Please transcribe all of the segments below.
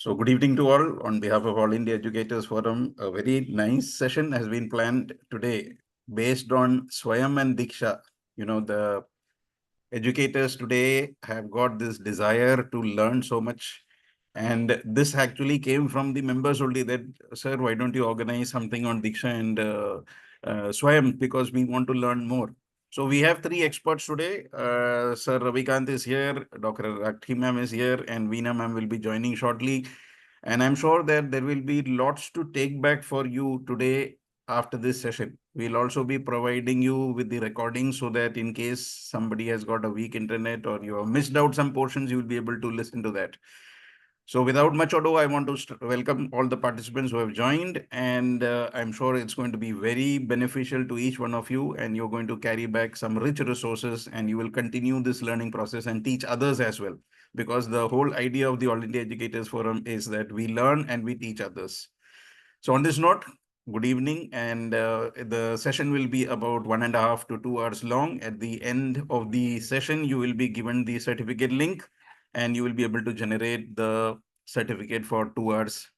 So good evening to all. On behalf of All India Educators Forum, a very nice session has been planned today based on Swayam and Diksha. You know, the educators today have got this desire to learn so much. And this actually came from the members only that, sir, why don't you organize something on Diksha and Swayam, because we want to learn more. So we have three experts today. Sir Ravikanth is here, Dr. Rakhi ma'am is here, and Veena ma'am will be joining shortly. And I'm sure that there will be lots to take back for you today after this session. We'll also be providing you with the recording so that in case somebody has got a weak internet or you have missed out some portions, you'll be able to listen to that. So without much ado, I want to welcome all the participants who have joined, and I'm sure it's going to be very beneficial to each one of you, and you're going to carry back some rich resources, and you will continue this learning process and teach others as well. Because the whole idea of the All India Educators Forum is that we learn and we teach others. So on this note, good evening, and the session will be about 1.5 to 2 hours long. At the end of the session, you will be given the certificate link and you will be able to generate the certificate for 2 hours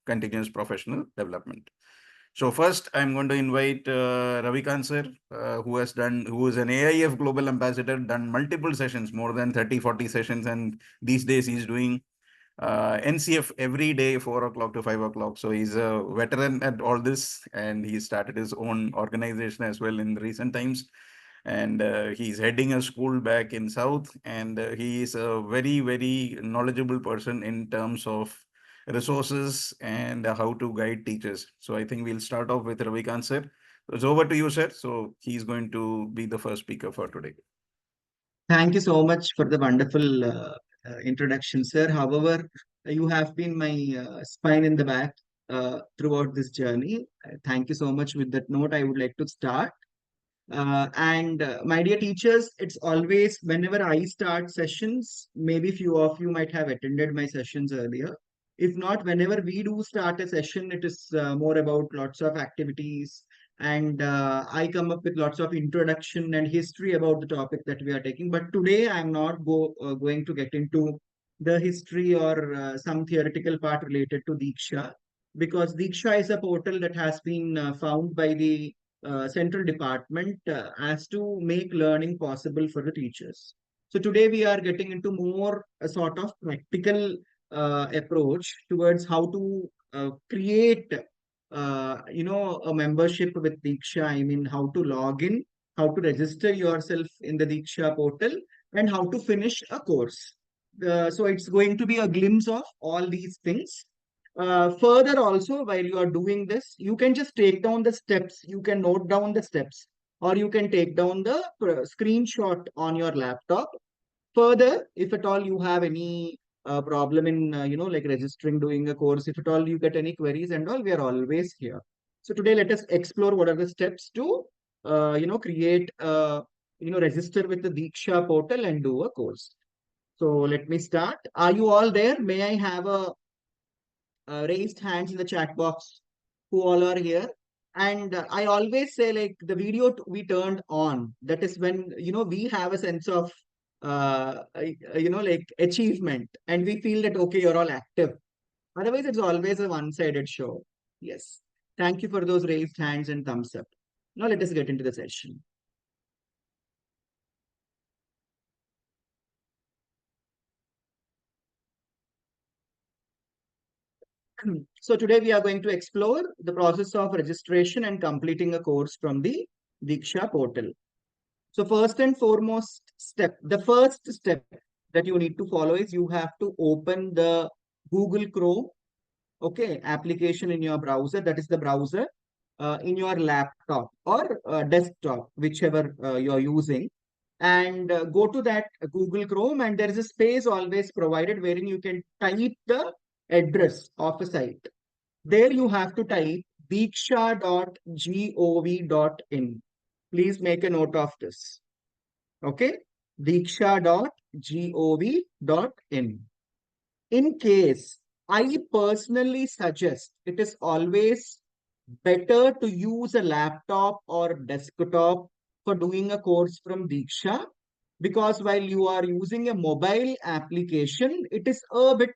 continuous professional development. So first, I'm going to invite Ravikanth sir, who is an AIF Global Ambassador, done multiple sessions, more than 30, 40 sessions, and these days he's doing NCF every day, 4 o'clock to 5 o'clock. So he's a veteran at all this, and he started his own organization as well in recent times. And he's heading a school back in South, and he is a very, very knowledgeable person in terms of resources and how to guide teachers. So I think we'll start off with Ravikant sir. So it's over to you, sir. So he's going to be the first speaker for today. Thank you so much for the wonderful introduction, sir. However, you have been my spine in the back throughout this journey. Thank you so much. With that note, I would like to start. My dear teachers, it's always whenever I start sessions, maybe few of you might have attended my sessions earlier. If not, whenever we do start a session, it is more about lots of activities, and I come up with lots of introduction and history about the topic that we are taking. But today I'm not going to get into the history or some theoretical part related to Diksha, because Diksha is a portal that has been found by the central department as to make learning possible for the teachers. So today we are getting into more a sort of practical approach towards how to create a membership with Diksha. I mean, how to log in, how to register yourself in the Diksha portal, and how to finish a course. So it's going to be a glimpse of all these things. Further also, while you are doing this, you can just take down the steps, you can note down the steps, or you can take down the screenshot on your laptop. Further, if at all you have any problem in, like registering, doing a course, if at all you get any queries and all, we are always here. So today, let us explore what are the steps to, create, register with the Diksha portal and do a course. So let me start. Are you all there? May I have a raised hands in the chat box who all are here? And I always say, like, the video we turned on, that is when we have a sense of like achievement, and we feel that okay, you're all active. Otherwise it's always a one-sided show. Yes, thank you for those raised hands and thumbs up. Now let us get into the session. So today we are going to explore the process of registration and completing a course from the Diksha portal. So first and foremost step, the first step that you need to follow is you have to open the Google Chrome, okay, application in your browser. That is the browser in your laptop or desktop, whichever you're using. And go to that Google Chrome, and there is a space always provided wherein you can type the address of a site. There you have to type diksha.gov.in. Please make a note of this. Okay, diksha.gov.in. In case, I personally suggest it is always better to use a laptop or desktop for doing a course from Diksha, because while you are using a mobile application, it is a bit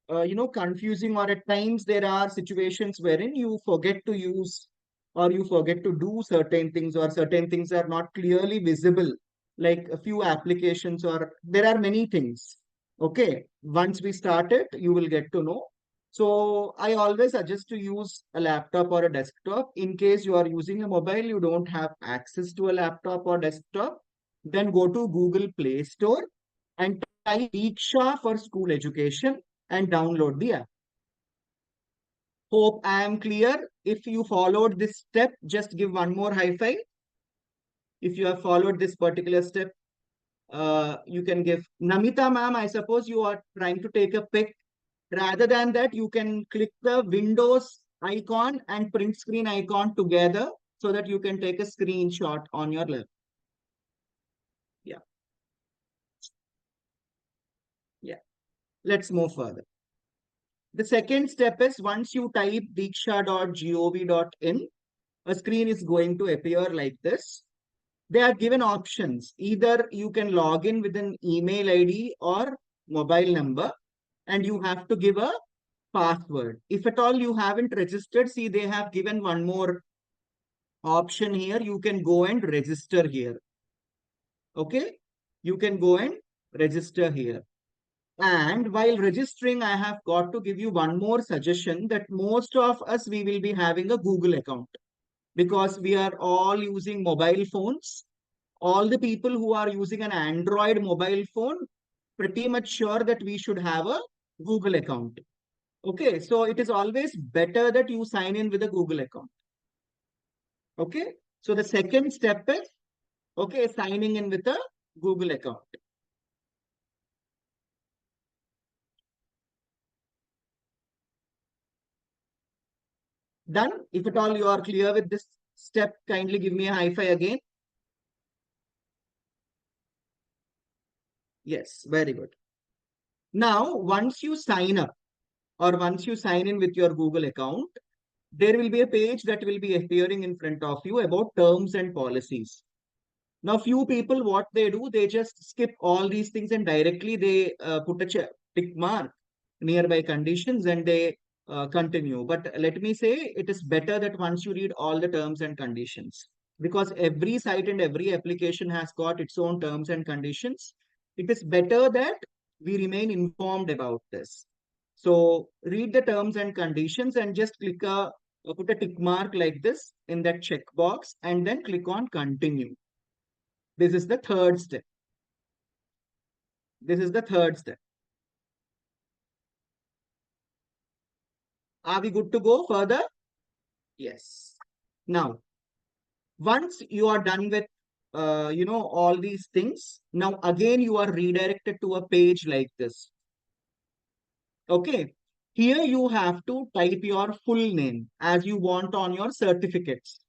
confusing, or at times there are situations wherein you forget to use or you forget to do certain things, or certain things are not clearly visible, like a few applications, or there are many things. Okay, once we start it, you will get to know. So I always suggest to use a laptop or a desktop. In case you are using a mobile, you don't have access to a laptop or desktop, then go to Google Play Store and type Diksha for school education and download the app. Hope I am clear. If you followed this step, just give one more high five. If you have followed this particular step, you can give. Namita ma'am, I suppose you are trying to take a pic. Rather than that, you can click the Windows icon and print screen icon together so that you can take a screenshot on your laptop. Yeah. Yeah. Let's move further. The second step is, once you type diksha.gov.in, a screen is going to appear like this. They are given options. Either you can log in with an email ID or mobile number, and you have to give a password. If at all you haven't registered, see, they have given one more option here. You can go and register here. Okay, you can go and register here. And while registering, I have got to give you one more suggestion, that most of us, we will be having a Google account, because we are all using mobile phones. All the people who are using an Android mobile phone, pretty much sure that we should have a Google account. Okay, so it is always better that you sign in with a Google account. Okay, so the second step is, okay, signing in with a Google account. Done. If at all you are clear with this step, kindly give me a high five again. Yes, very good. Now, once you sign up, or once you sign in with your Google account, there will be a page that will be appearing in front of you about terms and policies. Now, few people, what they do, they just skip all these things and directly they put a tick mark nearby conditions and they continue. But let me say, it is better that once you read all the terms and conditions, because every site and every application has got its own terms and conditions. It is better that we remain informed about this. So read the terms and conditions and just put a tick mark like this in that checkbox and then click on continue. This is the third step. This is the third step. Are we good to go further? Yes. Now, once you are done with, all these things, now again you are redirected to a page like this. Okay. Here you have to type your full name as you want on your certificates.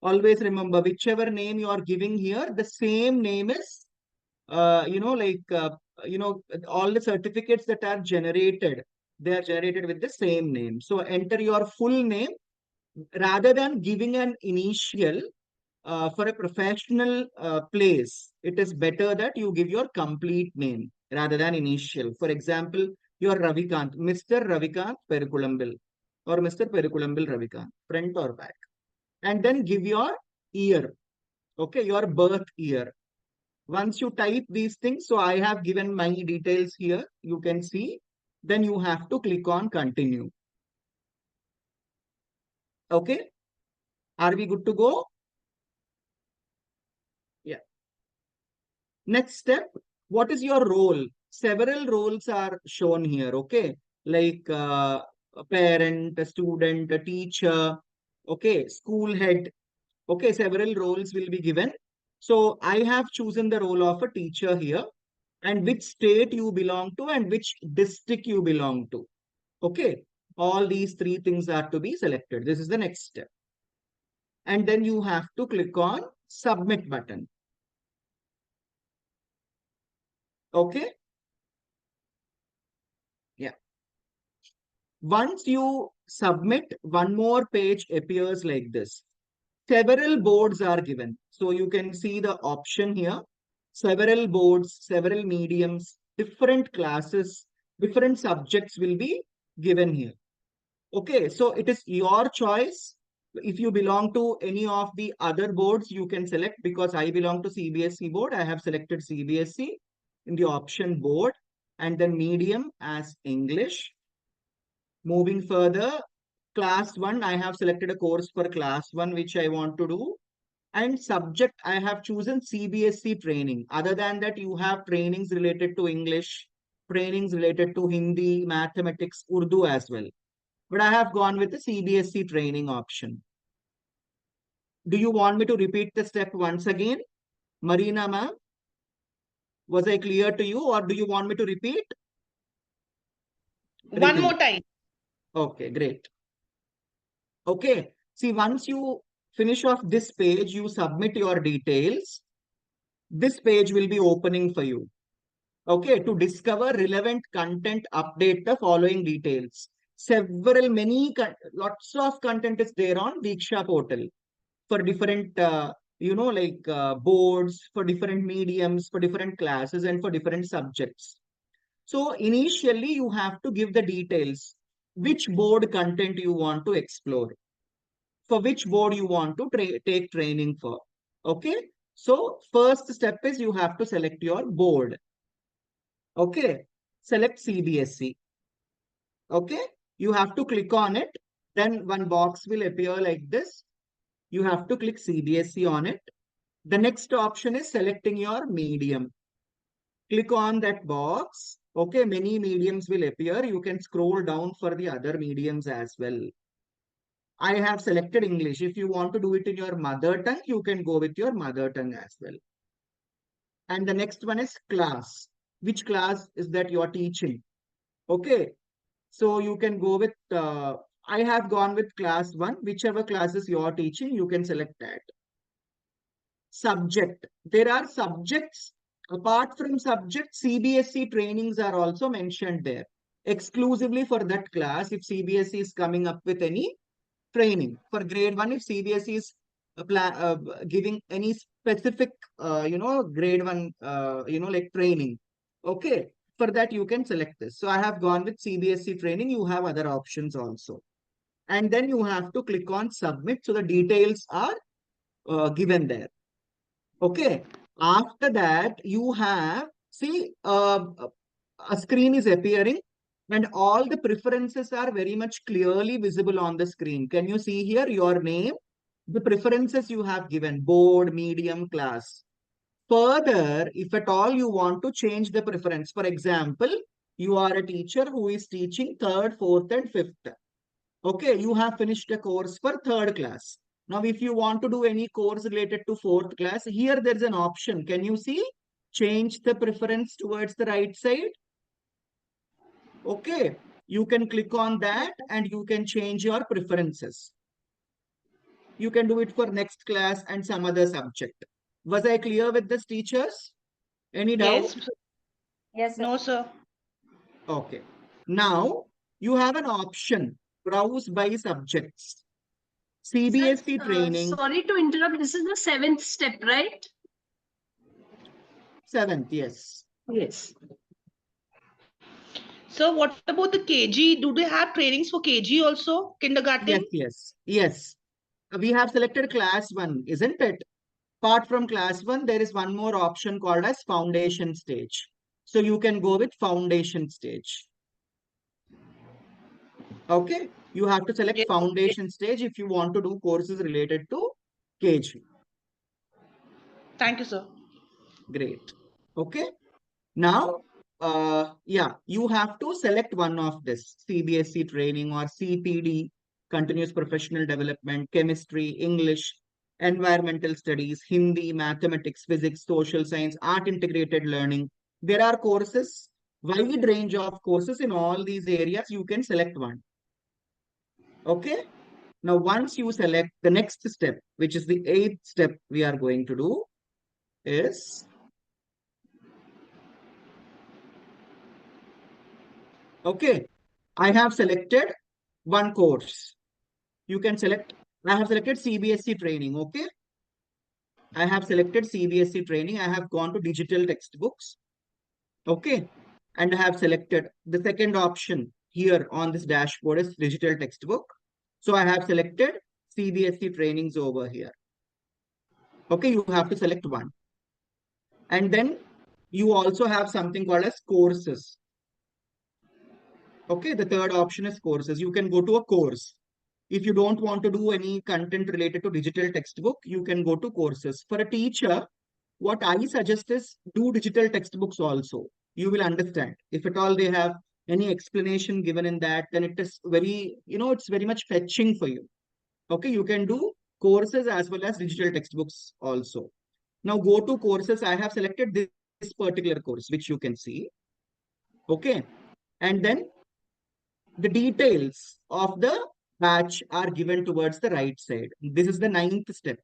Always remember, whichever name you are giving here, the same name is, all the certificates that are generated, they are generated with the same name. So enter your full name rather than giving an initial for a professional place. It is better that you give your complete name rather than initial. For example, your Ravikanth, Mr. Ravikanth Perukulambil, or Mr. Perukulambil Ravikanth, front or back. And then give your year, okay, your birth year. Once you type these things, so I have given my details here, you can see, then you have to click on continue. Okay, are we good to go? Yeah. Next step, what is your role? Several roles are shown here, okay, like a parent, a student, a teacher, okay, school head, okay, several roles will be given. So I have chosen the role of a teacher here, and which state you belong to and which district you belong to. Okay, all these three things are to be selected. This is the next step. And then you have to click on submit button. Okay. Yeah. Once you submit, one more page appears like this. Several boards are given. So you can see the option here. Several boards, several mediums, different classes, different subjects will be given here. Okay, so it is your choice. If you belong to any of the other boards, you can select. Because I belong to CBSE board, I have selected CBSE in the option board, and then medium as English. Moving further, class 1, I have selected a course for class 1 which I want to do. And subject, I have chosen CBSE training. Other than that, you have trainings related to English, trainings related to Hindi, mathematics, Urdu as well. But I have gone with the CBSE training option. Do you want me to repeat the step once again? Marina ma'am, was I clear to you, or do you want me to repeat? One more time. Okay, great. Okay, see, once you finish off this page, you submit your details. This page will be opening for you. Okay, to discover relevant content, update the following details. Lots of content is there on Diksha portal for different, boards, for different mediums, for different classes, and for different subjects. So initially, you have to give the details, which board content you want to explore, for which board you want to take training for. Okay, so first step is you have to select your board. Okay, select CBSE. Okay, you have to click on it. Then one box will appear like this. You have to click CBSE on it. The next option is selecting your medium. Click on that box. Okay, many mediums will appear. You can scroll down for the other mediums as well. I have selected English. If you want to do it in your mother tongue, you can go with your mother tongue as well. And the next one is class. Which class is that you are teaching? Okay, so you can go with, I have gone with class 1. Whichever classes you are teaching, you can select that. Subject. There are subjects. Apart from subject, CBSE trainings are also mentioned there. Exclusively for that class, if CBSE is coming up with any training. For grade 1, if CBSE is giving any specific, grade 1, like training. Okay, for that you can select this. So I have gone with CBSE training. You have other options also. And then you have to click on submit. So the details are given there. Okay, after that you have, see, a screen is appearing and all the preferences are very much clearly visible on the screen. Can you see here your name, the preferences you have given, board, medium, class. Further, if at all you want to change the preference, for example, you are a teacher who is teaching 3rd, 4th and 5th. Okay, you have finished a course for 3rd class. Now, if you want to do any course related to 4th class, here there's an option. Can you see? Change the preference towards the right side. Okay, you can click on that and you can change your preferences. You can do it for next class and some other subject. Was I clear with this, teachers? Any doubt? Yes. Yes, sir. No, sir. Okay. Now, you have an option, browse by subjects. CBSE training. Sorry to interrupt. This is the 7th step, right? 7th, yes. Yes. So what about the KG? Do they have trainings for KG also? Kindergarten? Yes. We have selected class 1, isn't it? Apart from class 1, there is one more option called as foundation stage. So you can go with foundation stage. Okay, you have to select foundation stage if you want to do courses related to KG. Thank you, sir. Great. Okay. Now, you have to select one of this CBSE training or CPD, continuous professional development, chemistry, English, environmental studies, Hindi, mathematics, physics, social science, art integrated learning. There are courses, wide range of courses in all these areas. You can select one. Okay. Now, once you select the next step, which is the 8th step we are going to do, is okay. I have selected one course. You can select, I have selected CBSE training. Okay. I have selected CBSE training. I have gone to digital textbooks. Okay. and I have selected the second option here on this dashboard is digital textbook. So I have selected CBSE trainings over here. Okay, you have to select one. And then you also have something called as courses. Okay, the third option is courses. You can go to a course. If you don't want to do any content related to digital textbook, you can go to courses. For a teacher, what I suggest is do digital textbooks also. You will understand. If at all they have any explanation given in that, then it is very, it's very much fetching for you. Okay, you can do courses as well as digital textbooks also. Now go to courses. I have selected this particular course, which you can see. Okay, and then the details of the batch are given towards the right side. This is the 9th step.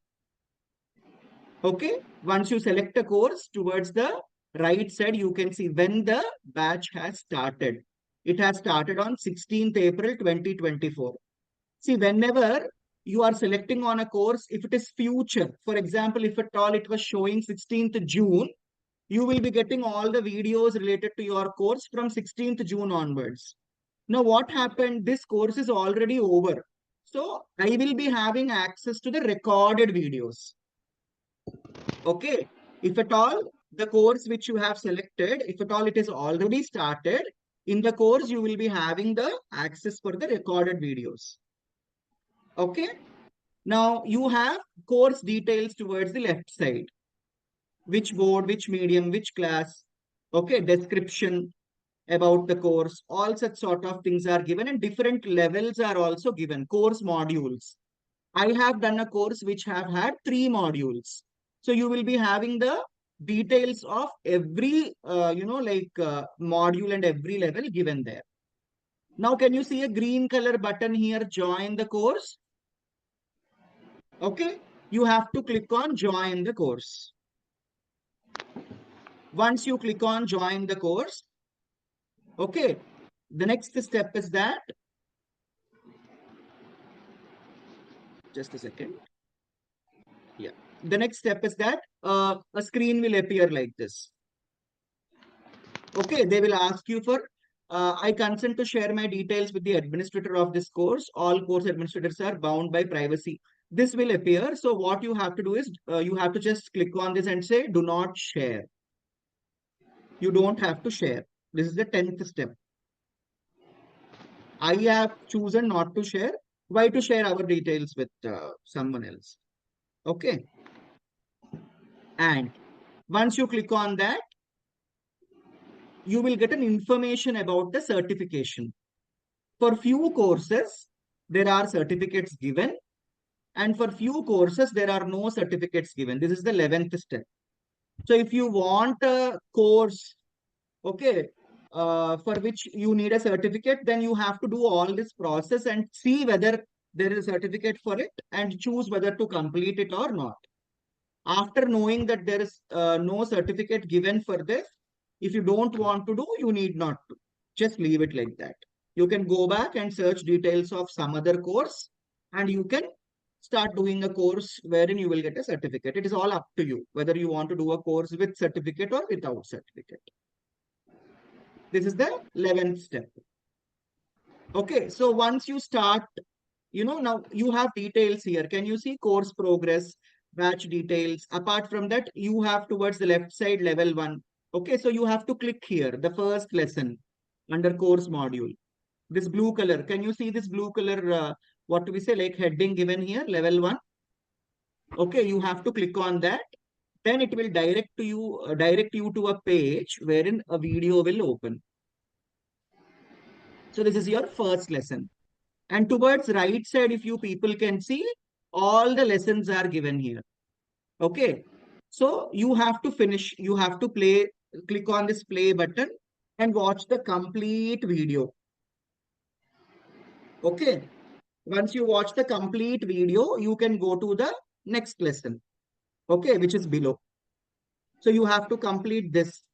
Okay, once you select a course, towards the right side, you can see when the batch has started. It has started on 16th April 2024. See, whenever you are selecting on a course, if it is future, for example, if at all it was showing 16th June, you will be getting all the videos related to your course from 16th June onwards. Now, what happened? This course is already over. So I will be having access to the recorded videos. Okay. If at all the course which you have selected, if at all it is already started, in the course, you will be having the access for the recorded videos. Okay. Now you have course details towards the left side. Which board, which medium, which class. Okay. Description about the course, all such sort of things are given, and different levels are also given. Course modules. I have done a course which have had 3 modules. So you will be having the details of every, module and every level given there. Now, can you see a green color button here, join the course? Okay, you have to click on join the course. Once you click on join the course, okay, the next step is that, just a second. Yeah, the next step is that a screen will appear like this. Okay, they will ask you for, I consent to share my details with the administrator of this course. All course administrators are bound by privacy. This will appear. So what you have to do is you have to just click on this and say, do not share. You don't have to share. This is the 10th step. I have chosen not to share. Why to share our details with someone else? Okay. And once you click on that, you will get an information about the certification. For few courses, there are certificates given. And for few courses, there are no certificates given. This is the 11th step. So if you want a course, okay, for which you need a certificate, then you have to do all this process and see whether there is a certificate for it and choose whether to complete it or not. After knowing that there is no certificate given for this, if you don't want to do, you need not to. Just leave it like that. You can go back and search details of some other course, and you can start doing a course wherein you will get a certificate. It is all up to you whether you want to do a course with certificate or without certificate. This is the 11th step. Okay, so once you start, now you have details here. Can you see course progress, batch details? Apart from that, you have towards the left side level 1. Okay, so you have to click here, the first lesson under course module. This blue color, can you see this blue color, what do we say, like heading given here, level 1? Okay, you have to click on that. Then it will direct you to a page wherein a video will open. So this is your first lesson. And towards right side, if you people can see, all the lessons are given here. Okay. So you have to finish, you have to click on this play button and watch the complete video. Okay. Once you watch the complete video, you can go to the next lesson. Okay, which is below. So you have to complete this.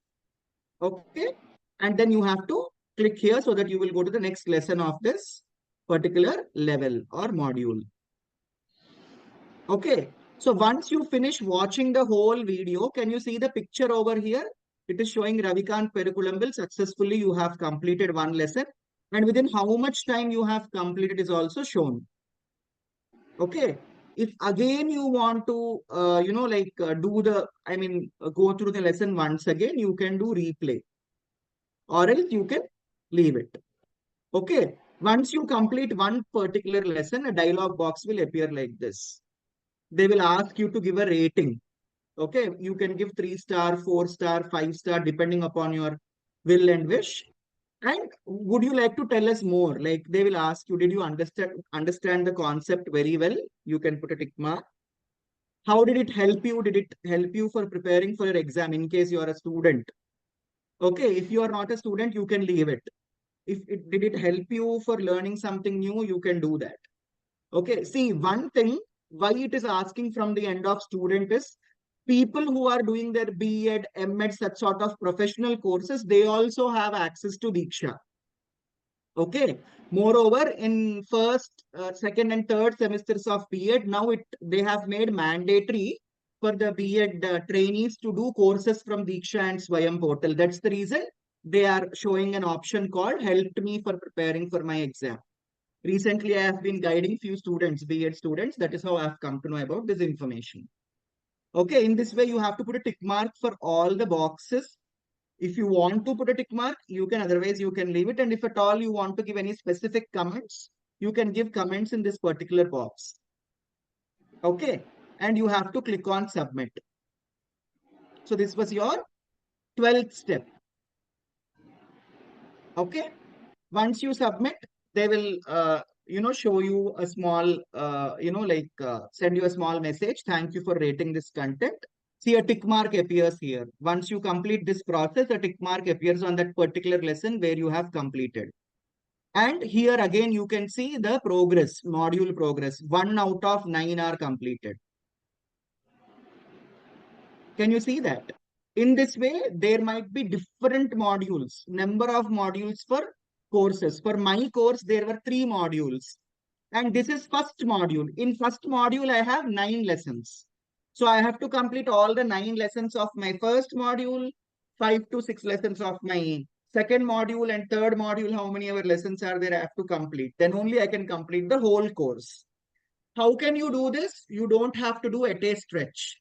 Okay. And then you have to click here so that you will go to the next lesson of this particular level or module. Okay. So once you finish watching the whole video, can you see the picture over here? It is showing Ravikanth Perukulambil successfully you have completed one lesson, and within how much time you have completed is also shown. Okay. If again you want to, go through the lesson once again, you can do replay, or else you can leave it. Okay. Once you complete one particular lesson, a dialog box will appear like this. They will ask you to give a rating. Okay. You can give 3-star, 4-star, 5-star, depending upon your will and wish. And would you like to tell us more? Like they will ask you, did you understand the concept very well? You can put a tick mark. How did it help you? Did it help you for preparing for your exam in case you are a student? Okay, if you are not a student, you can leave it. If it did it help you for learning something new, you can do that. Okay, see, one thing why it is asking from the end of student is people who are doing their B.Ed, M.Ed, such sort of professional courses, they also have access to Diksha. Okay. Moreover, in first, second, and third semesters of B.Ed, now they have made mandatory for the B.Ed trainees to do courses from Diksha and Swayam portal. That's the reason they are showing an option called "Helped me for preparing for my exam." Recently, I have been guiding few students, B.Ed students. That is how I have come to know about this information. Okay, in this way, you have to put a tick mark for all the boxes. If you want to put a tick mark, you can, otherwise you can leave it. And if at all you want to give any specific comments, you can give comments in this particular box. Okay. And you have to click on submit. So this was your 12th step. Okay. Once you submit, they will, show you a small, send you a small message. Thank you for rating this content. See, a tick mark appears here. Once you complete this process, a tick mark appears on that particular lesson where you have completed. And here again, you can see the progress, module progress. 1 out of 9 are completed. Can you see that? In this way, there might be different modules, number of modules for courses. For my course, there were 3 modules. And this is first module. In first module, I have 9 lessons. So I have to complete all the 9 lessons of my first module, 5 to 6 lessons of my second module, and third module, how many ever lessons are there I have to complete. Then only I can complete the whole course. How can you do this? You don't have to do at a stretch.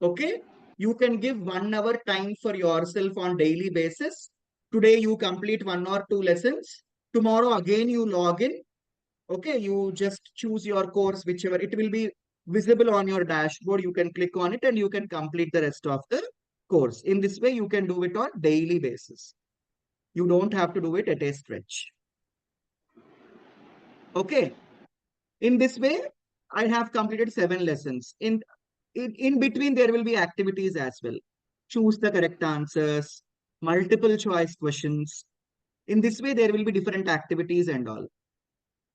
Okay. You can give 1 hour time for yourself on daily basis. Today you complete 1 or 2 lessons. Tomorrow again you log in. Okay, you just choose your course, whichever. It will be visible on your dashboard. You can click on it and you can complete the rest of the course. In this way, you can do it on daily basis. You don't have to do it at a stretch. Okay. In this way, I have completed 7 lessons. In between, there will be activities as well. Choose the correct answers, multiple choice questions. In this way, there will be different activities and all.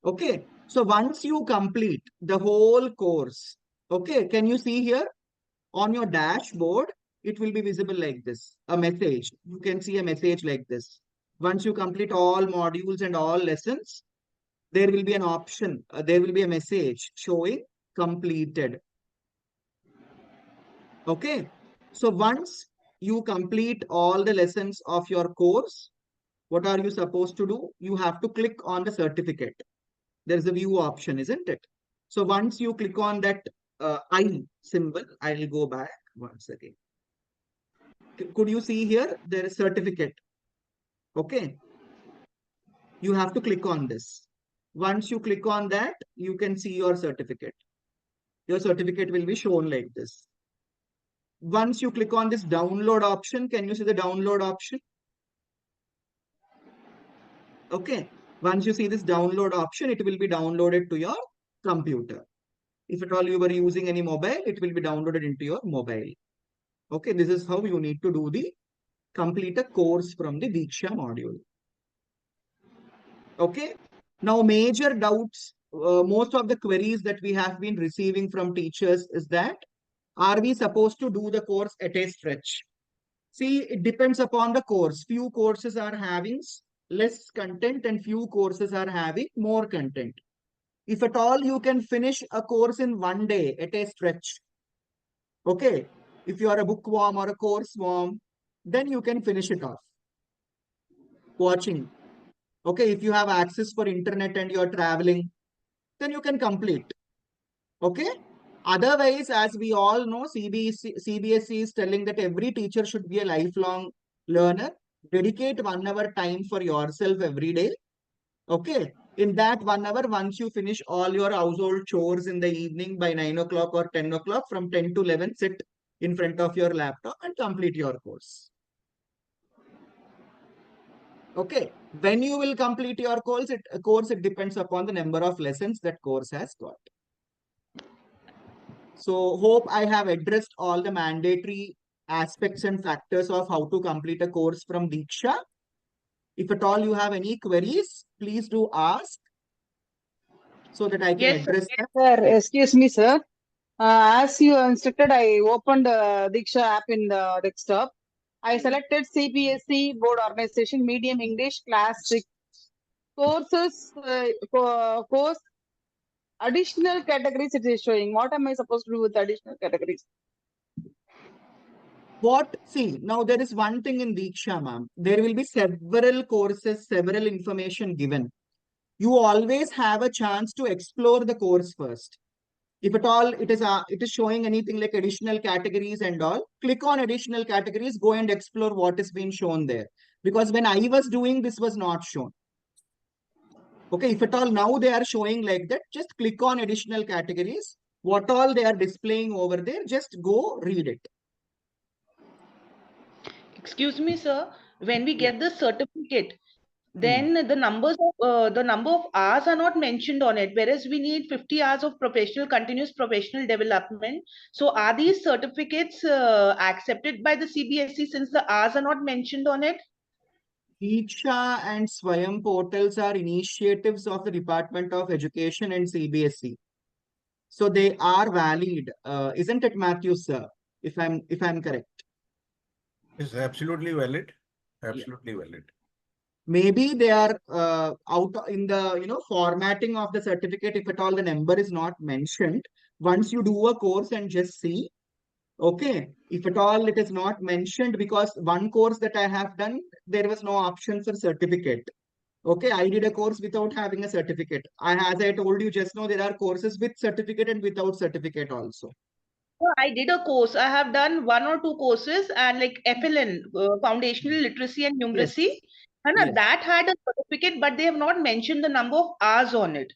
Okay. So once you complete the whole course, okay, can you see here on your dashboard, it will be visible like this, a message. You can see a message like this. Once you complete all modules and all lessons, there will be an option. There will be a message showing completed. Okay. So once you complete all the lessons of your course, what are you supposed to do? You have to click on the certificate. There's a view option, isn't it? So once you click on that I symbol, I'll go back once again. Could you see here? There is certificate. Okay. You have to click on this. Once you click on that, you can see your certificate. Your certificate will be shown like this. Once you click on this download option, can you see the download option? Okay. Once you see this download option, it will be downloaded to your computer. If at all you were using any mobile, it will be downloaded into your mobile. Okay, this is how you need to do the complete a course from the Diksha module. Okay. Now, major doubts, most of the queries that we have been receiving from teachers is that, are we supposed to do the course at a stretch? See, it depends upon the course. Few courses are having less content and few courses are having more content. If at all you can finish a course in 1 day at a stretch, okay, if you are a bookworm or a course worm, then you can finish it off. Watching. Okay, if you have access for internet and you're traveling, then you can complete. Okay. Otherwise, as we all know, CBSE is telling that every teacher should be a lifelong learner. Dedicate 1 hour time for yourself every day. Okay. In that 1 hour, once you finish all your household chores in the evening by 9 o'clock or 10 o'clock, from 10 to 11, sit in front of your laptop and complete your course. Okay. When you will complete your course, it depends upon the number of lessons that course has got. So hope I have addressed all the mandatory aspects and factors of how to complete a course from Diksha. If at all you have any queries, please do ask so that I can Yes, sir. address them. Sir, excuse me, sir. As you instructed, I opened Diksha app in the desktop. I selected CBSE Board Organization, Medium English, Class 6 courses, course, additional categories it is showing. What am I supposed to do with additional categories? See, now there is one thing in Diksha, ma'am. There will be several courses, several information given. You always have a chance to explore the course first. If at all it is showing anything like additional categories and all, click on additional categories, go and explore what is being shown there. Because when I was doing, this was not shown. Okay, if at all now they are showing like that, just click on additional categories. What all they are displaying over there, just go read it. Excuse me, sir. When we get the certificate, then the number of hours are not mentioned on it, whereas we need 50 hours of continuous professional development. So are these certificates accepted by the CBSE since the hours are not mentioned on it? Diksha and Swayam portals are initiatives of the Department of Education and CBSE. So they are valid, isn't it, Matthew, sir? If I'm correct. It's absolutely valid. Absolutely valid. Maybe they are out in the formatting of the certificate. If at all the number is not mentioned, once you do a course and just see, okay, if at all it is not mentioned, because one course that I have done, there was no option for certificate. Okay, I did a course without having a certificate. As I told you just now, there are courses with certificate and without certificate also. I did a course. I have done 1 or 2 courses and like FLN, Foundational Literacy and Numeracy. Yes. And Yes. that had a certificate, but they have not mentioned the number of hours on it.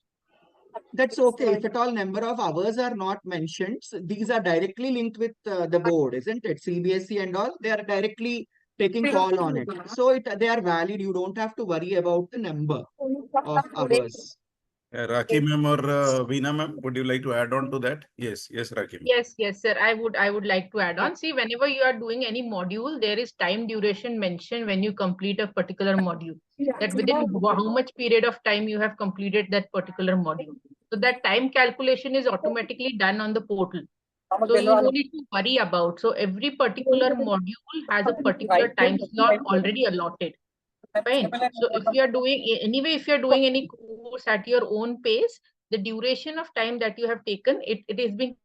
That's okay. If at all number of hours are not mentioned, these are directly linked with the board, isn't it? CBSE and all, they are directly taking call on it. So they are valid. You don't have to worry about the number of hours. Rakhi ma'am or Veena ma'am, would you like to add on to that? Yes, Rakhi ma'am. Yes, sir. I would like to add on. See, whenever you are doing any module, there is time duration mentioned when you complete a particular module. That within how much period of time you have completed that particular module. So that time calculation is automatically done on the portal. So you don't need to worry about. So every particular module has a particular time slot already allotted. Fine. So if you are doing any course at your own pace, the duration of time that you have taken, it is being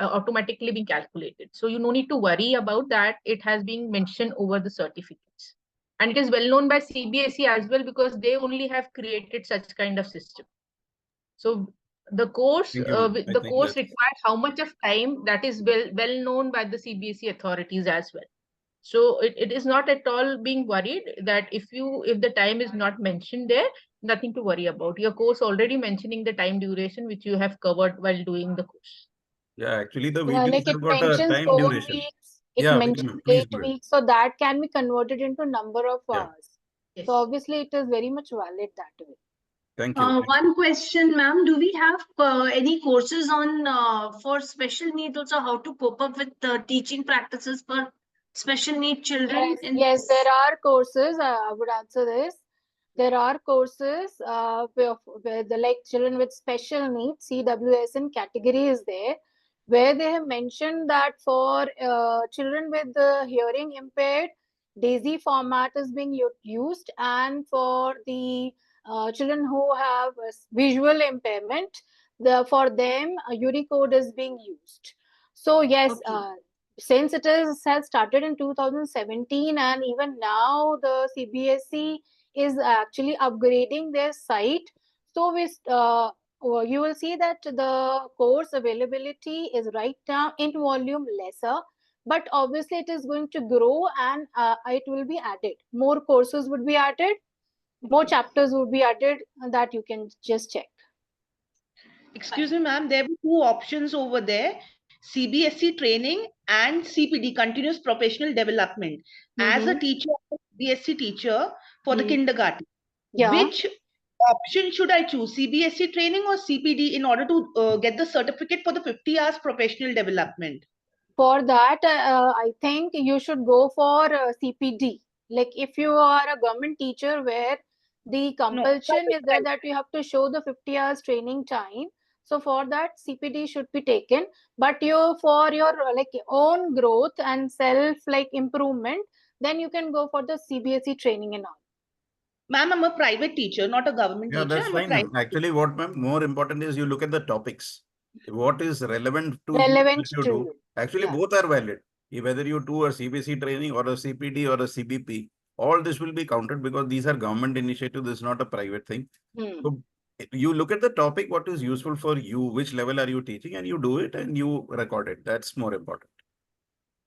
automatically being calculated. So you no need to worry about that. It has been mentioned over the certificates. And it is well known by CBSE as well, because they only have created such kind of system. So the course, requires how much of time, that is well known by the CBSE authorities as well. So it is not at all being worried that if the time is not mentioned there, nothing to worry about. Your course already mentioning the time duration which you have covered while doing the course. Yeah, actually the Like videos it have got a mentions time 4 duration. weeks, it Yeah, mentions Veena, please 8 go ahead. weeks, so that can be converted into number of Yeah. hours. Yes. So obviously it is very much valid that way. Thank you. One question, ma'am. Do we have any courses on for special needs also, how to cope up with teaching practices for special need children? Yes, there are courses. I would answer this. There are courses where the like children with special needs, CWSN category is there, where they have mentioned that for children with the hearing impaired, DAISY format is being used, and for the children who have visual impairment, for them Unicode is being used. So yes, since it has started in 2017, and even now the CBSE is actually upgrading their site. So you will see that the course availability is right now in volume lesser, but obviously it is going to grow, and it will be added. More courses would be added, more chapters would be added, that you can just check. Excuse me, ma'am, there were two options over there: CBSE training and CPD, continuous professional development. As a teacher, CBSE teacher for the kindergarten, Yeah. which option should I choose, CBSE training or CPD, in order to get the certificate for the 50 hours professional development? For that, I think you should go for CPD. Like if you are a government teacher where the compulsion is there that you have to show the 50 hours training time. So for that, CPD should be taken. But for your like own growth and self like improvement, then you can go for the CBSE training and all. Ma'am, I'm a private teacher, not a government Yeah, teacher. that's I'm a fine. private Actually, what more important is you look at the topics. What is relevant to Relevant you to do. you. Actually, Yeah. both are valid. Whether you do a CBSE training or a CPD or a CBP, all this will be counted because these are government initiatives. This is not a private thing. So you look at the topic, what is useful for you, which level are you teaching, and you do it and you record it. That's more important.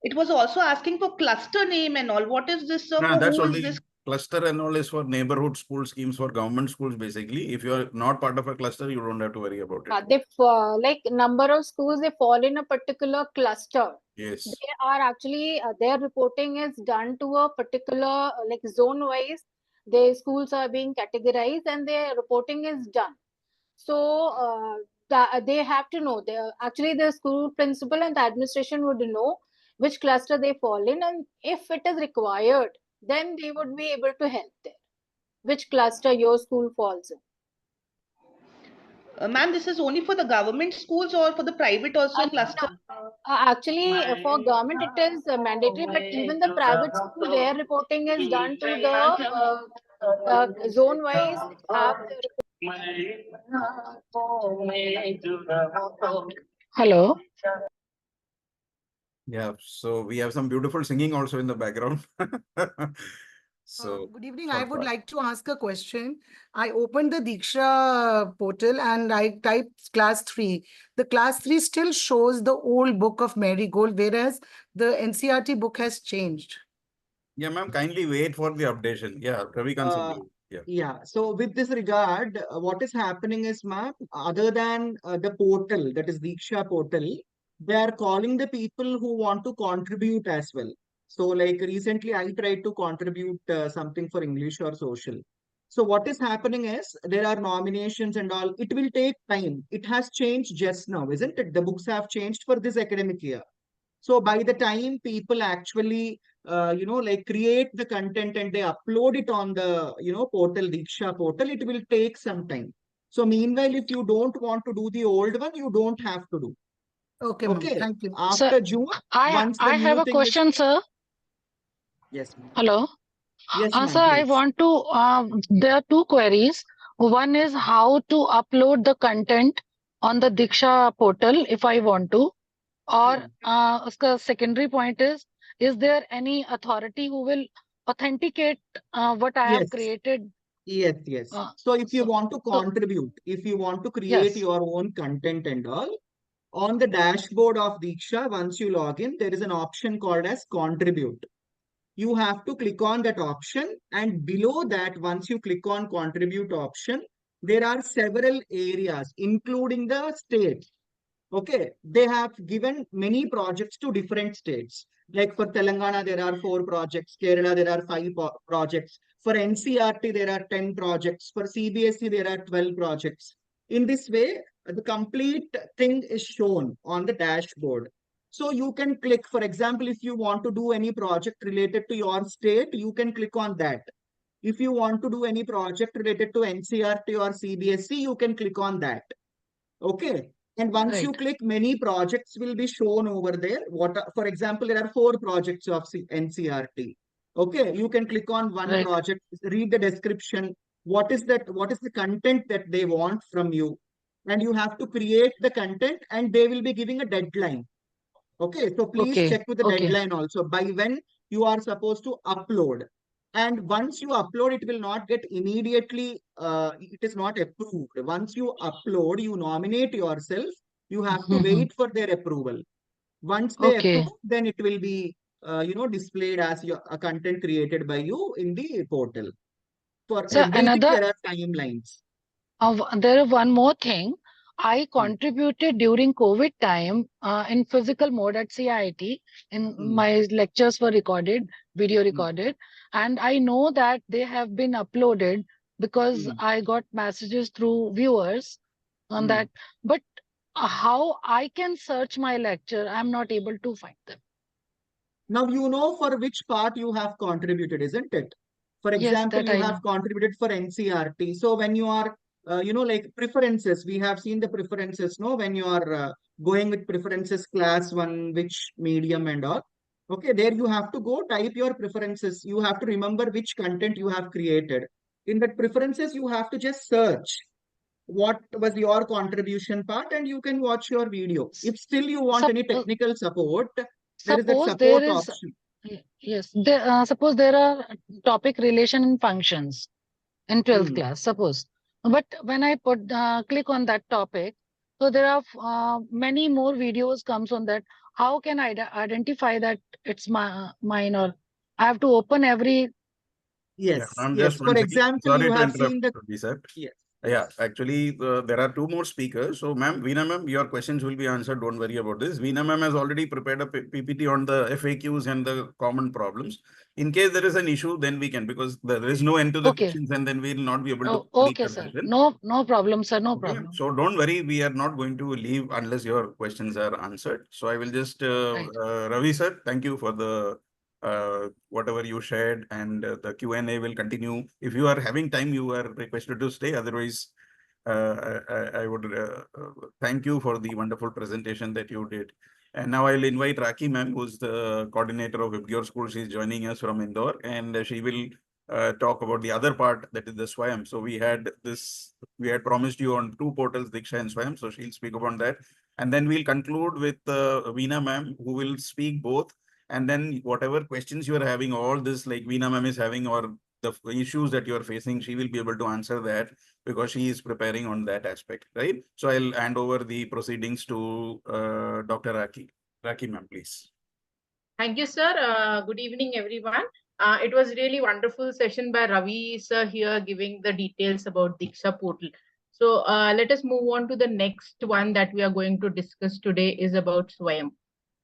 It was also asking for cluster name and all. What is this, sir? No, For that's who is only this? cluster and all is for neighborhood school schemes for government schools. Basically, if you are not part of a cluster, you don't have to worry about it. They like number of schools, they fall in a particular cluster. Yes. They are actually their reporting is done to a particular like zone wise. Their schools are being categorized and their reporting is done. So they have to know. Actually the school principal and the administration would know which cluster they fall in, and if it is required, then they would be able to help there. Which cluster your school falls in. Ma'am, this is only for the government schools or for the private also cluster? Actually, for government it is mandatory, but even the private school, their reporting is done to the zone wise. Hello. Yeah, so we have some beautiful singing also in the background. So good evening. I would like to ask a question. I opened the Diksha portal and I typed class 3. The class 3 still shows the old book of Marigold, whereas the NCERT book has changed. Yeah, ma'am, kindly wait for the updation. Yeah, Ravikanth. Yeah. So with this regard, what is happening is, ma'am, other than the portal, that is Diksha portal, they are calling the people who want to contribute as well. So like recently I tried to contribute something for English or social. So what is happening is there are nominations and all. It will take time. It has changed just now, isn't it? The books have changed for this academic year. So by the time people actually, like create the content and they upload it on the, portal, Diksha portal, it will take some time. So meanwhile, if you don't want to do the old one, you don't have to do. Okay, Okay. thank you. After Sir, June, I have a question, sir. Yes, ma'am. Hello. Yes, ma'am, Sir, I please. want to, there are two queries. One is how to upload the content on the Diksha portal if I want to. Or the secondary point is there any authority who will authenticate what I have Yes. created? Yes. So if you want to contribute, if you want to create your own content and all, on the dashboard of Diksha, once you log in, there is an option called as contribute. You have to click on that option, and below that, once you click on contribute option, there are several areas, including the states. Okay, they have given many projects to different states. Like for Telangana, there are 4 projects. Kerala, there are 5 projects. For NCERT, there are 10 projects. For CBSE, there are 12 projects. In this way, the complete thing is shown on the dashboard. So you can click, for example, if you want to do any project related to your state, you can click on that. If you want to do any project related to NCERT or CBSE, you can click on that. Okay. And once you click, many projects will be shown over there. For example, there are 4 projects of NCERT. Okay, you can click on one project, read the description. What is that? What is the content that they want from you? And you have to create the content, and they will be giving a deadline. Okay, so please check with the deadline also by when you are supposed to upload. And once you upload, it will not get immediately, it is not approved. Once you upload, you nominate yourself, you have to wait for their approval. Once they approve, then it will be, displayed as a content created by you in the portal. For everything, there are timelines. There is one more thing. I contributed during COVID time in physical mode at CIT. My lectures were recorded, video recorded, and I know that they have been uploaded because I got messages through viewers on that. But how I can search my lecture, I'm not able to find them. Now you know for which part you have contributed, isn't it? For example, you have contributed for NCRT. So when you are, like preferences, we have seen the preferences, no? When you are going with preferences class 1, which medium and all. Okay, there you have to go type your preferences. You have to remember which content you have created. In that preferences, you have to just search what was your contribution part and you can watch your video. If still you want any technical support, there is that support option. Yes, suppose there are topic relation and functions in 12th class, suppose. But when I click on that topic, so there are many more videos comes on that. How can I identify that it's mine, or I have to open every? Yes, I'm yes. just For example, sorry you to have interrupt, seen the... Yes. Yeah, actually, there are 2 more speakers. So, ma'am, Veena ma'am, your questions will be answered. Don't worry about this. Veena ma'am has already prepared a PPT on the FAQs and the common problems. In case there is an issue, then we can, because there is no end to the questions, and then we will not be able to complete the Sir. session. No problem, sir. No problem. So don't worry, we are not going to leave unless your questions are answered. So I will just, Ravi sir, thank you for the whatever you shared, and the Q&A will continue. If you are having time, you are requested to stay. Otherwise, I would thank you for the wonderful presentation that you did. And now I'll invite Rakhi ma'am, who's the coordinator of VIBGYOR school. She's joining us from Indore, and she will talk about the other part, that is the Swayam. So we had promised you on 2 portals, Diksha and Swayam. So she'll speak upon that. And then we'll conclude with Veena ma'am, who will speak both. And then whatever questions you are having, all this like Veena ma'am is having, or the issues that you are facing, she will be able to answer that because she is preparing on that aspect, right? So I'll hand over the proceedings to Dr. Rakhi. Rakhi ma'am, please. Thank you, sir. Good evening, everyone. It was really wonderful session by Ravi sir here giving the details about Diksha portal. So let us move on to the next one that we are going to discuss today is about Swayam.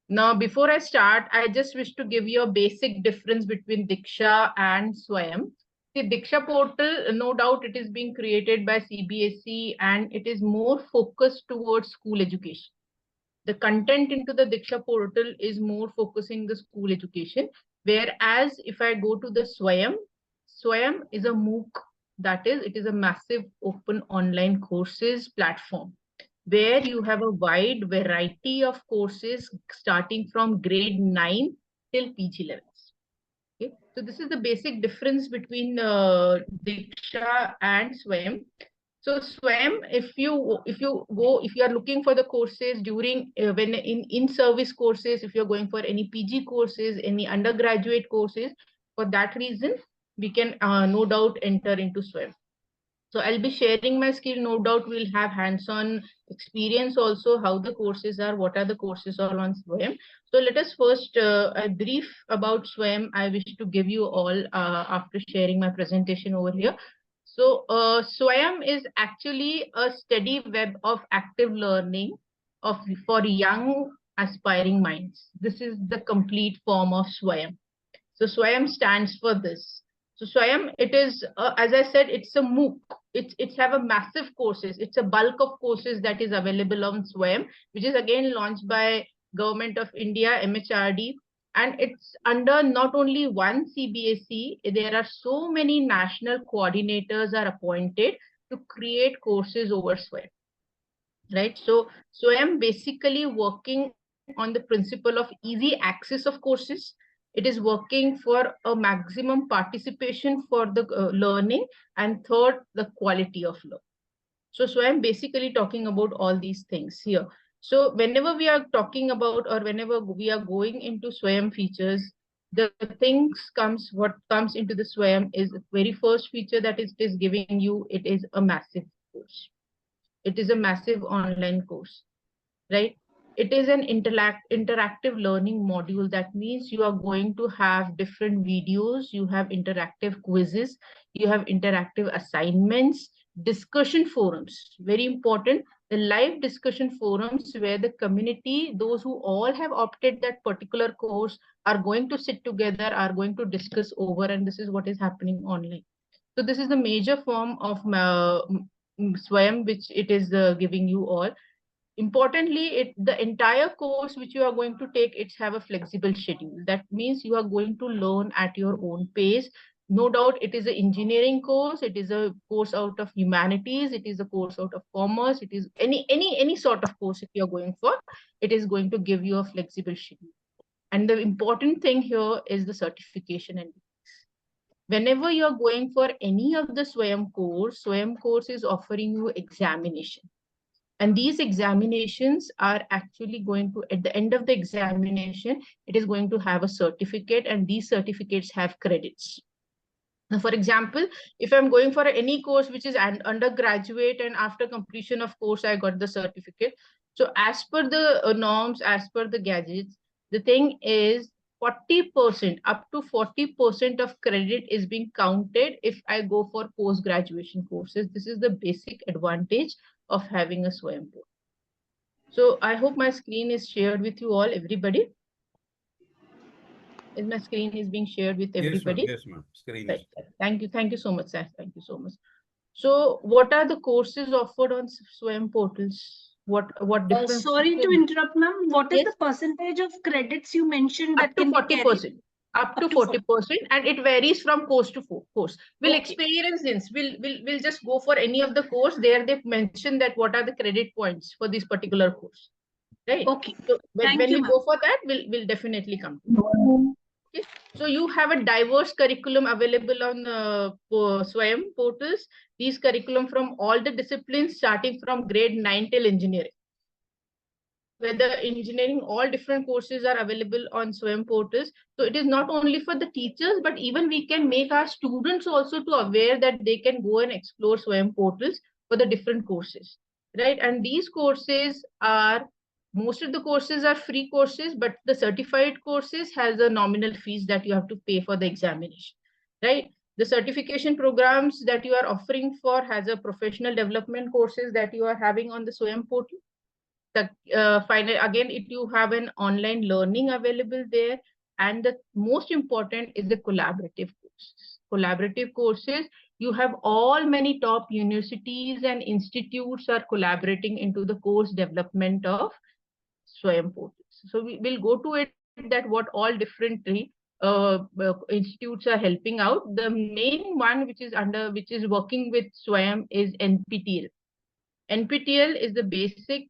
Now, before I start, I just wish to give you a basic difference between Diksha and Swayam. The Diksha portal, no doubt it is being created by CBSE and it is more focused towards school education. The content into the Diksha portal is more focusing the school education. Whereas if I go to the Swayam is a MOOC, that is, it is a massive open online courses platform where you have a wide variety of courses starting from grade 9 till PG levels. Okay, so this is the basic difference between Diksha and Swayam. So Swayam, if you are looking for the courses during when in service courses, if you're going for any PG courses, any undergraduate courses, for that reason we can no doubt enter into Swayam. So I'll be sharing my skill. No doubt we'll have hands-on experience also, how the courses are, what are the courses all on Swayam. So let us first a brief about Swayam. I wish to give you all after sharing my presentation over here. So Swayam is actually a steady web of active learning for young aspiring minds. This is the complete form of Swayam. So Swayam stands for this. So Swayam, it is, as I said, it's a MOOC. It's have a massive courses. It's a bulk of courses that is available on Swayam, which is again launched by Government of India, MHRD. And it's under not only one CBSE, there are so many national coordinators are appointed to create courses over Swayam. Right? So Swayam basically working on the principle of easy access of courses. It is working for a maximum participation for the learning, and third, the quality of learning. So I'm basically talking about all these things here. So whenever we are talking about, or whenever we are going into Swayam features, the what comes into the Swayam is the very first feature that it is giving you. It is a massive course. It is a massive online course, right? It is an interactive learning module. That means you are going to have different videos, you have interactive quizzes, you have interactive assignments, discussion forums, very important, the live discussion forums where the community, those who all have opted that particular course, are going to sit together, are going to discuss over, and this is what is happening online. So this is the major form of Swayam which it is giving you all. Importantly, the entire course which you are going to take, it's have a flexible schedule. That means you are going to learn at your own pace. No doubt it is an engineering course, it is a course out of humanities, it is a course out of commerce, it is any sort of course if you're going for, it is going to give you a flexible schedule. And the important thing here is the certification. And whenever you're going for any of the Swayam course is offering you examination. And these examinations are actually going to, at the end of the examination, it is going to have a certificate, and these certificates have credits. Now, for example, if I'm going for any course which is an undergraduate, and after completion of course, I got the certificate. So as per the norms, as per the gadgets, the thing is 40%, up to 40% of credit is being counted if I go for post-graduation courses. This is the basic advantage of having a Swayam board. So I hope my screen is shared with you all, everybody. Is my screen is being shared with everybody? Yes, ma'am. Screen right. is. Thank you so much, sir. Thank you so much. So what are the courses offered on Swayam portals? What different? Sorry to interrupt, ma'am. What is the percentage of credits you mentioned that can be carried? 40%. Up to 40%, and it varies from course to course. We'll experience this. We'll just go for any of the course. There they mention that what are the credit points for this particular course, right? Okay. So when we go for that, we'll definitely come to. Okay. So you have a diverse curriculum available on Swayam portals. These curriculum from all the disciplines, starting from grade 9 till engineering. Whether engineering, all different courses are available on Swayam portals. So it is not only for the teachers, but even we can make our students also to aware that they can go and explore Swayam portals for the different courses, right? And these courses are, most of the courses are free courses, but the certified courses has a nominal fees that you have to pay for the examination, right? The certification programs that you are offering for has a professional development courses that you are having on the Swayam portal. Finally, again, if you have an online learning available there, and the most important is the collaborative courses. Collaborative courses, you have all many top universities and institutes are collaborating into the course development of Swayam portals. So we will go to it that what all different institutes are helping out. The main one which is working with Swayam is NPTEL. NPTEL is the basic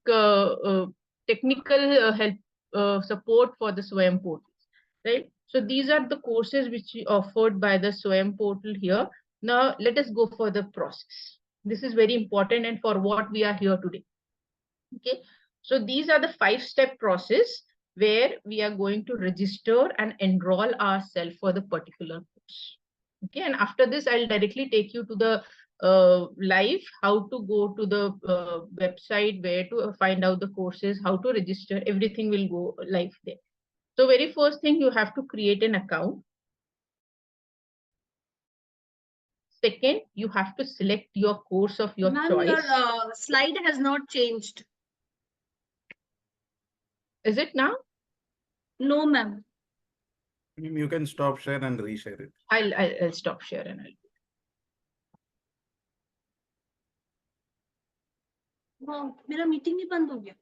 technical help support for the Swayam portals, right? So these are the courses which are offered by the Swayam portal here. Now let us go for the process. This is very important and for what we are here today. Okay, so these are the 5-step process where we are going to register and enroll ourselves for the particular course. Okay, and after this, I'll directly take you to the live, how to go to the website, where to find out the courses, how to register, everything will go live there. So very first thing, you have to create an account. Second, you have to select your course of your choice. Your slide has not changed. Is it now? No, ma'am. You can stop share and reshare it. I'll stop share and I'll. मेरा meeting ही बंद हो गया.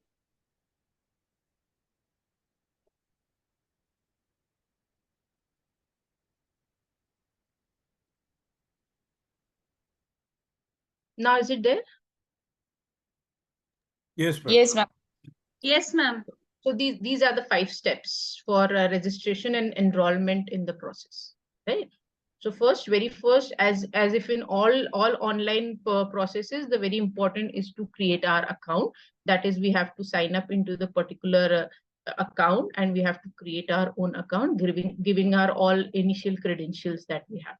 Now is it there? Yes, ma'am. Yes, ma'am. Yes, ma'am. So these are the 5 steps for registration and enrollment in the process, right? So first, very first, as if in all online processes, the very important is to create our account. That is, we have to sign up into the particular account, and we have to create our own account, giving our all initial credentials that we have.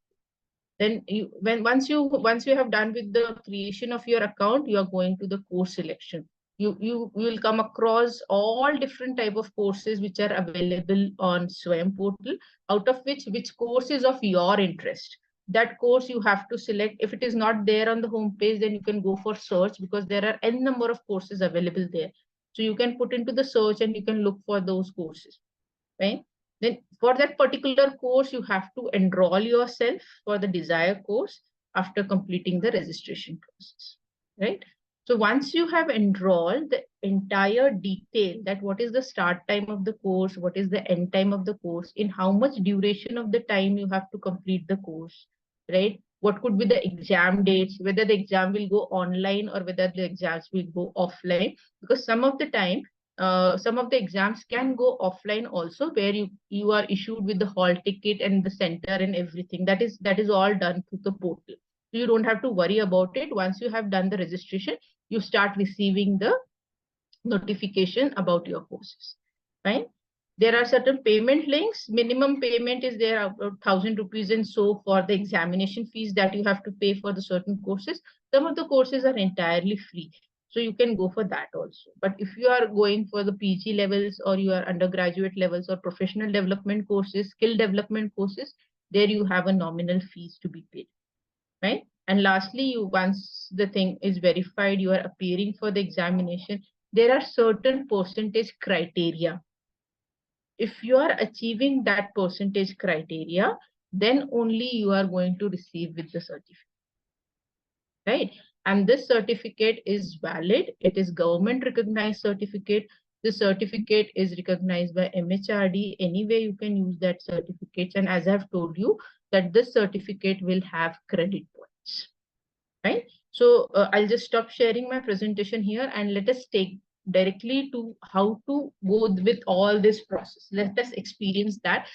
Then once you have done with the creation of your account, you are going to the course selection. You will come across all different type of courses which are available on Swayam portal, out of which course is of your interest. That course you have to select. If it is not there on the home page, then you can go for search, because there are n number of courses available there. So you can put into the search and you can look for those courses, right? Then for that particular course, you have to enroll yourself for the desired course after completing the registration process, right? So once you have enrolled, the entire detail, that what is the start time of the course, what is the end time of the course, in how much duration of the time you have to complete the course, right? What could be the exam dates, whether the exam will go online or whether the exams will go offline, because some of the time, some of the exams can go offline also, where you are issued with the hall ticket and the center and everything. That is all done through the portal. So you don't have to worry about it. Once you have done the registration, you start receiving the notification about your courses, right? There are certain payment links. Minimum payment is there, about 1,000 rupees and so for the examination fees that you have to pay for the certain courses. Some of the courses are entirely free, so you can go for that also. But if you are going for the PG levels, or you are undergraduate levels, or professional development courses, skill development courses, there you have a nominal fees to be paid, right? And lastly, once the thing is verified, you are appearing for the examination, there are certain percentage criteria. If you are achieving that percentage criteria, then only you are going to receive with the certificate, right? And this certificate is valid. It is government recognized certificate. The certificate is recognized by MHRD. Anyway, you can use that certificate. And as I've told you, that this certificate will have credit points, right? So I'll just stop sharing my presentation here, and let us take directly to how to go with all this process. Let us experience that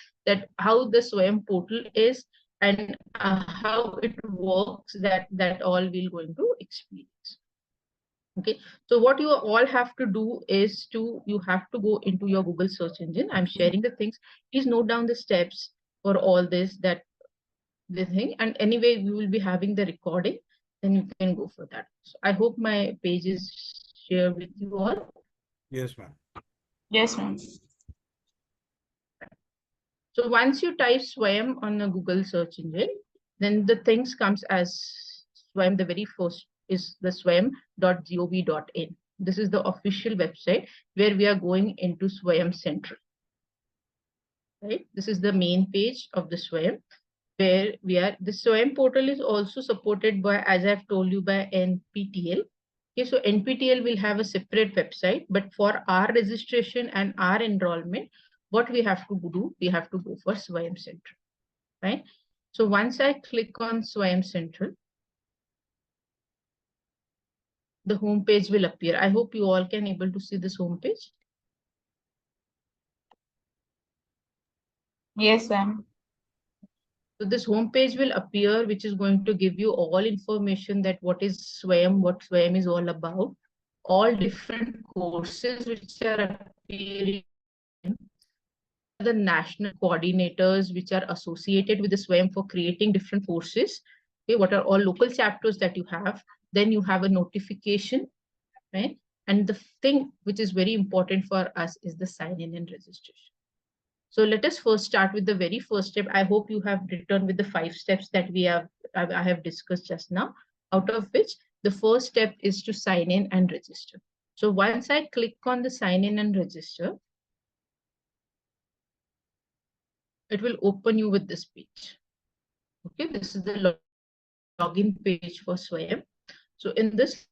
how the Swayam portal is, and how it works, that all we're going to experience. Okay, so what you all have to do is you have to go into your Google search engine. I'm sharing the things. Please note down the steps for all this, the thing. And anyway, we will be having the recording, then you can go for that. So I hope my page is shared with you all. Yes, ma'am. Yes, ma'am. So once you type Swayam on a Google search engine, then the things comes as Swayam. The very first is the swayam.gov.in. This is the official website where we are going into Swayam Central, right? This is the main page of the Swayam, where we are. The Swayam portal is also supported by, as I've told you, by NPTEL. Okay, so NPTEL will have a separate website, but for our registration and our enrollment, what we have to do, we have to go for Swayam Central, right? So once I click on Swayam Central, the home page will appear. I hope you all can able to see this home page. Yes, ma'am. So this home page will appear, which is going to give you all information that what is Swayam, what Swayam is all about, all different courses which are appearing, the national coordinators which are associated with the Swayam for creating different courses. Okay, what are all local chapters that you have? Then you have a notification, right? And the thing which is very important for us is the sign-in and registration. So let us first start with the very first step. I hope you have written with the 5 steps that I have discussed just now, out of which the first step is to sign in and register. So once I click on the sign in and register, it will open you with this page. Okay, this is the login page for Swayam. So in this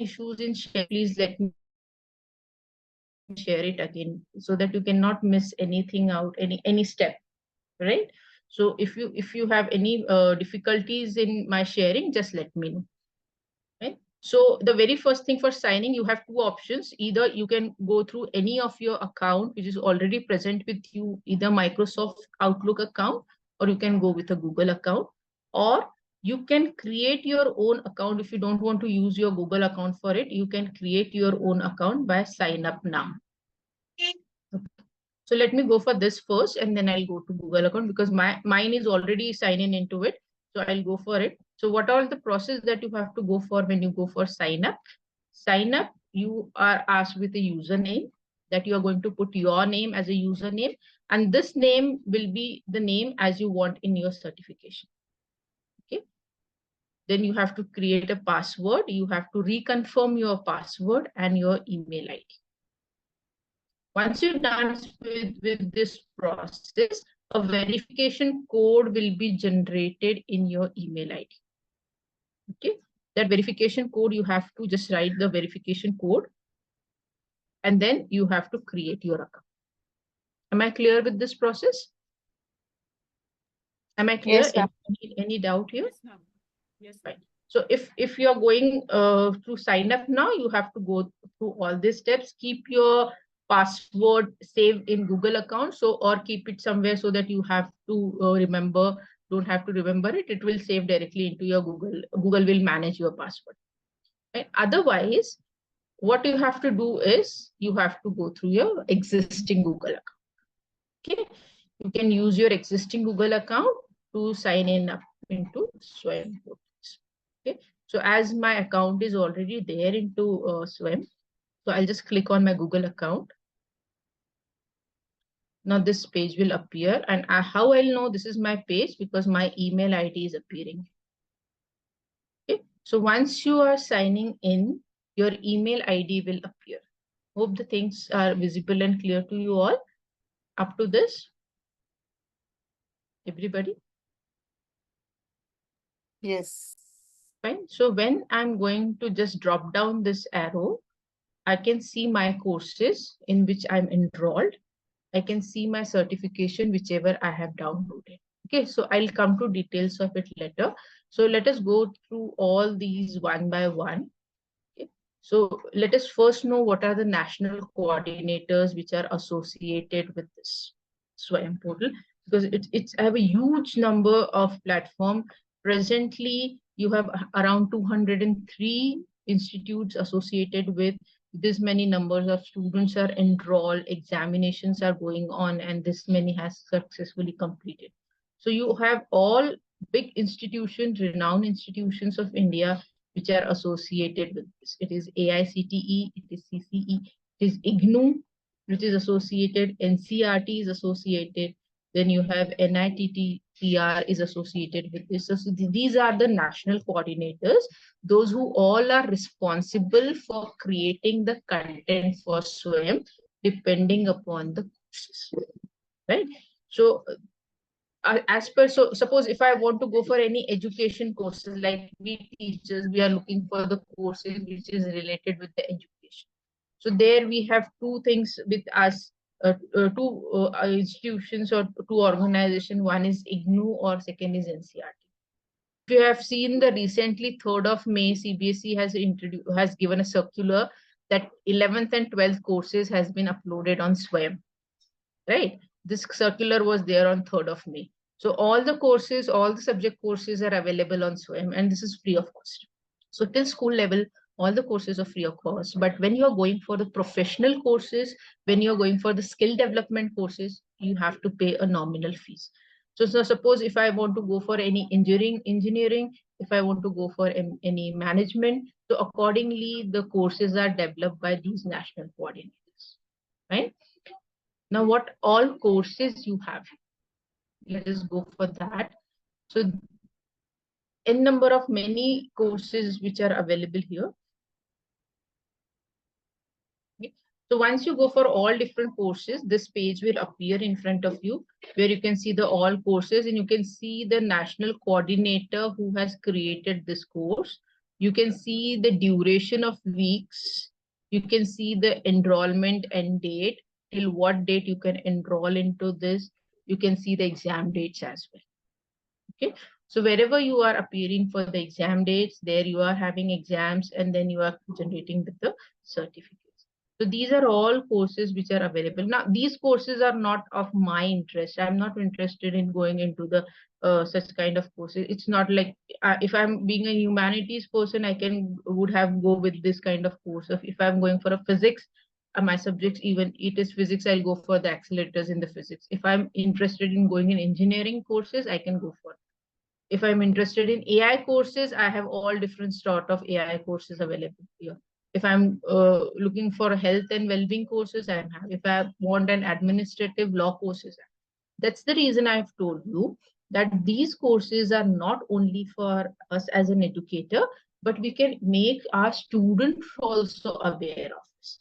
issues in share, please let me share it again so that you cannot miss anything out, any step, right? So if you have any difficulties in my sharing, just let me know, right? So the very first thing for signing, you have two options. Either you can go through any of your account which is already present with you, either Microsoft Outlook account, or you can go with a Google account, or you can create your own account. If you don't want to use your Google account for it, you can create your own account by sign up now. So let me go for this first, and then I'll go to Google account because mine is already signing into it. So I'll go for it. So what are the process that you have to go for when you go for sign up? Sign up, you are asked with a username that you are going to put your name as a username, and this name will be the name as you want in your certification. Okay. Then you have to create a password. You have to reconfirm your password and your email ID. Once you're done with this process, a verification code will be generated in your email ID. Okay, that verification code, you have to just write the verification code, and then you have to create your account. Am I clear with this process? Am I clear? Yes, ma'am. Any doubt here? Yes, ma'am. Yes. Right. So if you're going to sign up now, you have to go through all these steps. Keep your password saved in Google account, so or keep it somewhere so that you have to remember. Don't have to remember it. It will save directly into your Google. Google will manage your password. Right? Otherwise, what you have to do is you have to go through your existing Google account. Okay, you can use your existing Google account to sign in up into Swayam. Okay, so as my account is already there into Swayam, so I'll just click on my Google account. Now this page will appear, and how I'll know this is my page? Because my email ID is appearing. Okay, so once you are signing in, your email ID will appear. Hope the things are visible and clear to you all up to this. Everybody? Yes. Fine. So when I'm going to just drop down this arrow, I can see my courses in which I'm enrolled. I can see my certification, whichever I have downloaded. Okay, so I'll come to details of it later. So let us go through all these one by one. Okay, so let us first know what are the national coordinators which are associated with this Swayam portal, because it's I have a huge number of platform. Presently, you have around 203 institutes associated with this many numbers of students are enrolled, examinations are going on, and this many has successfully completed. So you have all big institutions, renowned institutions of India, which are associated with this. It is AICTE, it is CCE, it is IGNOU, which is associated, NCRT is associated, then you have NITTR is associated with this. So these are the national coordinators, those who all are responsible for creating the content for Swayam, depending upon the courses, right? So as per, so suppose if I want to go for any education courses, like we teachers, we are looking for the courses which is related with the education. So there we have two things with us, two institutions or two organizations. One is IGNOU or second is NCRT. If you have seen the recently 3rd of May, CBSE has given a circular that 11th and 12th courses has been uploaded on Swayam, right? This circular was there on 3rd of May. So all the courses, all the subject courses are available on Swayam, and this is free of cost. So till school level, all the courses are free of cost. But when you are going for the professional courses, when you are going for the skill development courses, you have to pay a nominal fees. So suppose if I want to go for any engineering, if I want to go for any management, so accordingly, the courses are developed by these national coordinators, right? Now, what all courses you have? Let us go for that. So, n number of many courses which are available here. Okay. So once you go for all different courses, this page will appear in front of you, where you can see the all courses, and you can see the national coordinator who has created this course. You can see the duration of weeks. You can see the enrollment end date, till what date you can enroll into this. You can see the exam dates as well. Okay, So wherever you are appearing for the exam dates, there you are having exams and then you are generating with the certificates. So these are all courses which are available. Now, these courses are not of my interest. I'm not interested in going into the such kind of courses. It's not like if I'm being a humanities person, I would have go with this kind of course. If I'm going for a physics, my subjects, even it is physics, I'll go for the accelerators in the physics. If I'm interested in going in engineering courses, I can go for it. If I'm interested in AI courses, I have all different sort of AI courses available here. If I'm looking for health and well-being courses, I have. If I want an administrative law courses, that's the reason I've told you that these courses are not only for us as an educator, but we can make our students also aware of this,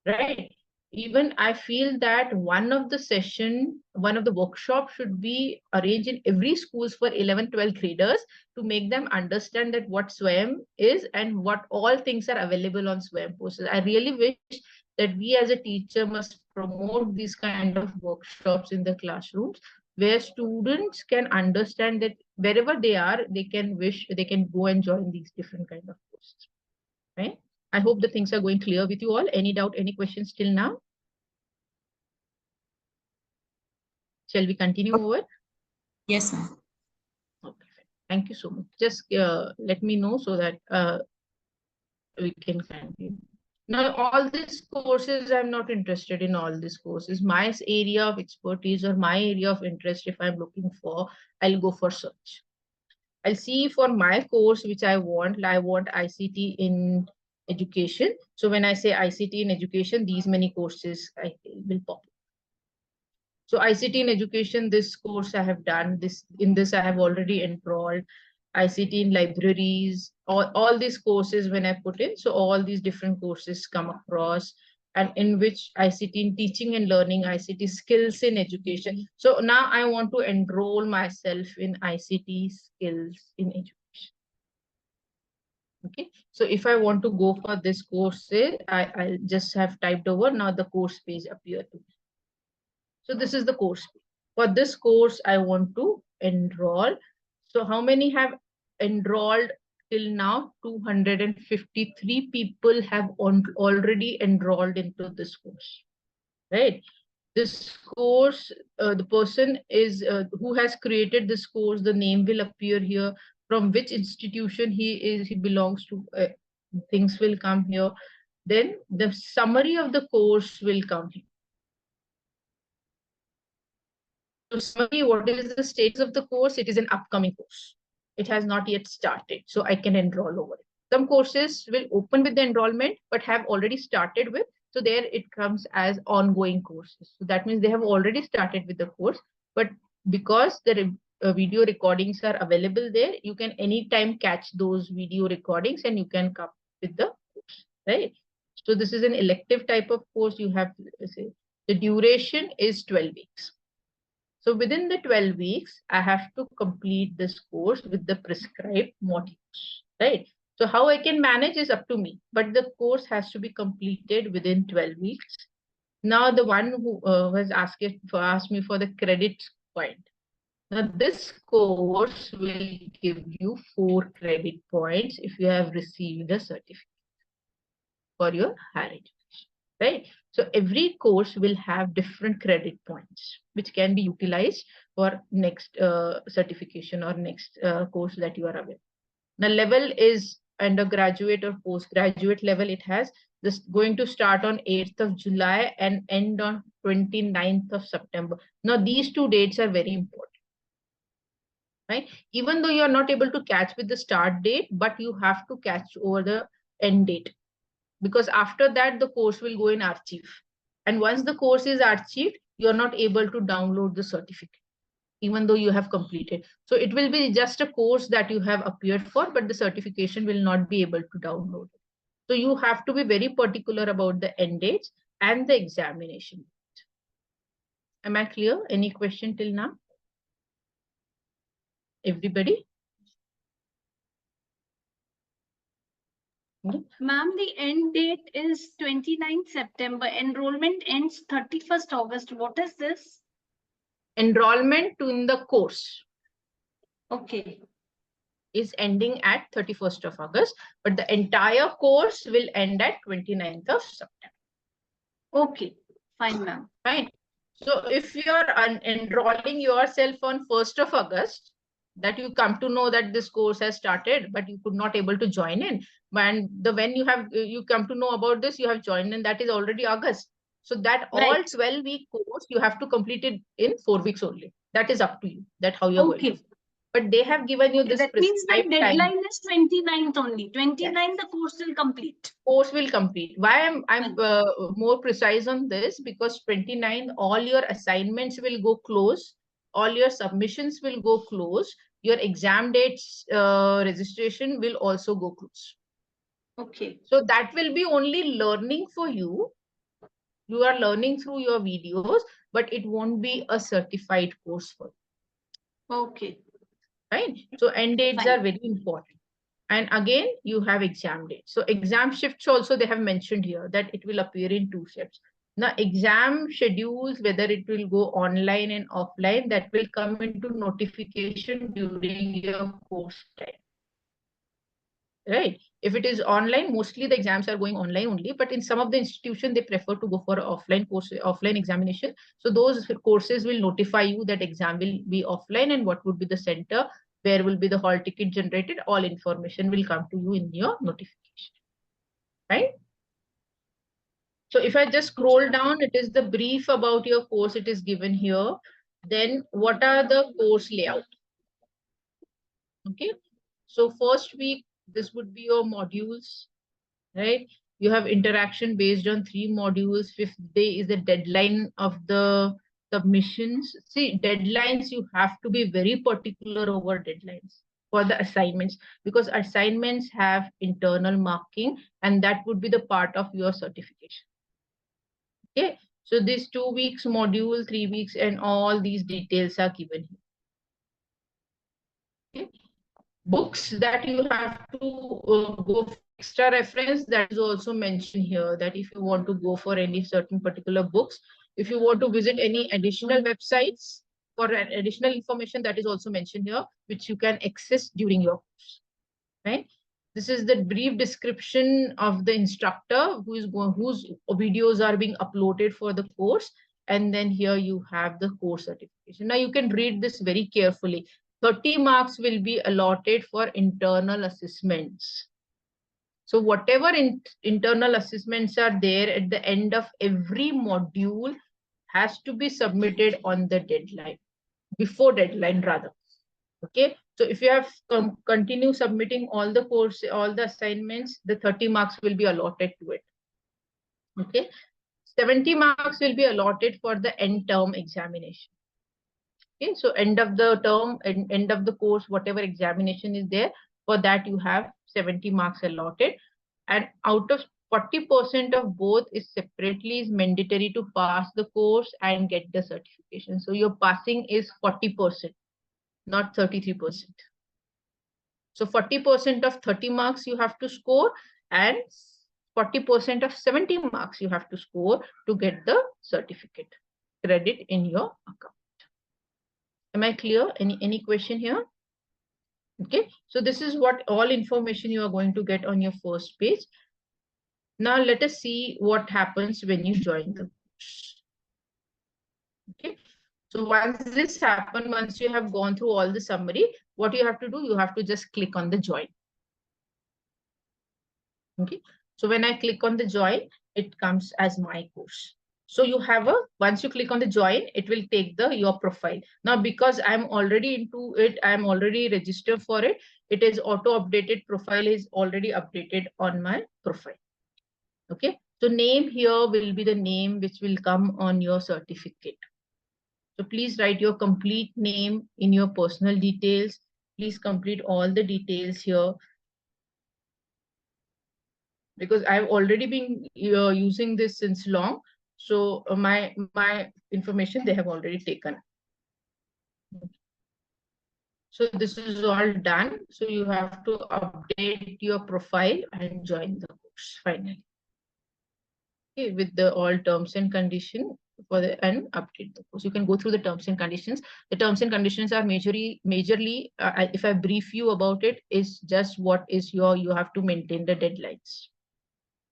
right? Even I feel that one of the workshops should be arranged in every schools for 11, 12 graders to make them understand that what Swayam is and what all things are available on Swayam courses. I really wish that we as a teacher must promote these kind of workshops in the classrooms where students can understand that wherever they are, they can go and join these different kind of courses, right? I hope the things are going clear with you all. Any doubt, any questions till now? Shall we continue over? Yes, ma'am. Okay, thank you so much. Just let me know so that we can continue. Now, all these courses, I'm not interested in all these courses. My area of expertise or my area of interest, if I'm looking for, I'll go for search. I'll see for my course, which I want ICT in education. So when I say ICT in education, these many courses will pop. So ICT in education, this course I have done, in this I have already enrolled. ICT in libraries, all these courses when I put in, so all these different courses come across, and in which ICT in teaching and learning, ICT skills in education. So now I want to enroll myself in ICT skills in education. Okay, so if I want to go for this course, I'll just have typed over, now the course page appear to me. So this is the course page. For this course, I want to enroll. So how many have enrolled till now? 253 people have already enrolled into this course, right? This course, the person is who has created this course, the name will appear here, from which institution he belongs to, things will come here. Then the summary of the course will come here. So summary, what is the status of the course? It is an upcoming course. It has not yet started, so I can enroll over it. Some courses will open with the enrollment, but have already started with. So there it comes as ongoing courses. So that means they have already started with the course, but because the video recordings are available there, you can anytime catch those video recordings and you can come with the course, right? So this is an elective type of course. You have to say the duration is 12 weeks. So within the 12 weeks, I have to complete this course with the prescribed modules, right? So how I can manage is up to me, but the course has to be completed within 12 weeks. Now the one who has asked me for the credit point. Now this course will give you 4 credit points if you have received a certificate for your higher education, right? So every course will have different credit points, which can be utilized for next certification or next course that you are aware. The level is undergraduate or postgraduate level. It has this going to start on 8th of July and end on 29th of September. Now these 2 dates are very important, right? Even though you are not able to catch with the start date, but you have to catch over the end date, because after that the course will go in archive, and once the course is archived, you are not able to download the certificate even though you have completed. So it will be just a course that you have appeared for, but the certification will not be able to download it. So you have to be very particular about the end dates and the examination date. Am I clear? Any question till now? Everybody? Ma'am, the end date is 29th September. Enrollment ends 31st August. What is this? Enrollment in the course. Okay. Is ending at 31st of August, but the entire course will end at 29th of September. Okay, fine, ma'am. Fine. So if you are enrolling yourself on 1st of August, that you come to know that this course has started, but you could not able to join in. And when you come to know about this, you have joined in, that is already August. So that all 12-week course, you have to complete it in 4 weeks only. That is up to you, that how you're going to. But they have given you this. That means the deadline is 29th only. 29th, the course will complete. Course will complete. Why I'm more precise on this? Because 29th, all your assignments will go close. All your submissions will go close. Your exam dates registration will also go close. Okay. So that will be only learning for you. You are learning through your videos, but it won't be a certified course for you. Okay. Right? So end dates are very important. And again, you have exam dates. So exam shifts also they have mentioned here that it will appear in 2 shifts. Now exam schedules, whether it will go online and offline, that will come into notification during your course time. Right? If it is online, mostly the exams are going online only, but in some of the institutions, they prefer to go for offline course, offline examination. So those courses will notify you that exam will be offline and what would be the center, where will be the hall ticket generated, all information will come to you in your notification. Right? So if I just scroll down, it is the brief about your course, it is given here. Then what are the course layout? Okay. So first week, this would be your modules. Right? You have interaction based on 3 modules. 5th day is the deadline of the submissions. See, deadlines, you have to be very particular over deadlines for the assignments, because assignments have internal marking and that would be the part of your certification. Okay, so this 2 weeks module, 3 weeks, and all these details are given here. Okay. Books that you have to go for extra reference, that is also mentioned here, that if you want to go for any certain particular books, if you want to visit any additional websites for additional information, that is also mentioned here, which you can access during your course. Right? This is the brief description of the instructor whose videos are being uploaded for the course. And then here you have the course certification. Now you can read this very carefully. 30 marks will be allotted for internal assessments. So whatever internal assessments are there at the end of every module has to be submitted on the deadline, before deadline rather. Okay, so if you have continue submitting all the course, all the assignments, the 30 marks will be allotted to it. Okay, 70 marks will be allotted for the end term examination. Okay, so end of the term and end of the course, whatever examination is there, for that you have 70 marks allotted. And out of 40% of both is separately is mandatory to pass the course and get the certification. So your passing is 40%, not 33%. So 40% of 30 marks you have to score and 40% of 70 marks you have to score to get the certificate credit in your account. Am I clear? Any question here? Okay, so this is what all information you are going to get on your first page. Now let us see what happens when you join the course. Okay, so once this happens, once you have gone through all the summary, what you have to do, you have to just click on the join. Okay, so when I click on the join, it comes as my course. So you have once you click on the join, it will take your profile. Now, because I'm already into it, I'm already registered for it. It is auto updated, profile is already updated on my profile. Okay, so name here will be the name which will come on your certificate. So please write your complete name in your personal details. Please complete all the details here, because I've already been using this since long. So my information they have already taken. So this is all done. So you have to update your profile and join the course finally. Okay, with the all terms and condition, and update the course. You can go through the terms and conditions. The terms and conditions are majorly, if I brief you about it, is just what is you have to maintain the deadlines.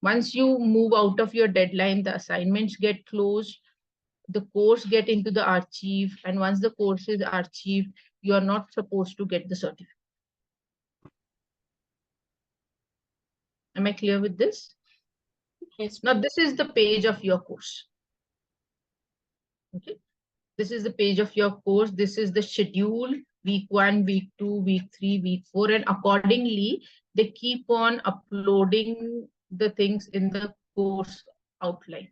Once you move out of your deadline, the assignments get closed, the course get into the archive, and once the course is archived, you are not supposed to get the certificate. Am I clear with this? Yes. Now this is the page of your course. Okay. This is the page of your course. This is the schedule, week 1, week 2, week 3, week 4, and accordingly, they keep on uploading the things in the course outline.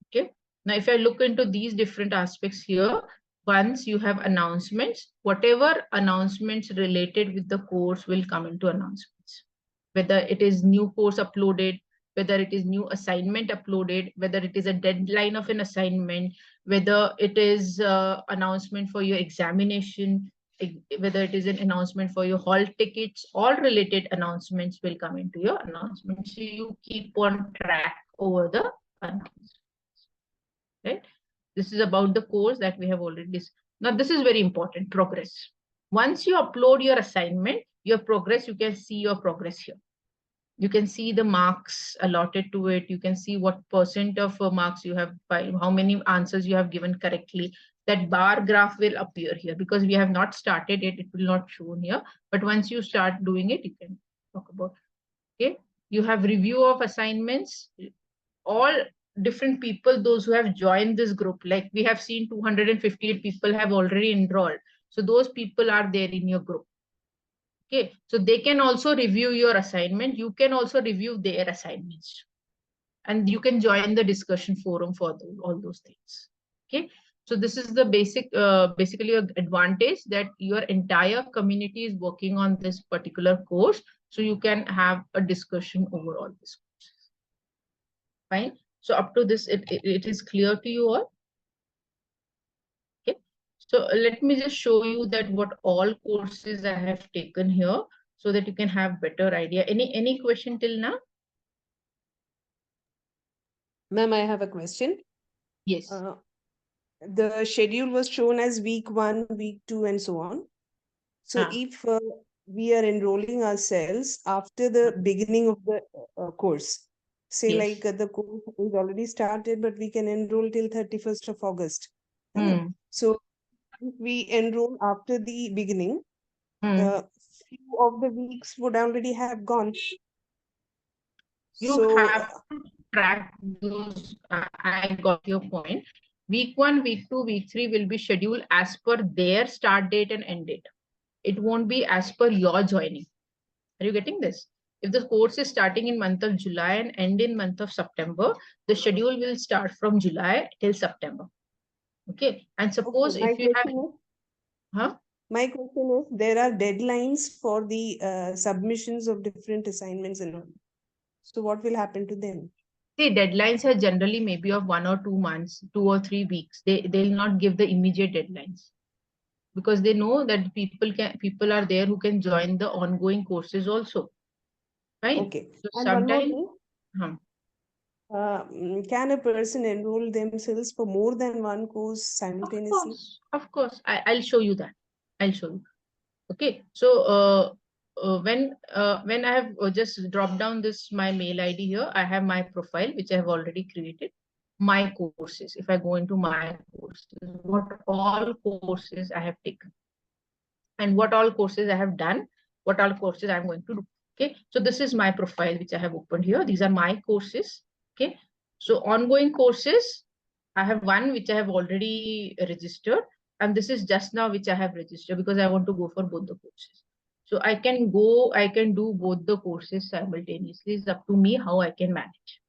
Okay. Now, if I look into these different aspects here, once you have announcements, whatever announcements related with the course will come into announcements. Whether it is new course uploaded, whether it is new assignment uploaded, whether it is a deadline of an assignment, whether it is announcement for your examination, whether it is an announcement for your hall tickets, all related announcements will come into your announcements. So you keep on track over the announcements. Right? This is about the course that we have already discussed. Now, this is very important, progress. Once you upload your assignment, your progress, you can see your progress here. You can see the marks allotted to it. You can see what % of marks you have, by how many answers you have given correctly. That bar graph will appear here because we have not started it. It will not show here. But once you start doing it, you can talk about it. Okay. You have review of assignments. All different people, those who have joined this group, like we have seen 258 people have already enrolled. So those people are there in your group. Okay, so they can also review your assignment. You can also review their assignments. And you can join the discussion forum for all those things. Okay, so this is the basically an advantage that your entire community is working on this particular course. So you can have a discussion over all this courses. Fine. So up to this, it is clear to you all. Okay. So let me just show you that what all courses I have taken here so that you can have better idea. Any question till now? Ma'am, I have a question. Yes. The schedule was shown as week 1, week 2, and so on. So if we are enrolling ourselves after the beginning of the course, say Yes. like the course is already started, but we can enroll till 31st of August. So if we enroll after the beginning, few of the weeks would already have gone. You have to track those. I got your point. Week 1, week 2, week 3 will be scheduled as per their start date and end date. It won't be as per your joining. Are you getting this? If the course is starting in month of July and end in month of September, the schedule will start from July till September. Okay. And suppose if you have... My question is, there are deadlines for the submissions of different assignments and all. So what will happen to them? See, deadlines are generally maybe of 1 or 2 months, 2 or 3 weeks. They'll not give the immediate deadlines because they know that people are there who can join the ongoing courses also. Right? Okay. So and sometimes, one more thing. Can a person enroll themselves for more than one course simultaneously? Of course. I'll show you that. I'll show you. Okay. So when I have just dropped down my mail ID here, I have my profile, which I have already created. My courses. If I go into my courses, what all courses I have taken and what all courses I have done, what all courses I'm going to do. Okay. So this is my profile, which I have opened here. These are my courses. Okay. So ongoing courses, I have one which I have already registered. And this is just now which I have registered because I want to go for both the courses. So I can do both the courses simultaneously. It's up to me how I can manage.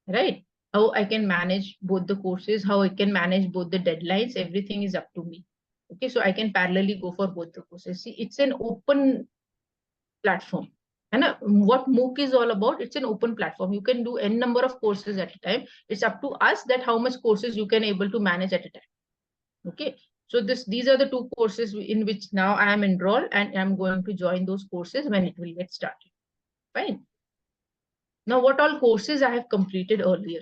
Right? How I can manage both the courses, how I can manage both the deadlines, everything is up to me. Okay, so I can parallelly go for both the courses. See, it's an open platform. And what MOOC is all about, it's an open platform. You can do n number of courses at a time. It's up to us that how much courses you can able to manage at a time. Okay, so these are the 2 courses in which now I am enrolled and I'm going to join those courses when it will get started. Fine. Now, what all courses I have completed earlier?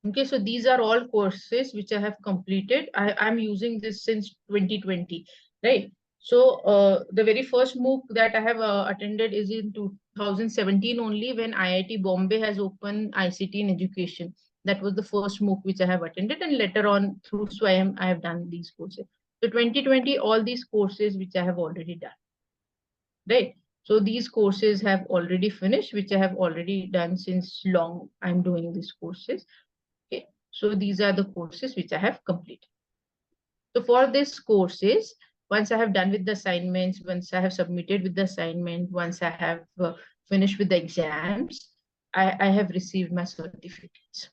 Okay, so these are all courses which I have completed. I'm using this since 2020, right? So the very first MOOC that I have attended is in 2017 only, when IIT Bombay has opened ICT in education. That was the first MOOC which I have attended, and later on through Swayam I have done these courses. So 2020, all these courses which I have already done, right? So these courses have already finished, which I have already done since long. I'm doing these courses. Okay, so these are the courses which I have completed. So for these courses, once I have done with the assignments, once I have submitted with the assignment, once I have finished with the exams, I have received my certificates.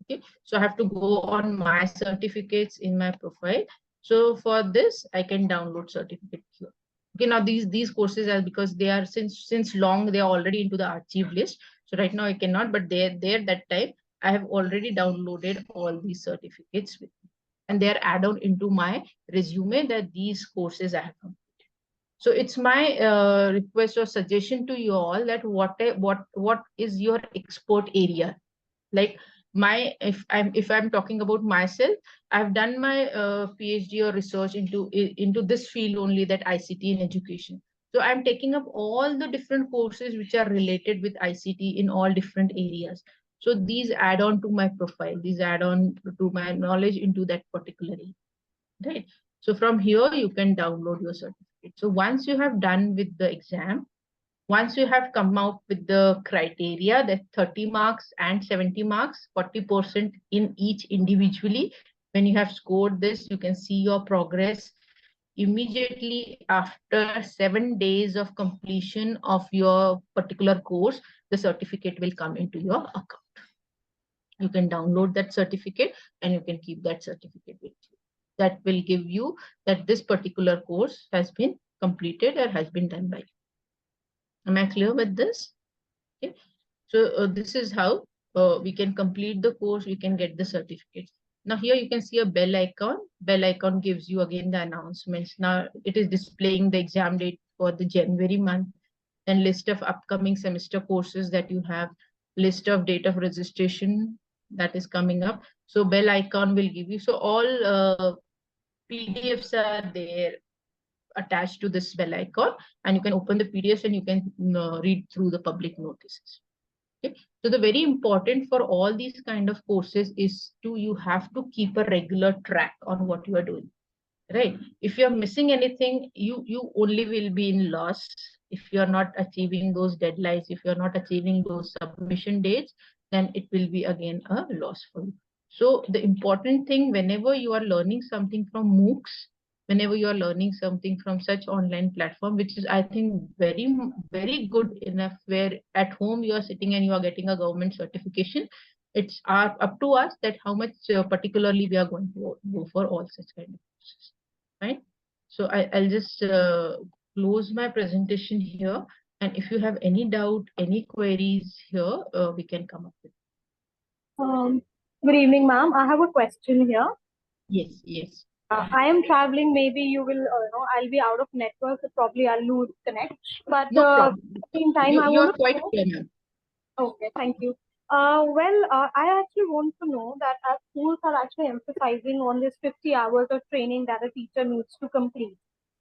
Okay, so I have to go on my certificates in my profile. So for this, I can download certificate here. Okay, now these courses are, because they are since long, they are already into the archive list. So right now I cannot, but they're there that time. I have already downloaded all these certificates with me, and they are add-on into my resume that these courses I have completed. So it's my request or suggestion to you all that what is your expert area? Like if I'm talking about myself, I've done my PhD or research into this field only, that ICT in education. So I'm taking up all the different courses which are related with ICT in all different areas. So these add on to my profile, these add on to my knowledge into that particular area, right? So from here you can download your certificate. So once you have done with the exam, once you have come out with the criteria, that 30 marks and 70 marks, 40% in each individually, when you have scored this, you can see your progress. Immediately after 7 days of completion of your particular course, the certificate will come into your account. You can download that certificate and you can keep that certificate with you. That will give you that this particular course has been completed or has been done by you. Am I clear with this? Okay. So this is how we can complete the course, we can get the certificates. Now here you can see a bell icon. Bell icon gives you again the announcements. Now it is displaying the exam date for the January month, then list of upcoming semester courses that you have, list of date of registration that is coming up. So bell icon will give you, so all PDFs are there attached to this bell icon, and you can open the PDFs and you can read through the public notices. Okay. So the very important for all these kind of courses is you have to keep a regular track on what you are doing, right? If you're missing anything, you only will be in loss. If you're not achieving those deadlines, if you're not achieving those submission dates, then it will be again a loss for you. So the important thing, whenever you are learning something from MOOCs, whenever you are learning something from such online platform, which is, I think, very, very good enough, where at home you are sitting and you are getting a government certification, it's up to us that how much particularly we are going to go for all such kind of courses, right? So I'll just close my presentation here. And if you have any doubt, any queries here, we can come up with. Good evening, ma'am. I have a question here. Yes, yes. I am traveling. Maybe you will, I'll be out of network, so probably I'll lose connect. But No problem. in time, I You're want quite to clear, ma'am. Okay, thank you. I actually want to know that our schools are actually emphasizing on this 50 hours of training that a teacher needs to complete.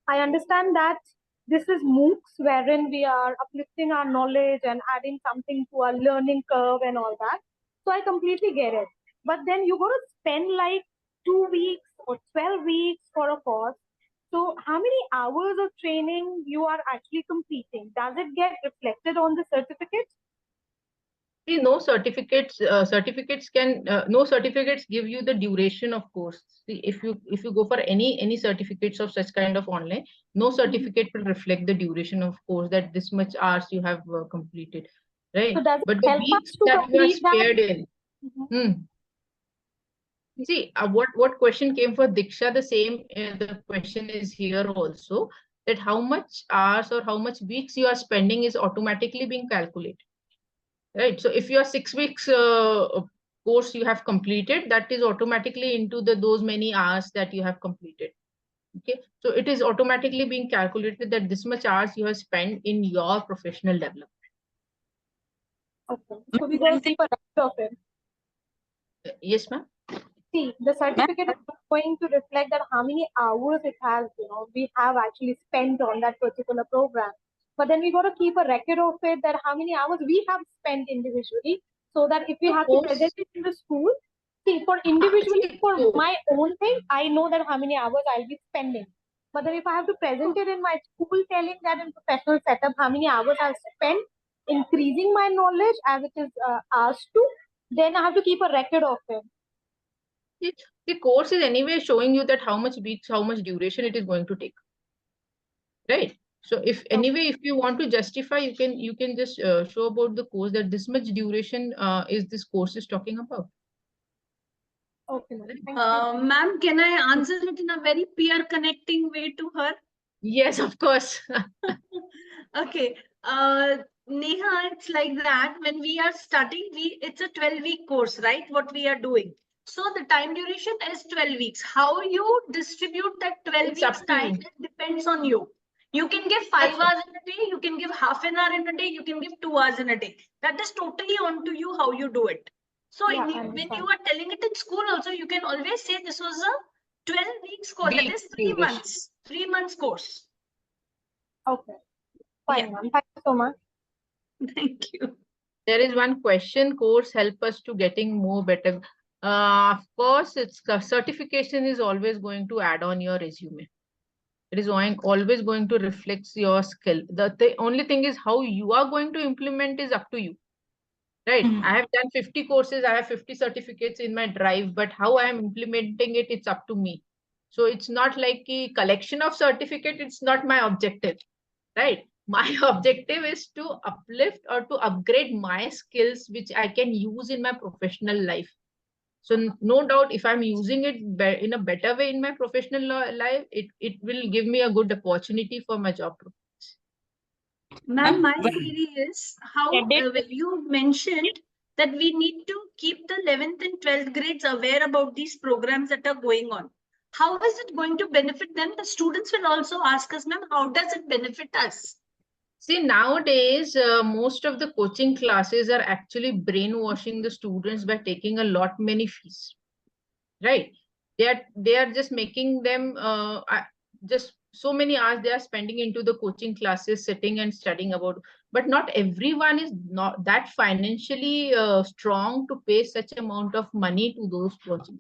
I understand that this is MOOCs wherein we are uplifting our knowledge and adding something to our learning curve and all that. So I completely get it. But then you got to spend like 2 weeks or 12 weeks for a course. So how many hours of training you are actually completing? Does it get reflected on the certificates? See, no certificates. No certificates give you the duration of course. See, if you go for any certificates of such kind of online, no certificate will reflect the duration of course, that this much hours you have completed, right? So does it But the help us weeks to that you are complete that? spared in. See, what question came for Diksha, the same the question is here also, that how much hours or how much weeks you are spending is automatically being calculated. Right. So if your 6 weeks course you have completed, that is automatically into those many hours that you have completed. Okay. So it is automatically being calculated that this much hours you have spent in your professional development. Okay. So we don't keep a record of it. Yes, ma'am. See, the certificate is not going to reflect that how many hours it has, we have actually spent on that particular program. But then we got to keep a record of it, that how many hours we have spent individually, so that if we have to present it in the school, see, for individually, for my own thing, I know that how many hours I'll be spending. But then if I have to present it in my school, telling that in professional setup, how many hours I've spent increasing my knowledge as it is asked to, then I have to keep a record of it. The course is anyway showing you that how much weeks, how much duration it is going to take, right? So if anyway, if you want to justify, you can just show about the course that this much duration is this course is talking about. Okay, ma'am. Ma'am, can I answer it in a very peer connecting way to her? Yes, of course. Okay. Neha, it's like that. When we are studying, it's a 12-week course, right? What we are doing. So the time duration is 12 weeks. How you distribute that 12 weeks time, it depends on you. You can give 5 hours in a day, you can give half an hour in a day, you can give 2 hours in a day. That is totally on to you how you do it. So when you are telling it in school also, you can always say this was a 12 weeks course. That is 3 months. 3 months course. Okay. Fine, ma'am. Thank you so much. Thank you. There is one question, course help us to getting more better. Of course, it's certification is always going to add on your resume. It is always going to reflect your skill. The only thing is how you are going to implement is up to you. Right. I have done 50 courses. I have 50 certificates in my drive, but how I am implementing it, it's up to me. So it's not like a collection of certificate. It's not my objective, right? My objective is to uplift or to upgrade my skills, which I can use in my professional life. So no doubt, if I'm using it in a better way in my professional life, it will give me a good opportunity for my job. Ma'am, my query is how you mentioned that we need to keep the 11th and 12th grades aware about these programs that are going on. How is it going to benefit them? The students will also ask us, ma'am, how does it benefit us? See, nowadays, most of the coaching classes are actually brainwashing the students by taking a lot many fees, right? They are just making them just so many hours they are spending into the coaching classes, sitting and studying about. But not everyone is not that financially strong to pay such amount of money to those coaching.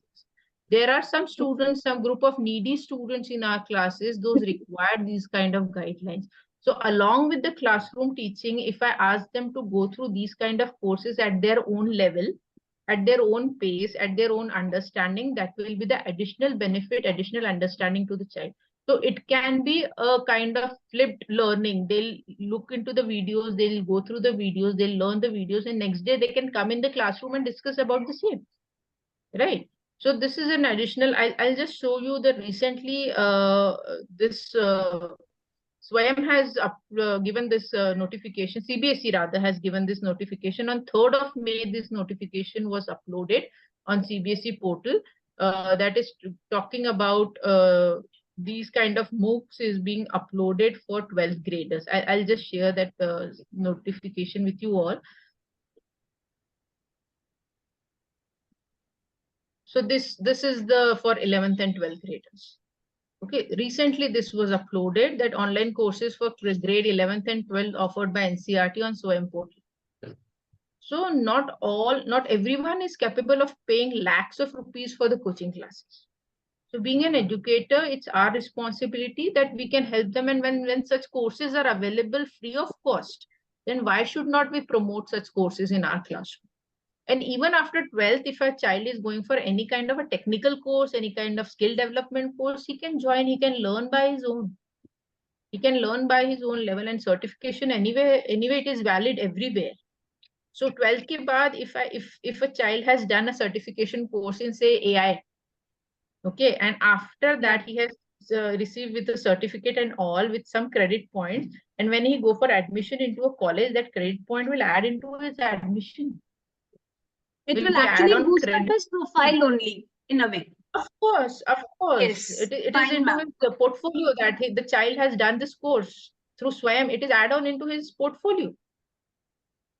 There are some students, some group of needy students in our classes, those require these kind of guidelines. So along with the classroom teaching, if I ask them to go through these kind of courses at their own level, at their own pace, at their own understanding, that will be the additional benefit, additional understanding to the child. So it can be a kind of flipped learning. They'll look into the videos, they'll go through the videos, they'll learn the videos, and next day they can come in the classroom and discuss about the same, right? So this is an additional, I'll just show you that recently this Swayam has given this notification, CBSE rather has given this notification. On 3rd of May, this notification was uploaded on CBSE portal that is talking about these kind of MOOCs is being uploaded for 12th graders. I'll just share that notification with you all. So this is the for 11th and 12th graders. Okay, recently this was uploaded that online courses for grade 11th and 12th offered by NCERT on Swayam portal. So not everyone is capable of paying lakhs of rupees for the coaching classes. So being an educator, it's our responsibility that we can help them. And when such courses are available free of cost, then why should not we promote such courses in our classroom? And even after 12th, if a child is going for any kind of a technical course, any kind of skill development course, he can join, he can learn by his own. He can learn by his own level, and certification anyway it is valid everywhere. So 12th ke baad, if a child has done a certification course in say AI, okay, and after that he has received with a certificate and all with some credit points, and when he go for admission into a college, that credit point will add into his admission. It will actually boost up his profile only, in a way. Of course. Yes, it is into his portfolio that the child has done this course through Swayam. It is add on into his portfolio.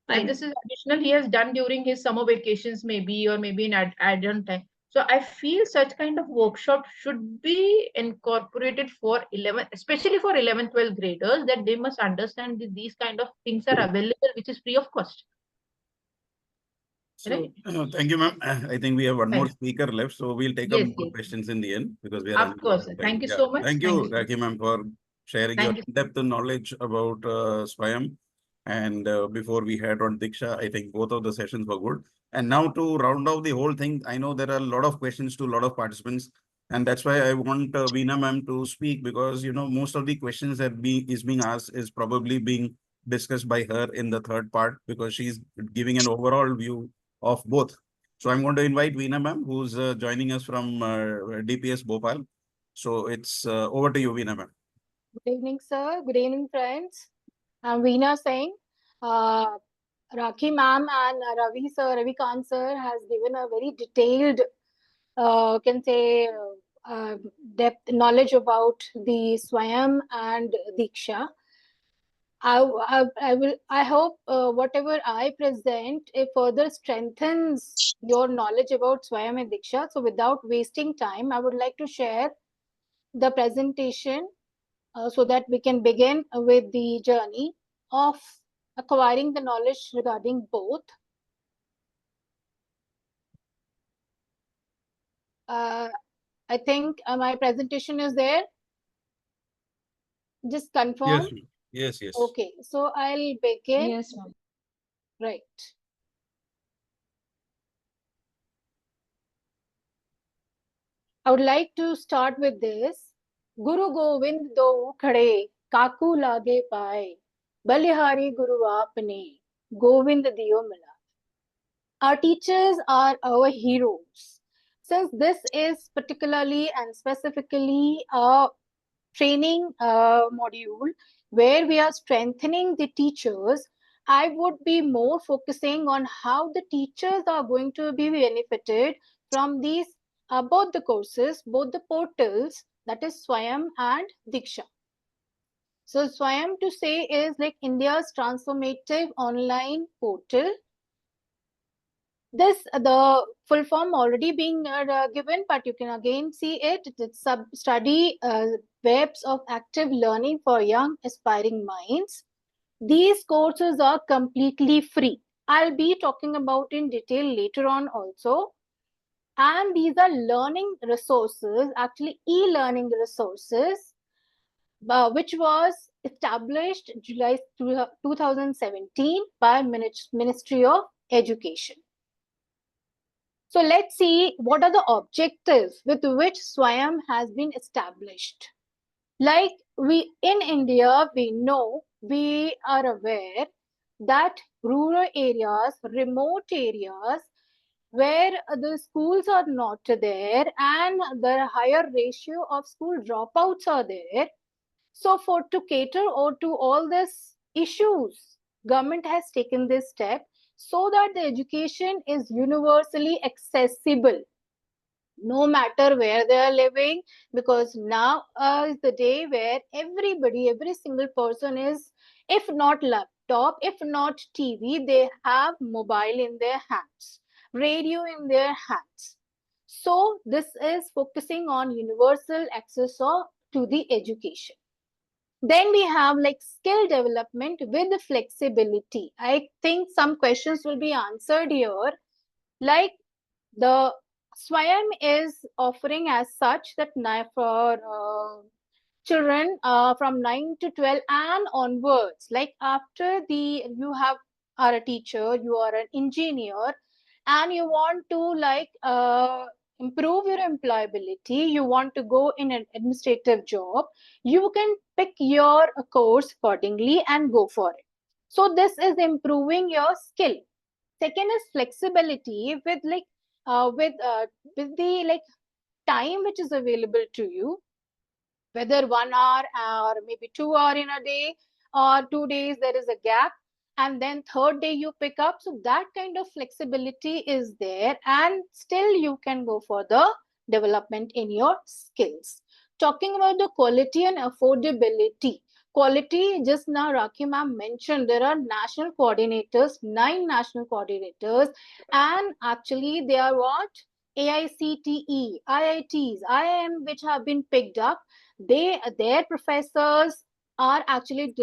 Right, this is additional he has done during his summer vacations, maybe, or maybe in add-on time. So I feel such kind of workshop should be incorporated for 11, especially for 11, 12 graders, that they must understand that these kind of things are available, which is free of cost. So, thank you, ma'am. I think we have one more speaker left, so we'll take up more questions in the end because we are of course. Thank you so much. Thank you, Rakhi ma'am, for sharing your in-depth knowledge about Swayam. And before we head on Diksha, I think both of the sessions were good. And now to round off the whole thing, I know there are a lot of questions to a lot of participants. And that's why I want Veena ma'am to speak because, you know, most of the questions that is being asked is probably being discussed by her in the third part because she's giving an overall view of both. So I'm going to invite Veena ma'am, who's joining us from DPS Bhopal. So it's over to you, Veena ma'am. Good evening, sir. Good evening, friends. I'm Veena Singh. Rakhi ma'am and Ravi sir, Ravikanth sir has given a very detailed, can say, depth knowledge about the Swayam and Diksha. I hope whatever I present, it further strengthens your knowledge about Swayam and Diksha. So without wasting time, I would like to share the presentation so that we can begin with the journey of acquiring the knowledge regarding both. I think my presentation is there. Just confirm. Yes. Okay, so I'll begin. Yes, ma'am. Right. I would like to start with this. Guru Govind do khade, kaku lage paaye, balihari Guru aapne, Govind diyo mila. Our teachers are our heroes. Since this is particularly and specifically a training module where we are strengthening the teachers, I would be more focusing on how the teachers are going to be benefited from these both the courses, both the portals, that is Swayam and Diksha. So Swayam to say is like India's transformative online portal. This the full form already being given, but you can again see it. It's study webs of active learning for young aspiring minds. These courses are completely free. I'll be talking about in detail later on also. And these are learning resources, actually e-learning resources, which was established July 2017 by Ministry of Education. So let's see what are the objectives with which Swayam has been established. Like we in India, we are aware that rural areas, remote areas, where the schools are not there and the higher ratio of school dropouts are there. So to cater or to all these issues, government has taken this step so that the education is universally accessible, no matter where they are living, because now is the day where every single person is, if not laptop, if not TV, they have mobile in their hands, radio in their hands. So this is focusing on universal access to the education. Then we have like skill development with flexibility. I think some questions will be answered here. Like the Swayam is offering as such that for children from 9 to 12 and onwards, like after you are a teacher, you are an engineer, and you want to like improve your employability, you want to go in an administrative job, you can pick your course accordingly and go for it. So this is improving your skill. Second is flexibility with like with the like time which is available to you, whether 1 hour or maybe 2 hours in a day, or 2 days there is a gap, and then third day you pick up. So that kind of flexibility is there, and still you can go for the development in your skills. Talking about the quality and affordability, Quality, just now Rakhi ma'am mentioned, there are national coordinators, 9 national coordinators, and actually they are what? AICTE, IITs, IIM, which have been picked up. Their professors are actually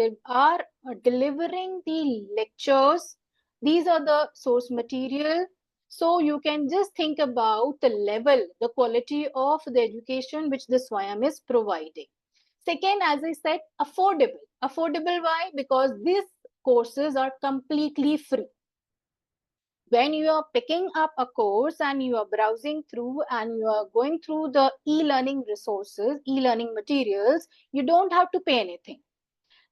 delivering the lectures. These are the source material. So you can just think about the level, the quality of the education which the Swayam is providing. Second, as I said, affordable. Affordable, why? Because these courses are completely free. When you are picking up a course and you are browsing through and you are going through the e-learning resources, e-learning materials, you don't have to pay anything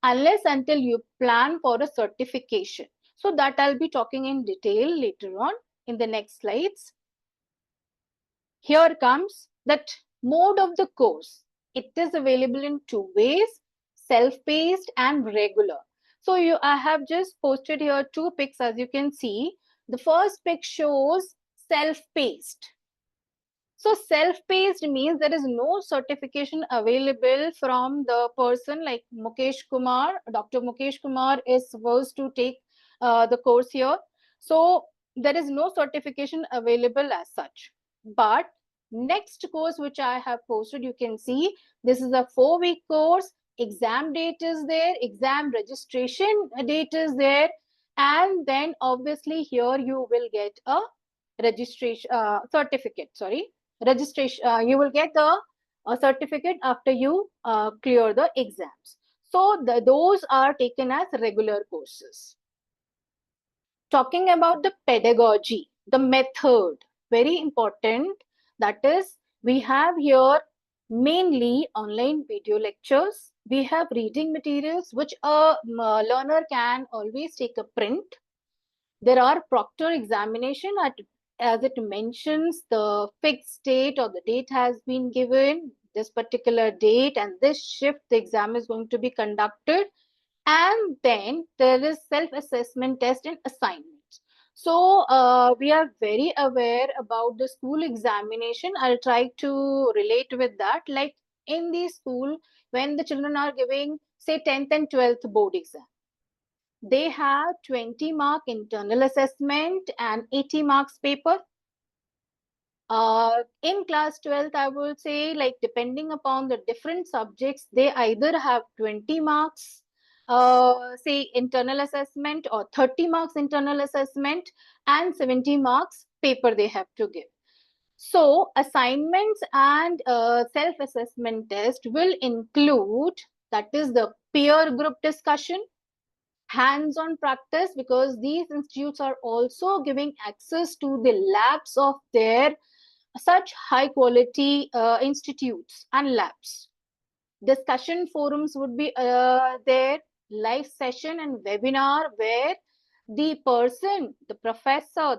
unless until you plan for a certification. So that I'll be talking in detail later on in the next slides. Here comes that mode of the course. It is available in 2 ways, self-paced and regular. So I have just posted here 2 pics, as you can see. The first pic shows self-paced. So self-paced means there is no certification available from the person like Mukesh Kumar. Dr. Mukesh Kumar is supposed to take the course here. So there is no certification available as such. But next course which I have posted, you can see this is a 4-week course. Exam date is there, exam registration date is there, and then obviously here you will get a registration certificate. Sorry, registration. You will get a certificate after you clear the exams. So those are taken as regular courses. Talking about the pedagogy, the method, very important. That is, we have here mainly online video lectures. We have reading materials which a learner can always take a print. There are proctor examination as it mentions the fixed date or the date has been given, this particular date and this shift the exam is going to be conducted. And then there is self-assessment test and assignments. So we are very aware about the school examination. I'll try to relate with that. Like in the school, when the children are giving, say, 10th and 12th board exam, they have 20-mark internal assessment and 80 marks paper. In class 12th, I will say, like, depending upon the different subjects, they either have 20 marks, say, internal assessment, or 30 marks internal assessment and 70 marks paper they have to give. So assignments and self-assessment test will include, that is the peer group discussion, hands-on practice, because these institutes are also giving access to the labs of their such high quality institutes and labs. Discussion forums would be there, live session and webinar where the person, the professor,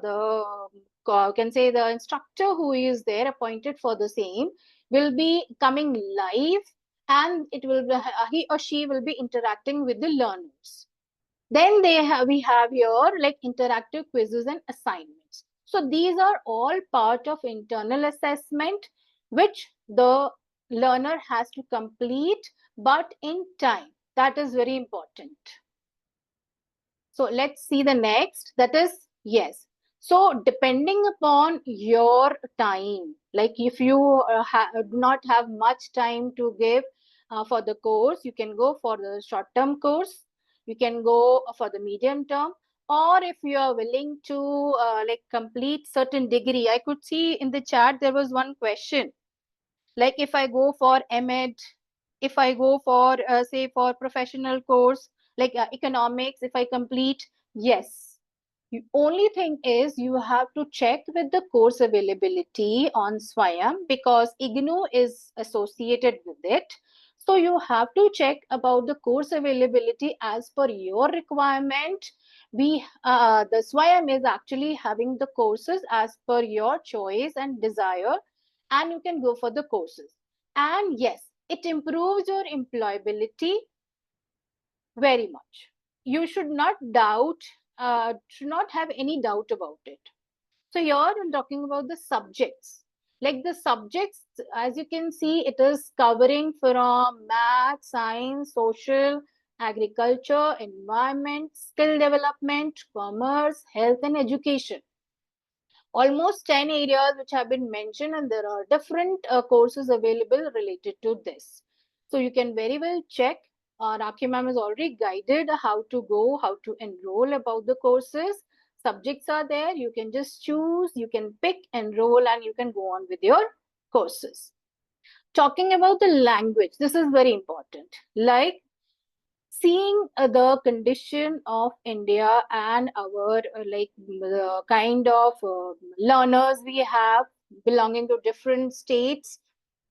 can say the instructor who is there appointed for the same will be coming live, and it will be, he or she will be interacting with the learners. Then we have here like interactive quizzes and assignments. So these are all part of internal assessment, which the learner has to complete, but in time. That is very important. So let's see the next. That is, yes. So depending upon your time, like if you do not have much time to give for the course, you can go for the short-term course. You can go for the medium term, or if you are willing to like complete certain degree. I could see in the chat there was one question, like if I go for MEd, if I go for say for professional course like economics, if I complete, yes. The only thing is you have to check with the course availability on Swayam, because IGNOU is associated with it. So you have to check about the course availability as per your requirement. The Swayam is actually having the courses as per your choice and desire, and you can go for the courses. And yes, it improves your employability very much. You should not doubt, should not have any doubt about it. So here I'm talking about the subjects. Like the subjects, as you can see, it is covering from math, science, social, agriculture, environment, skill development, commerce, health, and education. Almost 10 areas which have been mentioned, and there are different courses available related to this. So you can very well check. Rakhi ma'am has already guided how to go, how to enroll about the courses. Subjects are there. You can just choose, you can pick, enroll, and you can go on with your courses. Talking about the language, this is very important. Like seeing the condition of India and our like the kind of learners we have belonging to different states.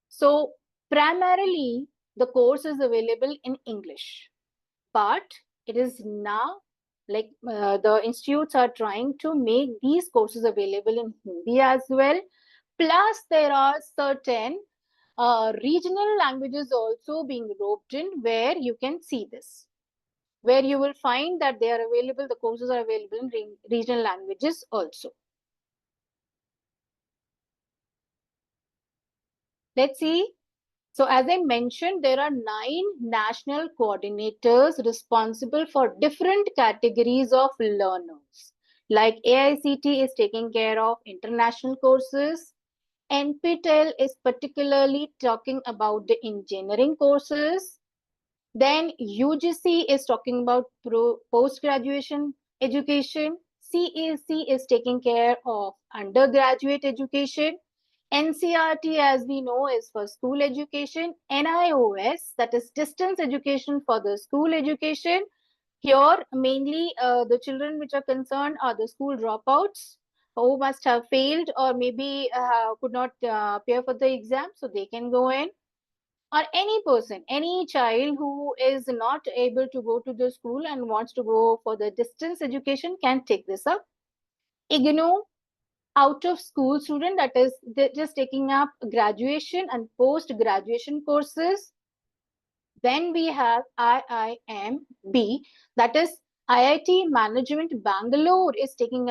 So primarily the course is available in English, but it is now like the institutes are trying to make these courses available in Hindi as well. Plus there are certain regional languages also being roped in where you can see this, where you will find that they are available, the courses are available in regional languages also. Let's see. So as I mentioned, there are 9 national coordinators responsible for different categories of learners. Like AICT is taking care of international courses. NPTEL is particularly talking about the engineering courses. Then UGC is talking about post-graduation education. CAC is taking care of undergraduate education. NCRT, as we know, is for school education. NIOS, that is distance education for the school education. Here, mainly the children which are concerned are the school dropouts who must have failed or maybe could not appear for the exam, so they can go in. Or any person, any child who is not able to go to the school and wants to go for the distance education can take this up. IGNOU, out of school student, that is they're just taking up graduation and post graduation courses. Then we have IIMB, that is IIT Management Bangalore is taking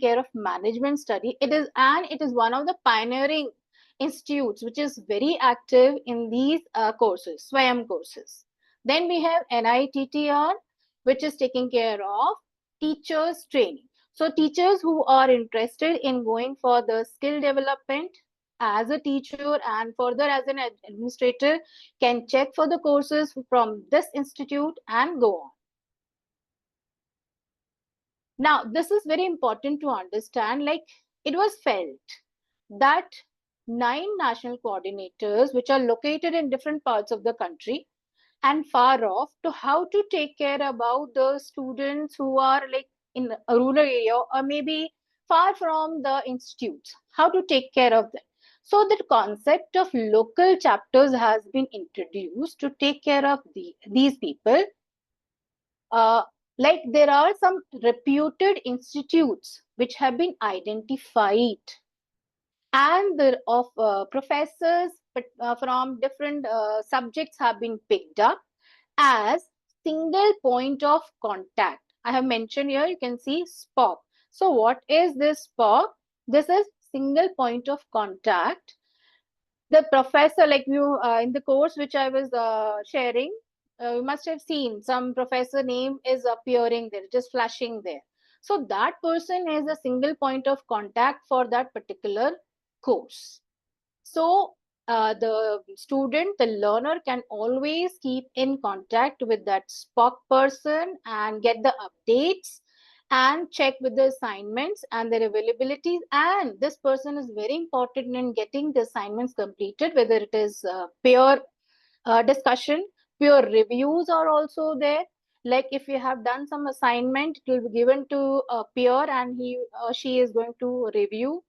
care of management study. It is one of the pioneering institutes which is very active in these courses, Swayam courses. Then we have NITTR, which is taking care of teachers training. So teachers who are interested in going for the skill development as a teacher and further as an administrator can check for the courses from this institute and go on. Now, this is very important to understand. Like it was felt that 9 national coordinators, which are located in different parts of the country and far off, to how to take care about the students who are like in a rural area or maybe far from the institutes, how to take care of them. So the concept of local chapters has been introduced to take care of these people. Like there are some reputed institutes which have been identified and of professors from different subjects have been picked up as single point of contact. I have mentioned here, you can see SPOC. So what is this SPOC? This is single point of contact. The professor, like you in the course which I was sharing, you must have seen some professor name is appearing there, just flashing there. So that person is a single point of contact for that particular course. So the student, the learner can always keep in contact with that SPOC person and get the updates and check with the assignments and their availabilities. And this person is very important in getting the assignments completed, whether it is peer discussion, peer reviews are also there. Like if you have done some assignment, it will be given to a peer and he or she is going to review.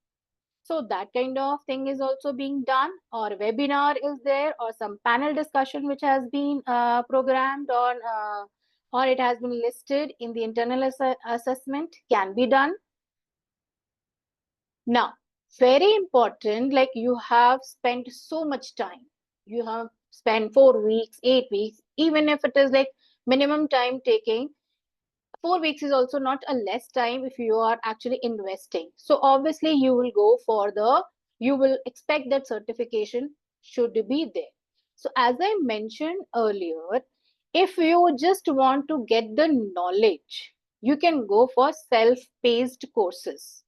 So that kind of thing is also being done, or webinar is there, or some panel discussion which has been programmed on or it has been listed in the internal assessment can be done. Now, very important, like you have spent so much time. You have spent 4 weeks, 8 weeks, even if it is like minimum time taking, 4 weeks is also not a less time if you are actually investing. So obviously you will go for the you will expect that certification should be there. So as I mentioned earlier, if you just want to get the knowledge, you can go for self-paced courses.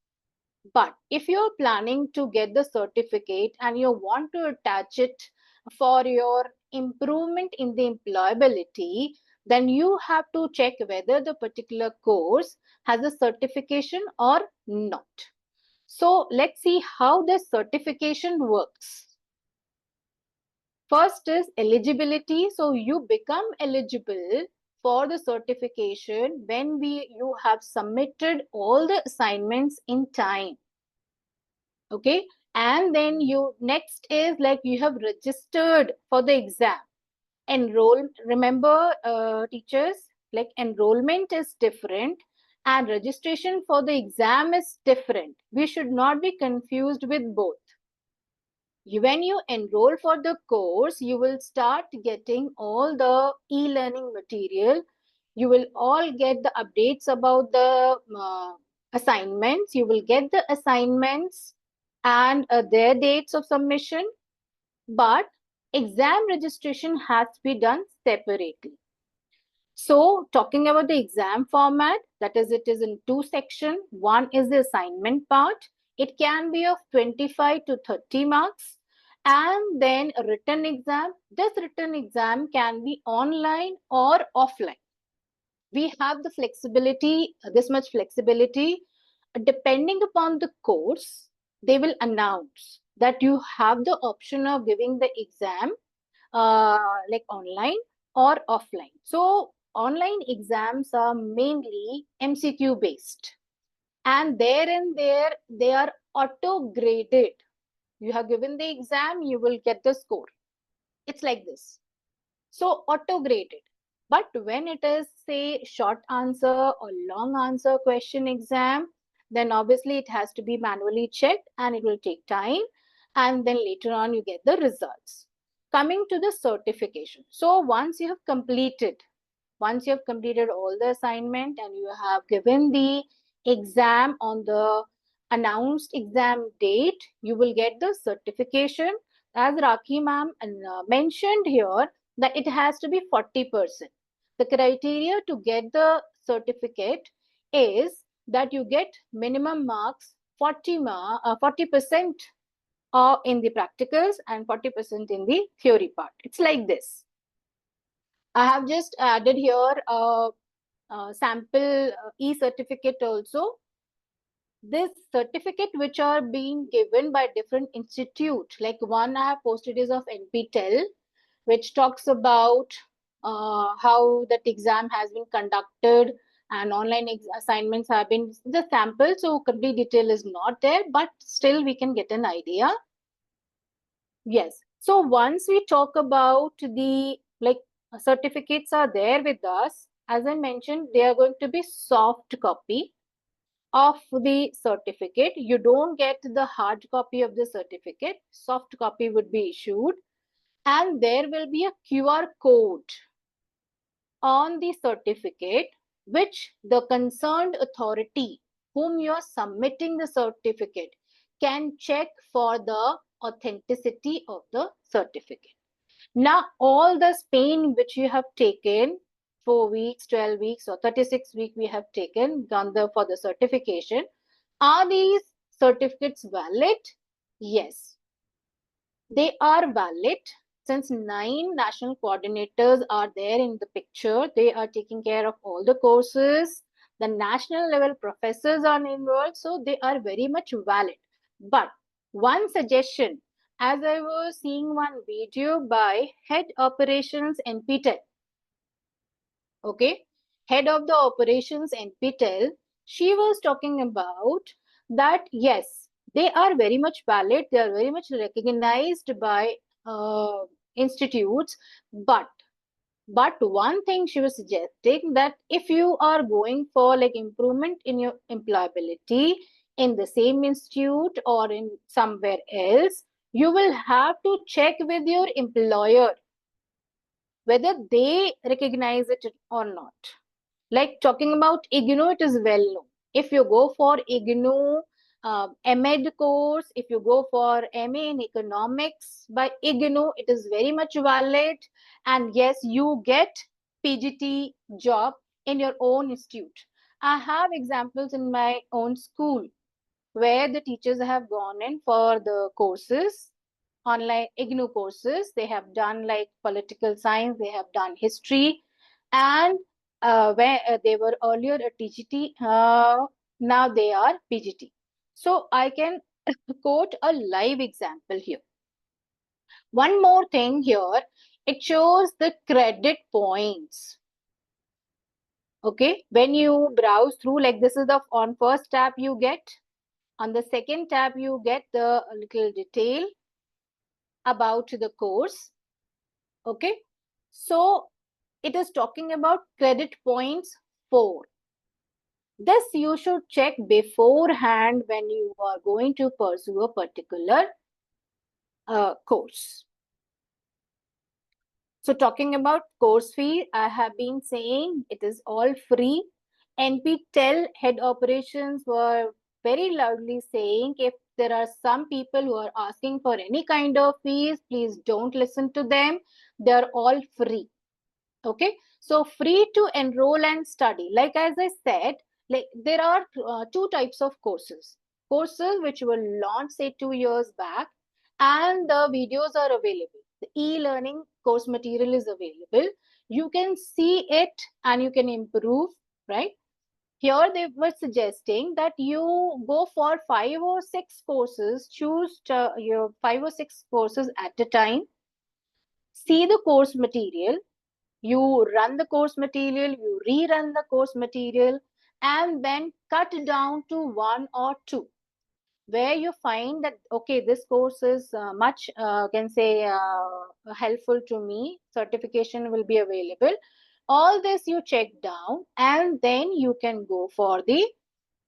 But if you're planning to get the certificate and you want to attach it for your improvement in the employability, then you have to check whether the particular course has a certification or not. So let's see how the certification works. First is eligibility. So you become eligible for the certification when you have submitted all the assignments in time. Okay, and then you next is like you have registered for the exam. Enroll, remember teachers, like enrollment is different and registration for the exam is different. We should not be confused with both. When you enroll for the course, you will start getting all the e-learning material. You will all get the updates about the assignments. You will get the assignments and their dates of submission, but exam registration has to be done separately. So talking about the exam format, that is, it is in two sections. One is the assignment part. It can be of 25 to 30 marks. And then a written exam. This written exam can be online or offline. We have the flexibility, this much flexibility. Depending upon the course, they will announce that you have the option of giving the exam like online or offline. So online exams are mainly MCQ based, and there they are auto graded. You have given the exam, you will get the score. It's like this. So auto graded. But when it is, say, short answer or long answer question exam, then obviously it has to be manually checked and it will take time. And then later on you get the results. Coming to the certification. So once you have completed all the assignment and you have given the exam on the announced exam date, you will get the certification. As Rakhi ma'am mentioned here, that it has to be 40%. The criteria to get the certificate is that you get minimum marks 40% in the practicals and 40% in the theory part. It's like this. I have just added here a sample e-certificate also. This certificate which are being given by different institute, like one I have posted is of NPTEL, which talks about how that exam has been conducted and online assignments have been the sample. So complete detail is not there, but still we can get an idea. Yes. So once we talk about the certificates are there with us, as I mentioned, they are going to be soft copy of the certificate. You don't get the hard copy of the certificate. Soft copy would be issued, and there will be a QR code on the certificate which the concerned authority whom you are submitting the certificate can check for the authenticity of the certificate. Now, all the span which you have taken, 4 weeks, 12 weeks, or 36 weeks we have taken for the certification, are these certificates valid? Yes, they are valid. Since 9 national coordinators are there in the picture, they are taking care of all the courses. The national level professors are involved, so they are very much valid. But one suggestion, as I was seeing one video by Head Operations NPTEL, okay, Head of the Operations NPTEL, she was talking about that, yes, they are very much valid, they are very much recognized by institutes, but one thing she was suggesting, that if you are going for improvement in your employability in the same institute or in somewhere else, you will have to check with your employer whether they recognize it or not. Like talking about IGNOU, it is well known. If you go for IGNOU MEd course, if you go for MA in economics by IGNOU, it is very much valid. And yes, you get PGT job in your own institute. I have examples in my own school where the teachers have gone in for the courses, online IGNOU courses. They have done like political science, they have done history, and where they were earlier a TGT, now they are PGT. So I can quote a live example here. One more thing here, it shows the credit points. Okay, when you browse through, like this is the on first tab you get. On the second tab, you get the little detail about the course. Okay, so it is talking about credit points 4. This you should check beforehand when you are going to pursue a particular course. So talking about course fee, I have been saying it is all free. NPTEL head operations were very loudly saying if there are some people who are asking for any kind of fees, please don't listen to them. They're all free. Okay, so free to enroll and study. Like as I said, like there are two types of courses. Courses which were launched say 2 years back, and the videos are available. The e-learning course material is available. You can see it and you can improve, right? Here they were suggesting that you go for 5 or 6 courses, choose your 5 or 6 courses at a time, see the course material, you run the course material, you rerun the course material, and then cut down to 1 or 2, where you find that, okay, this course is much, can say, helpful to me, certification will be available. All this you check down, and then you can go for the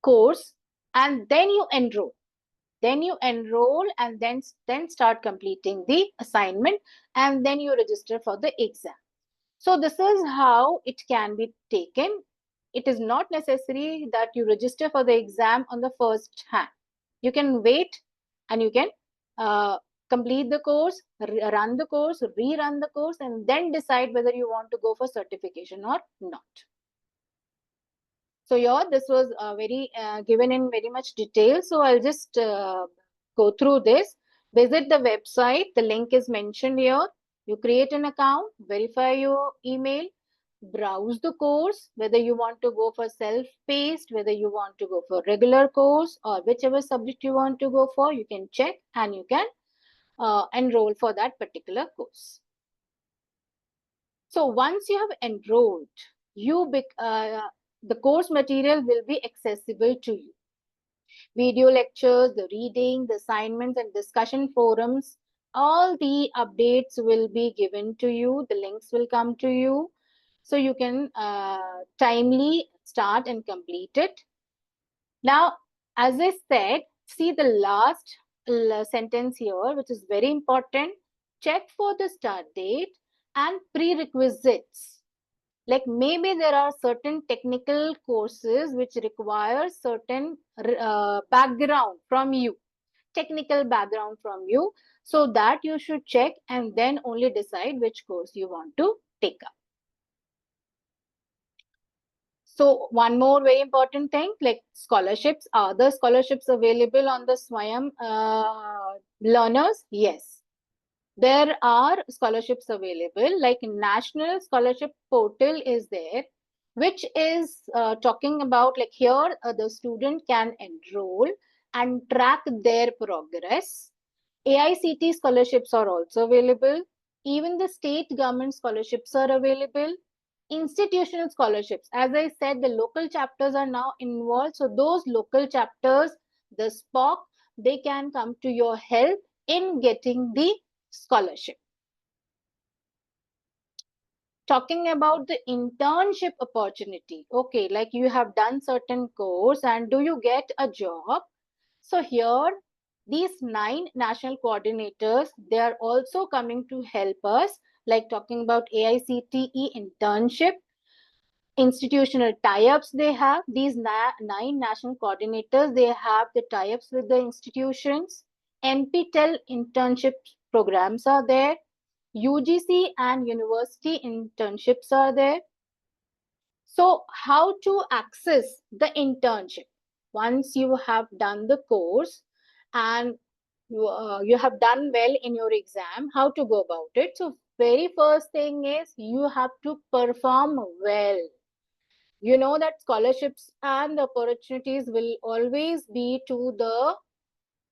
course, and then you enroll. Then you enroll and then start completing the assignment, and then you register for the exam. So this is how it can be taken. It is not necessary that you register for the exam on the first hand. You can wait and you can complete the course, run the course, rerun the course, and then decide whether you want to go for certification or not. So yeah, this was very given in very much detail. So I'll just go through this. Visit the website. The link is mentioned here. You create an account, verify your email, browse the course, whether you want to go for self-paced, whether you want to go for regular course, or whichever subject you want to go for, you can check and you can enroll for that particular course. So once you have enrolled, the course material will be accessible to you. Video lectures, the reading, the assignments and discussion forums, all the updates will be given to you. The links will come to you. So you can timely start and complete it. Now, as I said, see the last sentence here, which is very important. Check for the start date and prerequisites. Like maybe there are certain technical courses which require certain background from you, technical background from you, so that you should check and then only decide which course you want to take up. So one more very important thing, like scholarships. Are the scholarships available on the Swayam learners? Yes. There are scholarships available, like National Scholarship Portal is there, which is talking about like here the student can enroll and track their progress. AICT scholarships are also available. Even the state government scholarships are available. Institutional scholarships, as I said, the local chapters are now involved. So those local chapters, the SPOC, they can come to your help in getting the scholarship. Talking about the internship opportunity. Okay, like you have done certain course and do you get a job? So here, these 9 national coordinators, they are also coming to help us, like talking about AICTE internship. institutional tie-ups they have. These 9 national coordinators, they have the tie-ups with the institutions. NPTEL internship programs are there. UGC and university internships are there. So how to access the internship? Once you have done the course and you have done well in your exam, how to go about it? So very first thing is you have to perform well. You know that scholarships and the opportunities will always be to the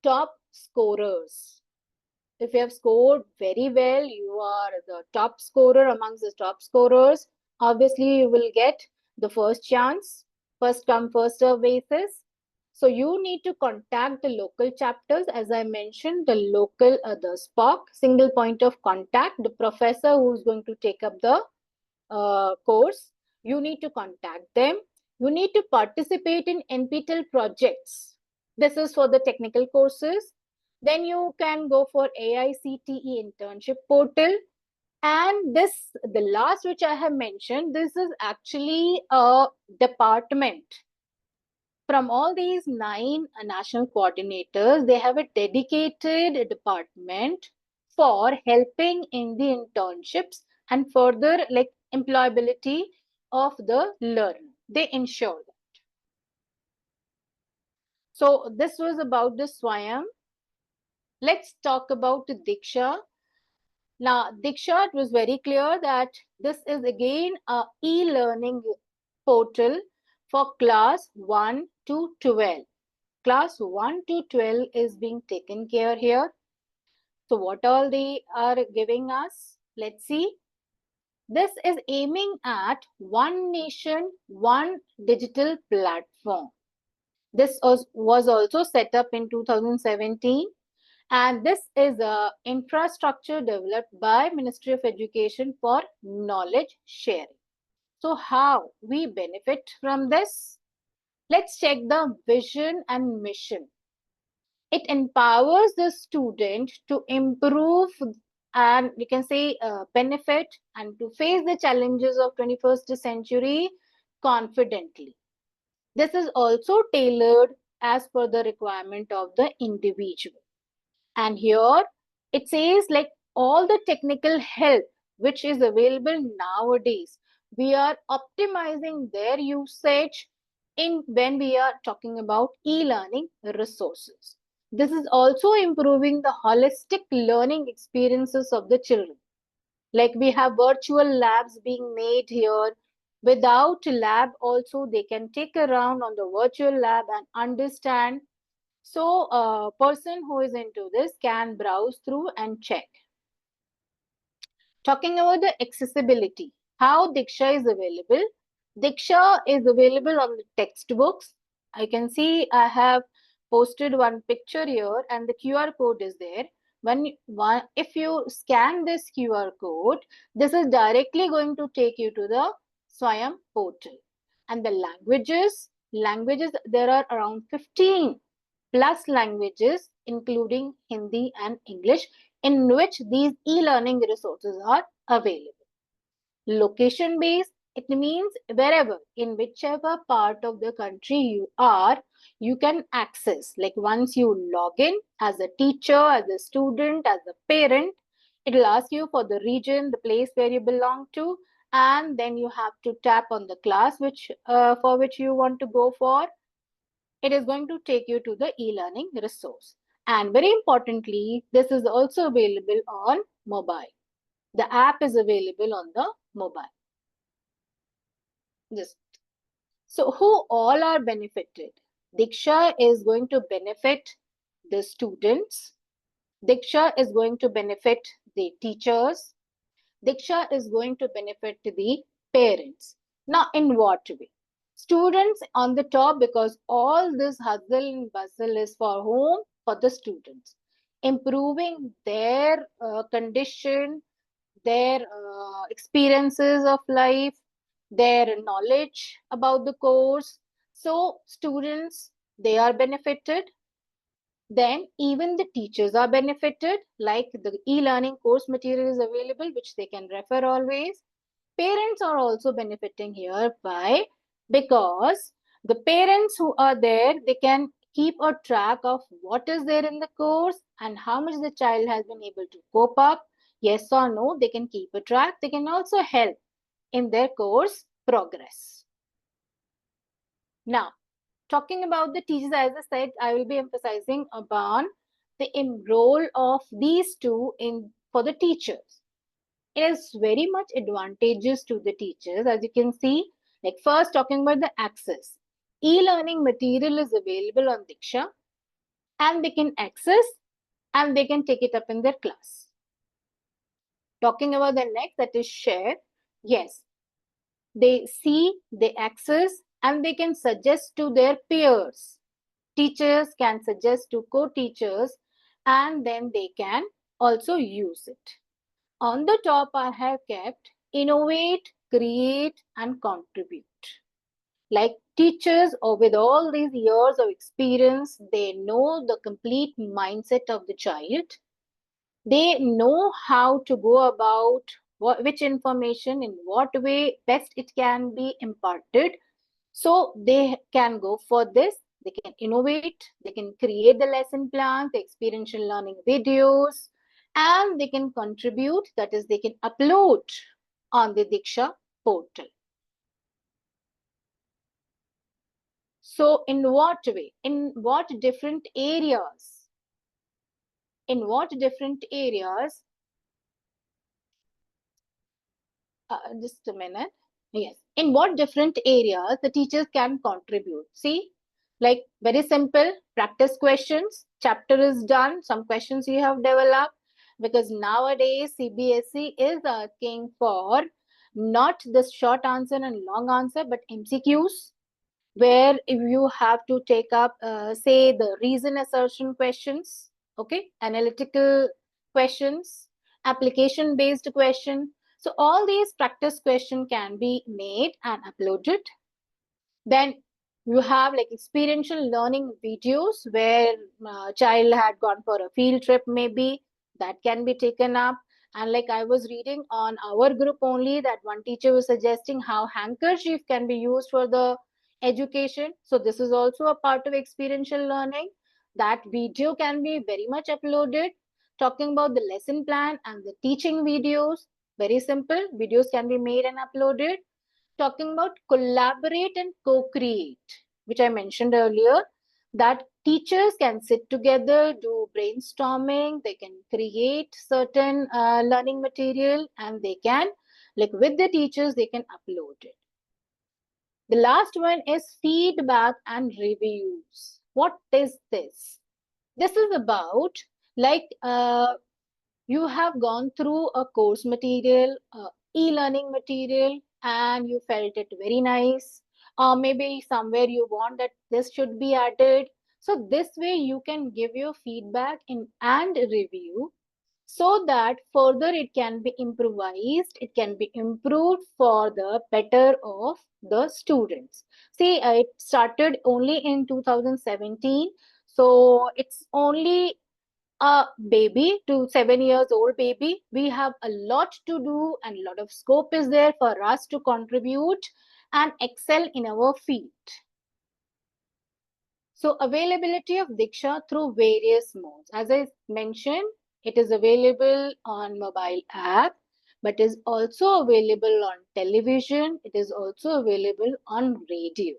top scorers. If you have scored very well, you are the top scorer amongst the top scorers. Obviously, you will get the first chance, first come, first serve basis. So you need to contact the local chapters. As I mentioned, the local, the SPOC, single point of contact, the professor who is going to take up the course. You need to contact them. You need to participate in NPTEL projects. This is for the technical courses. Then you can go for AICTE internship portal. And this, the last which I have mentioned, this is actually a department. From all these 9 national coordinators, they have a dedicated department for helping in the internships and further like employability of the learner. They ensure that. So this was about the Swayam. Let's talk about the Diksha. Now, Diksha, it was very clear that this is again a e-learning portal for class 1 to 12. Class 1 to 12 is being taken care here. So what all they are giving us? Let's see. This is aiming at one nation, one digital platform. This was also set up in 2017. And this is a infrastructure developed by Ministry of Education for knowledge sharing. So how we benefit from this? Let's check the vision and mission. It empowers the student to improve and we can say benefit and to face the challenges of 21st century confidently. This is also tailored as per the requirement of the individual. And here it says like all the technical help which is available nowadays, we are optimizing their usage in when we are talking about e-learning resources. This is also improving the holistic learning experiences of the children. Like we have virtual labs being made here. Without a lab also they can take a round on the virtual lab and understand. So a person who is into this can browse through and check. Talking about the accessibility, how Diksha is available. Diksha is available on the textbooks. I can see I have posted one picture here and the QR code is there. If you scan this QR code, this is directly going to take you to the Swayam portal. And the languages, there are around 15 plus languages, including Hindi and English, in which these e-learning resources are available. Location based, it means wherever, in whichever part of the country you are, you can access. Like once you log in as a teacher, as a student, as a parent, it will ask you for the region, the place where you belong to, and then you have to tap on the class for which you want to go for. It is going to take you to the e-learning resource. And very importantly, this is also available on mobile. The app is available on the mobile. So who all are benefited? Diksha is going to benefit the students. Diksha is going to benefit the teachers. Diksha is going to benefit the parents. Now, in what way? Students on the top, because all this hustle and bustle is for whom? For the students. Improving their condition, their experiences of life, their knowledge about the course. So students, they are benefited. Then even the teachers are benefited, like the e-learning course material is available, which they can refer always. parents are also benefiting here. Why? Because the parents who are there, they can keep a track of what is there in the course and how much the child has been able to cope up. Yes or no, they can keep a track. They can also help in their course progress. Now, talking about the teachers, as I said, I will be emphasizing upon the role of these two for the teachers. It is very much advantageous to the teachers, as you can see. Like first, talking about the access. E-learning material is available on Diksha, and they can access and they can take it up in their class. Talking about the next, that is share. Yes, they see, they access, and they can suggest to their peers. Teachers can suggest to co-teachers, and then they can also use it. On the top, I have kept innovate, create, and contribute. Like teachers, or with all these years of experience, they know the complete mindset of the child. They know how to go about which information, in what way best it can be imparted. So they can go for this. They can innovate, they can create the lesson plans, the experiential learning videos, and they can contribute, that is, they can upload on the Diksha portal. So in what way? In what different areas? In what different areas? Just a minute. Yes. In what different areas the teachers can contribute? See, like very simple practice questions. Chapter is done. Some questions you have developed, because nowadays CBSE is asking for not the short answer and long answer, but MCQs, where if you have to take up, say, the reason assertion questions, okay, analytical questions, application based question. So all these practice questions can be made and uploaded. Then you have like experiential learning videos where child had gone for a field trip, maybe that can be taken up. And like I was reading on our group only, that one teacher was suggesting how handkerchief can be used for the education. So this is also a part of experiential learning. That video can be very much uploaded. Talking about the lesson plan and the teaching videos, very simple. Videos can be made and uploaded. Talking about collaborate and co-create, which I mentioned earlier, that teachers can sit together, do brainstorming, they can create certain learning material, and they can, like with the teachers, they can upload it. The last one is feedback and reviews. What is this? This is about like you have gone through a course material, e-learning material, and you felt it very nice. Or maybe somewhere you want that this should be added. So this way you can give your feedback and review, so that further it can be improvised, it can be improved for the better of the students. See, it started only in 2017. So it's only a baby, to 7 years old baby. We have a lot to do and a lot of scope is there for us to contribute and excel in our field. So availability of Diksha through various modes. As I mentioned, it is available on mobile app, but is also available on television. It is also available on radio.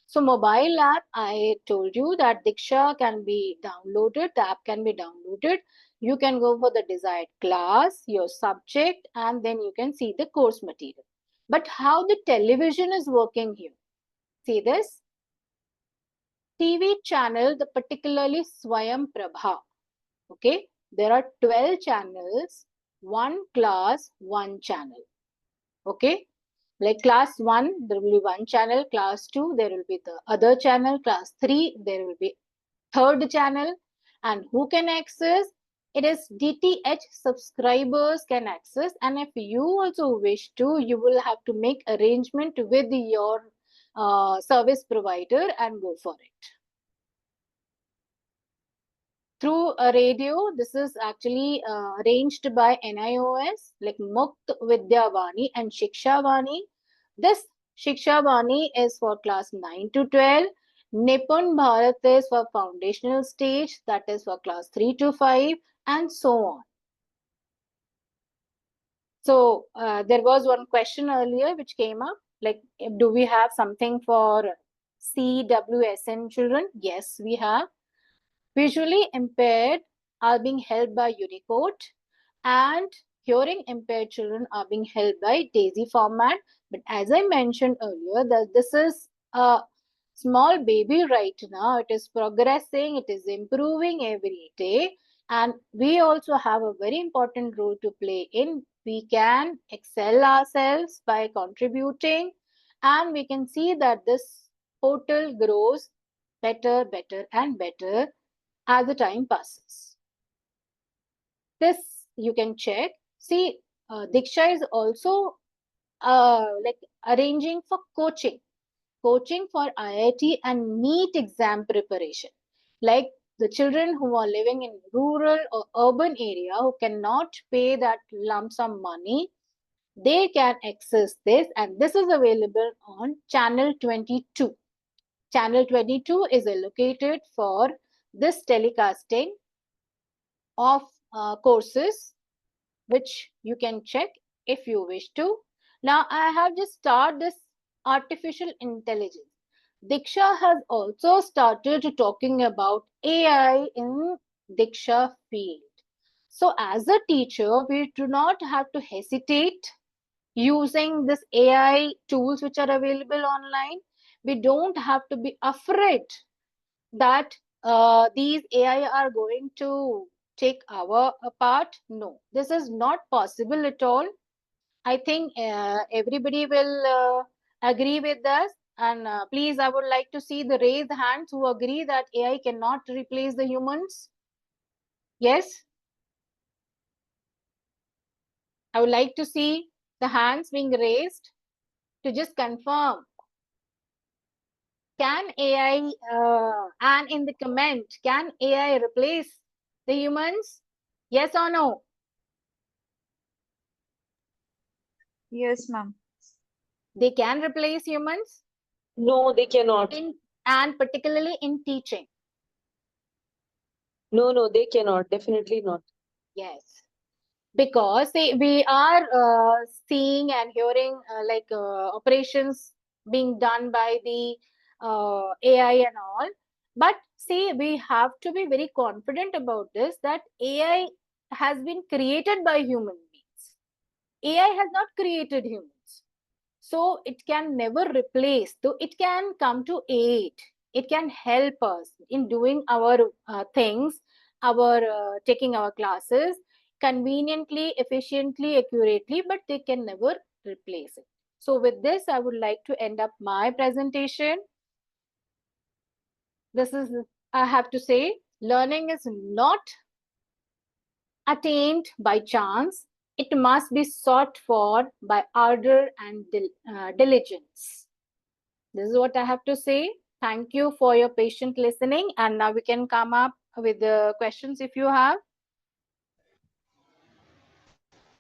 So mobile app, I told you that Diksha can be downloaded, the app can be downloaded. You can go for the desired class, your subject, and then you can see the course material. But how the television is working here? See this? TV channel, the particularly Swayam Prabha. Okay, there are 12 channels, one class, one channel. Okay, like class 1, there will be one channel, class 2, there will be the other channel, class 3, there will be third channel. And who can access? It is DTH subscribers can access, and if you also wish to, you will have to make arrangement with your service provider and go for it. through a radio. This is actually arranged by NIOS, like Mukt Vidyavani and Shiksha Vani. This Shiksha Vani is for class 9 to 12. Nipun Bharat is for foundational stage, that is for class 3 to 5, and so on. So there was one question earlier which came up, like, do we have something for CWSN children? Yes, we have. Visually impaired are being held by Unicode, and hearing impaired children are being held by DAISY format. But as I mentioned earlier, that this is a small baby right now. It is progressing, it is improving every day, and we also have a very important role to play in. We can excel ourselves by contributing, and we can see that this portal grows better, better, and better as the time passes. This you can check. See, Diksha is also like arranging for coaching for IIT and NEET exam preparation. Like the children who are living in rural or urban area who cannot pay that lump sum money, they can access this, and this is available on channel 22. Channel 22 is allocated for this telecasting of courses, which you can check if you wish to. Now, I have just started this artificial intelligence. Diksha has also started talking about AI in Diksha field. So as a teacher, we do not have to hesitate using this AI tools which are available online. We don't have to be afraid that these AI are going to take our part. No, this is not possible at all. I think everybody will agree with us. And please, I would like to see the raised hands who agree that AI cannot replace the humans. Yes? I would like to see the hands being raised to just confirm. Can AI, and in the comment, can AI replace the humans? Yes or no? Yes, ma'am. They can replace humans? No, they cannot. And particularly in teaching? No, they cannot. Definitely not. Yes. Because we are seeing and hearing operations being done by the AI and all. But see, we have to be very confident about this, that AI has been created by human beings. AI has not created humans. So it can never replace, though it can come to aid. It can help us in doing our things, taking our classes conveniently, efficiently, accurately, but they can never replace it. So with this, I would like to end up my presentation. This is, I have to say, learning is not attained by chance. It must be sought for by ardor and diligence. This is what I have to say. Thank you for your patient listening. And now we can come up with the questions if you have.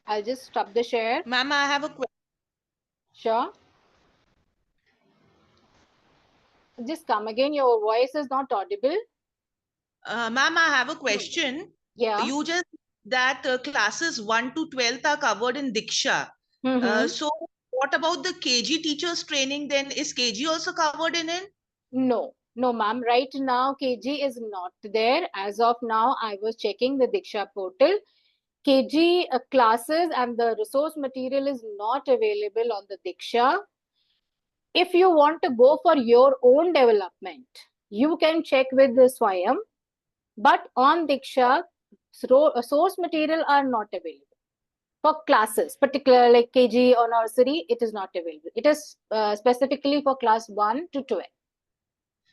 I'll just stop the share. Ma'am, I have a question. Sure. Just come again. Your voice is not audible. Ma'am, I have a question. Yeah. You just that classes 1 to 12th are covered in Diksha. So what about the KG teachers training then? Is KG also covered in it? No, ma'am. Right now, KG is not there. As of now, I was checking the Diksha portal. KG classes and the resource material is not available on the Diksha. If you want to go for your own development, you can check with the Swayam. But on Diksha, source material are not available. For classes, particularly like KG or nursery, it is not available. It is specifically for class 1 to 12.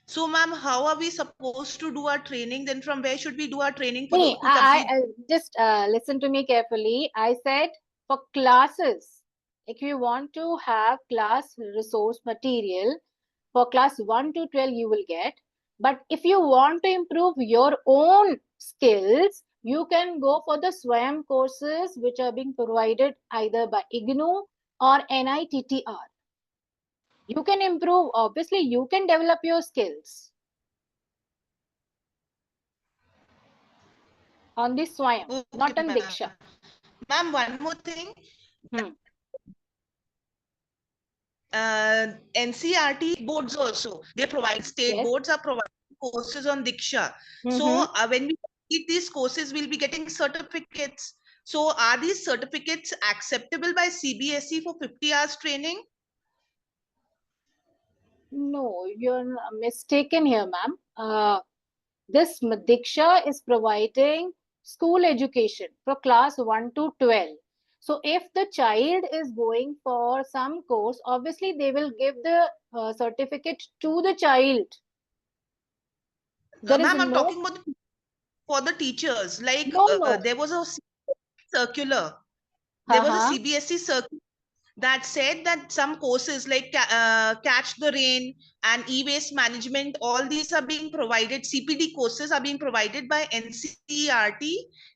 So, ma'am, how are we supposed to do our training? Then from where should we do our training for Hey, I just listen to me carefully. I said for classes, if you want to have class resource material for class 1 to 12, you will get. But if you want to improve your own skills, you can go for the Swayam courses which are being provided either by IGNOU or NITTR. You can improve, obviously, you can develop your skills on the Swayam, not on Diksha. Ma'am, one more thing. NCRT boards also, they provide, state boards are providing courses on Diksha. So when we complete these courses, we'll be getting certificates. So are these certificates acceptable by CBSE for 50 hours training? No, you're mistaken here, ma'am. This Diksha is providing school education for class 1 to 12. So if the child is going for some course, obviously they will give the certificate to the child. Ma'am, I'm talking about for the teachers. Like there was a circular. There was a CBSE circular that said that some courses like Catch the Rain and e-waste management, all these are being provided, CPD courses are being provided by NCERT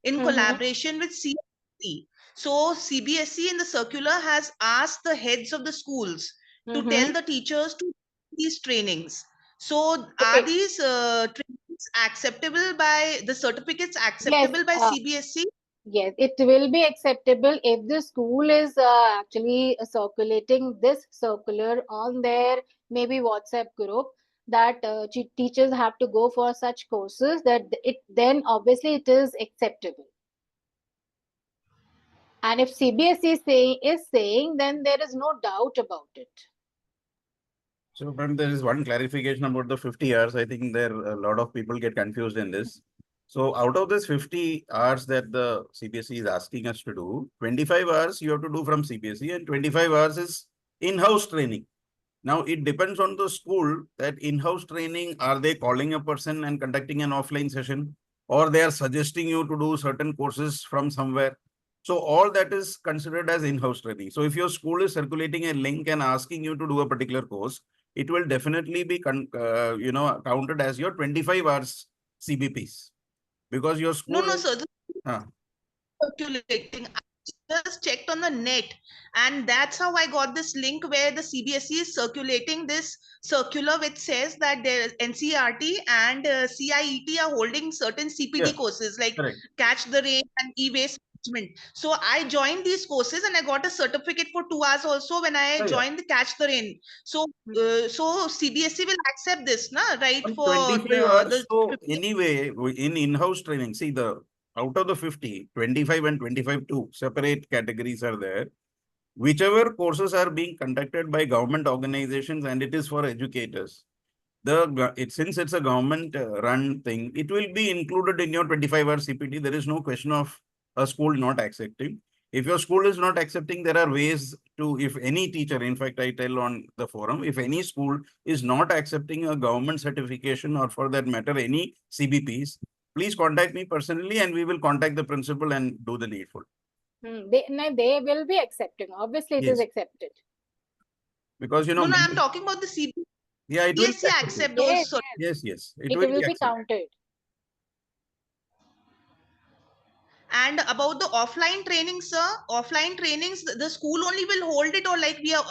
in collaboration with CBSE. So CBSE in the circular has asked the heads of the schools to tell the teachers to do these trainings. So are these trainings acceptable by, the certificates acceptable by CBSE? Yes, it will be acceptable if the school is actually circulating this circular on their maybe WhatsApp group that teachers have to go for such courses, that it then obviously it is acceptable. And if CBSE is saying, then there is no doubt about it. So, ma'am, there is one clarification about the 50 hours. I think there a lot of people get confused in this. So out of this 50 hours that the CBSE is asking us to do, 25 hours you have to do from CBSE and 25 hours is in-house training. Now, it depends on the school that in-house training, are they calling a person and conducting an offline session, or they are suggesting you to do certain courses from somewhere. So all that is considered as in-house training. So if your school is circulating a link and asking you to do a particular course, it will definitely be counted as your 25 hours CBPs. Because your school... No, sir. Circulating. I just checked on the net, and that's how I got this link where the CBSE is circulating this circular which says that there NCERT and CIET are holding certain CPD courses like Catch the Rain and e-waste management. So I joined these courses and I got a certificate for 2 hours also when I joined the Catch the Rain. So so CBSE will accept this, right? For 25 hours. So anyway, in in-house training, see, the out of the 50, 25 and 25 two separate categories are there. Whichever courses are being conducted by government organizations and it is for educators, since it's a government run thing, it will be included in your 25 hour CPT. There is no question of a school not accepting. If your school is not accepting, there are ways to, if any teacher, in fact, I tell on the forum, if any school is not accepting a government certification or for that matter, any CBPs, please contact me personally and we will contact the principal and do the needful. They will be accepting. Obviously, it is accepted. Because, No, I'm talking about the CBSE. Yeah, it will accept those. Yes. It will be counted. And about the offline training, sir, offline trainings, the school only will hold it, or like we are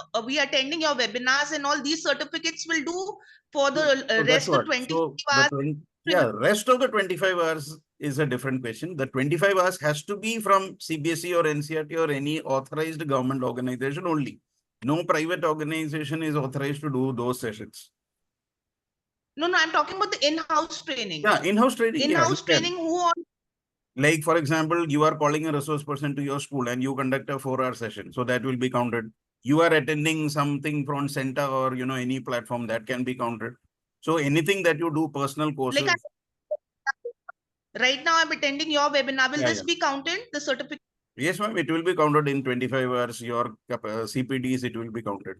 attending your webinars and all these certificates will do for the rest of 25 hours. Rest of the 25 hours is a different question. The 25 hours has to be from CBSE or NCERT or any authorized government organization only. No private organization is authorized to do those sessions. No, I'm talking about the in-house training. Yeah, in-house training. In-house training, who all? Like, for example, you are calling a resource person to your school and you conduct a 4-hour session. So that will be counted. You are attending something from center or, any platform that can be counted. So anything that you do, personal courses. Like right now, I'm attending your webinar. Will this be counted, the certificate? Yes, ma'am. It will be counted in 25 hours. Your CPDs, it will be counted.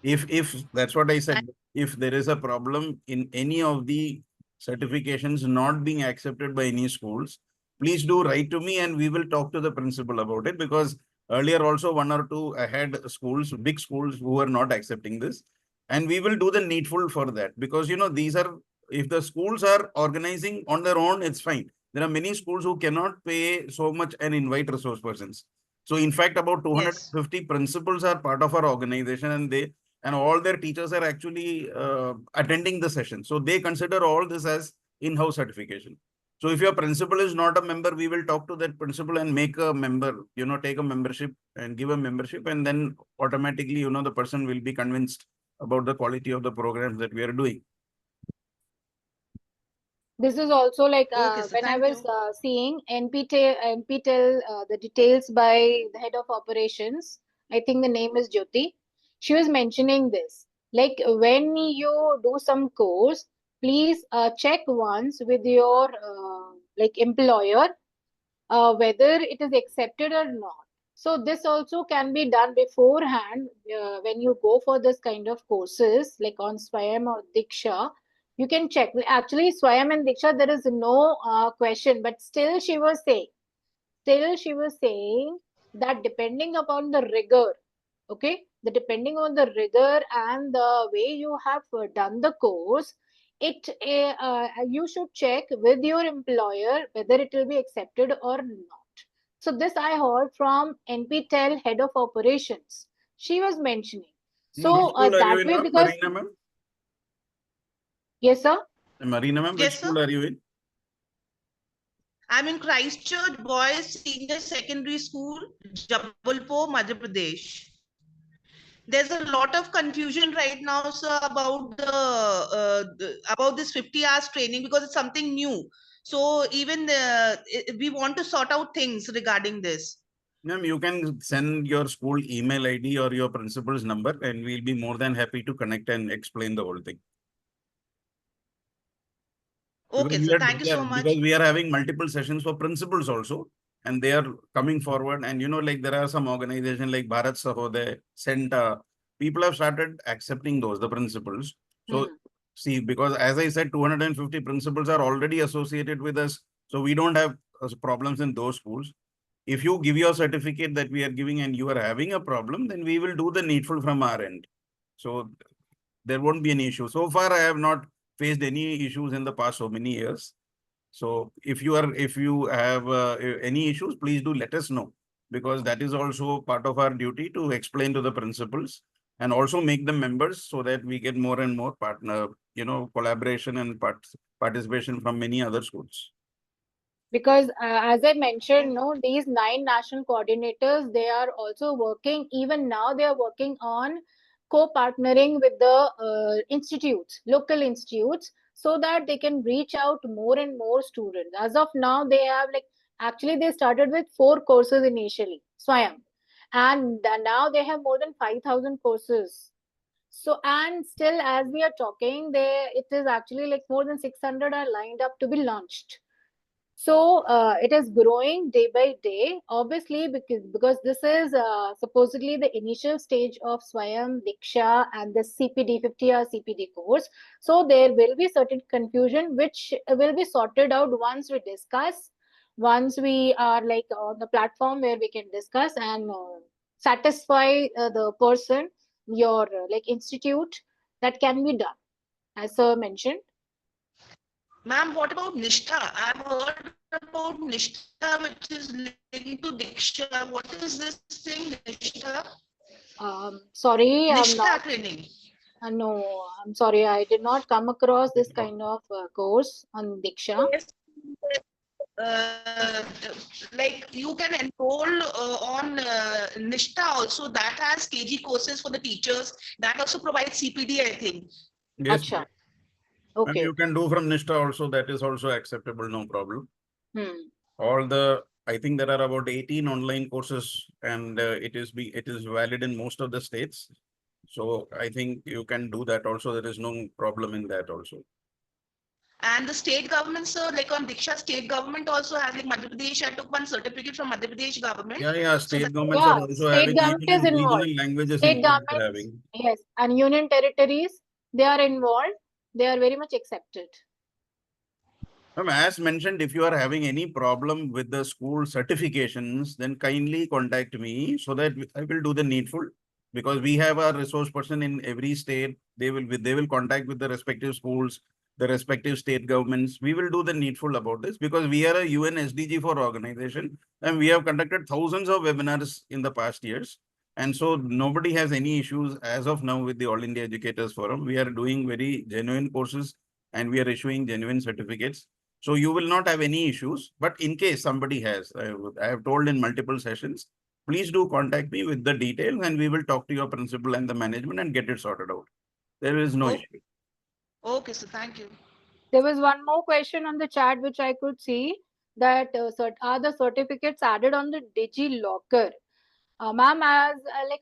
If that's what I said, if there is a problem in any of the certifications not being accepted by any schools, please do write to me and we will talk to the principal about it, because earlier also 1 or 2 I had schools, big schools who are not accepting this, and we will do the needful for that, because these are if the schools are organizing on their own, it's fine. There are many schools who cannot pay so much and invite resource persons. So in fact, about 250 principals are part of our organization, and all their teachers are actually attending the session. So they consider all this as in-house certification. So if your principal is not a member, we will talk to that principal and make a member, take a membership and give a membership, and then automatically, the person will be convinced about the quality of the programs that we are doing. This is also like Okay, sir. when I Thank was you. seeing NPTEL, the details by the head of operations. I think the name is Jyoti. She was mentioning this. Like when you do some course, please check once with your like employer whether it is accepted or not. So this also can be done beforehand when you go for this kind of courses like on Swayam or Diksha. You can check. Actually, Swayam and Diksha, there is no question, but still she was saying that depending upon the rigor, okay, the depending on the rigor and the way you have done the course, you should check with your employer whether it will be accepted or not. So this I heard from NPTEL head of operations. She was mentioning. Which So school are you that in, way, ma'am? because Marina, ma'am? yes, sir. Marina, ma'am, which Yes, school sir. are you in? I'm in Christchurch Boys Senior Secondary School, Jabalpur, Madhya Pradesh. There's a lot of confusion right now, sir, about about this 50 hours training because it's something new. So even we want to sort out things regarding this. Ma'am, you can send your school email ID or your principal's number, and we'll be more than happy to connect and explain the whole thing. Okay, sir. Thank you so much. Because we are having multiple sessions for principals also, and they are coming forward. And like there are some organizations like Bharat Sahodaya, Senta. People have started accepting those, the principals. So see, because as I said, 250 principals are already associated with us. So we don't have problems in those schools. If you give your certificate that we are giving and you are having a problem, then we will do the needful from our end. So there won't be any issue. So far, I have not faced any issues in the past so many years. So if you have any issues, please do let us know, because that is also part of our duty to explain to the principals and also make them members so that we get more and more partner, collaboration and participation from many other schools. Because as I mentioned, no, these 9 national coordinators, they are also working, even now they are working on co-partnering with the institutes, local institutes, so that they can reach out to more and more students. As of now, they have actually they started with 4 courses initially, Swayam, and now they have more than 5,000 courses. So, and still as we are talking, it is actually more than 600 are lined up to be launched. So it is growing day by day, obviously, because this is supposedly the initial stage of Swayam, Diksha, and the CPD, 50-hour CPD course. So there will be certain confusion, which will be sorted out once we discuss, once we are on the platform where we can discuss and satisfy the person, your institute, that can be done, as sir mentioned. Ma'am, what about Nishtha? I've heard about Nishtha, which is linked to Diksha. What is this thing, Nishtha? Sorry, I'm Nishtha not. training. No, I'm sorry, I did not come across this kind of course on Diksha. Yes. Like you can enroll on Nishtha also. That has KG courses for the teachers. That also provides CPD, I think. Yes. Acha. And Okay. you can do from Nishtha also. That is also acceptable, no problem. I think there are about 18 online courses, and it is valid in most of the states. So I think you can do that also. There is no problem in that also. And the state government, sir, like on Diksha, state government also has, like Madhya Pradesh. I took one certificate from Madhya Pradesh government. Yeah. State governments yeah, are also state having government is involved. regional languages State involved. governments, yes, and union territories, they are involved. They are very much accepted. As mentioned, if you are having any problem with the school certifications, then kindly contact me so that I will do the needful. Because we have a resource person in every state. They will contact with the respective schools. the respective state governments. We will do the needful about this because we are a UN SDG4 organization and we have conducted thousands of webinars in the past years. And so nobody has any issues as of now with the All India Educators Forum. We are doing very genuine courses and we are issuing genuine certificates. So you will not have any issues. But in case somebody has, I have told in multiple sessions, please do contact me with the details and we will talk to your principal and the management and get it sorted out. There is no issue. Okay, so thank you. There was one more question on the chat which I could see, that are the certificates added on the DigiLocker? Ma'am, as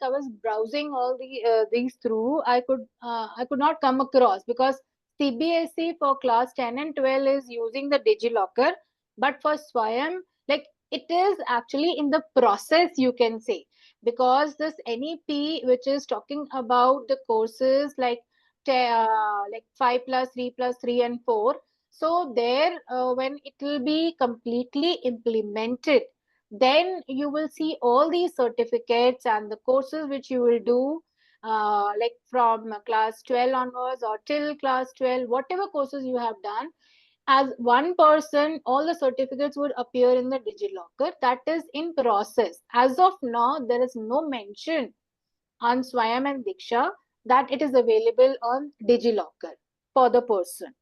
I was browsing all these through, I could not come across, because CBSE for class 10 and 12 is using the DigiLocker, but for Swayam, it is actually in the process, you can say, because this NEP, which is talking about the courses like 5 plus 3 plus 3 and 4. So there, when it will be completely implemented, then you will see all these certificates and the courses which you will do, from class 12 onwards or till class 12, whatever courses you have done, as one person, all the certificates would appear in the DigiLocker. That is in process. As of now, there is no mention on Swayam and Diksha that it is available on DigiLocker for the person.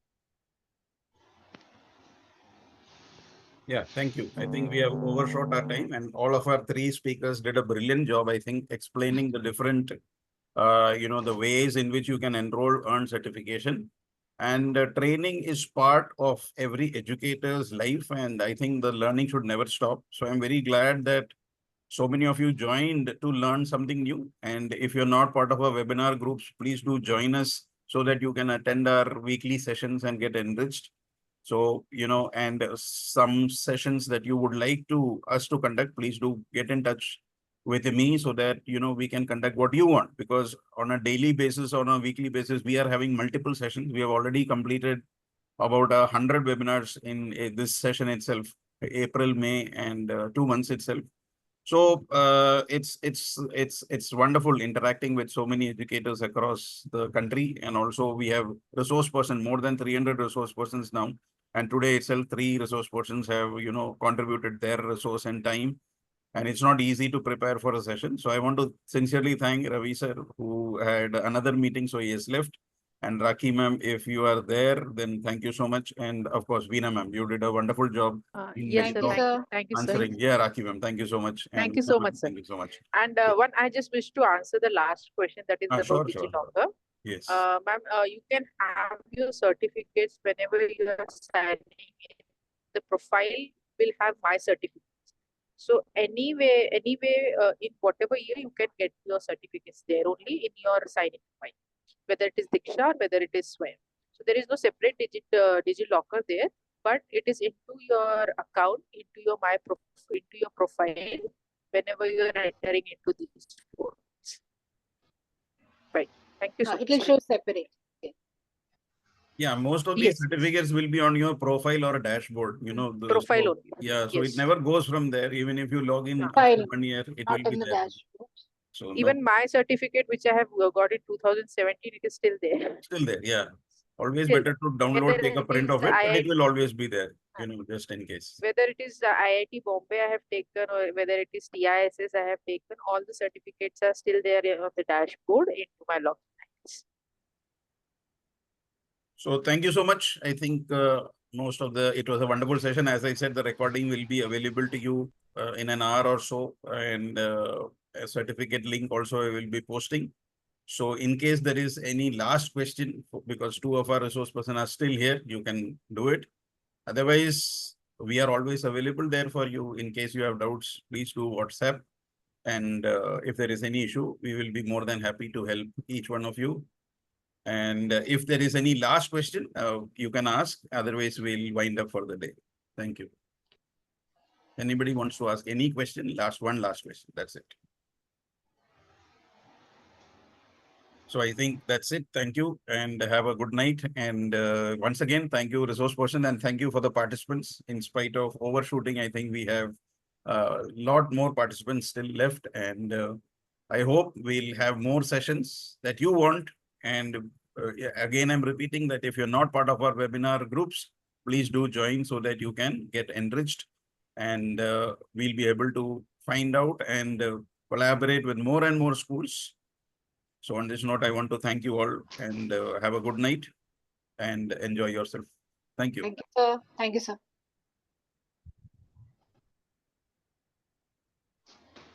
Yeah, thank you. I think we have overshot our time and all of our three speakers did a brilliant job, I think, explaining the different, the ways in which you can enroll, earn certification. And training is part of every educator's life. And I think the learning should never stop. So I'm very glad that so many of you joined to learn something new. And if you're not part of our webinar groups, please do join us so that you can attend our weekly sessions and get enriched. So, and some sessions that you would like us to conduct, please do get in touch with me so that, we can conduct what you want, because on a daily basis, on a weekly basis, we are having multiple sessions. We have already completed about 100 webinars in this session itself, April, May, and 2 months itself. So it's wonderful interacting with so many educators across the country. And also we have resource person, more than 300 resource persons now. And today itself, 3 resource persons have, contributed their resource and time. And it's not easy to prepare for a session. So I want to sincerely thank Ravi sir, who had another meeting, so he has left. And Rakhi ma'am, if you are there, then thank you so much. And of course, Veena ma'am, you did a wonderful job. Yes, sir. Thank you, sir. Answering. Yeah, Rakhi ma'am, thank you so much. Thank you so much, sir. Thank you so much. And one, I just wish to answer the last question, that is about Sure. DigiLocker. Yes. Ma'am, you can have your certificates whenever you are signing in. The profile will have my certificates. So anyway, in whatever year you can get your certificates there only in your signing file, whether it is Diksha, whether it is Swayam. So there is no separate DigiLocker there, but it is into your account, into your profile, whenever you are entering into these forms. Right. Thank you so much. It will show separate. Yeah, most of these certificates will be on your profile or a dashboard, profile only. Yeah, so it never goes from there. Even if you log in Fine. 1 year, it Not will be in the there. dashboard. So even my certificate, which I have got in 2017, it is still there. Still there, yeah. Always Still, better to download, whether take a it print is of it, but it IIT will always be there, just in case. Whether it is IIT Bombay I have taken, or whether it is TISS I have taken, all the certificates are still there on the dashboard into my login. So thank you so much. I think it was a wonderful session. As I said, the recording will be available to you in an hour or so, and a certificate link also I will be posting. So in case there is any last question, because 2 of our resource persons are still here, you can do it. Otherwise, we are always available there for you. In case you have doubts, please do WhatsApp. And if there is any issue, we will be more than happy to help each one of you. And if there is any last question, you can ask. Otherwise, we'll wind up for the day. Thank you. Anybody wants to ask any question? One last question. That's it. So I think that's it. Thank you and have a good night. And once again, thank you, resource person, and thank you for the participants. In spite of overshooting, I think we have a lot more participants still left. And I hope we'll have more sessions that you want. And yeah, again, I'm repeating that if you're not part of our webinar groups, please do join so that you can get enriched, and we'll be able to find out and collaborate with more and more schools. So on this note, I want to thank you all, and have a good night and enjoy yourself. Thank you. Thank you, sir. Thank you, sir.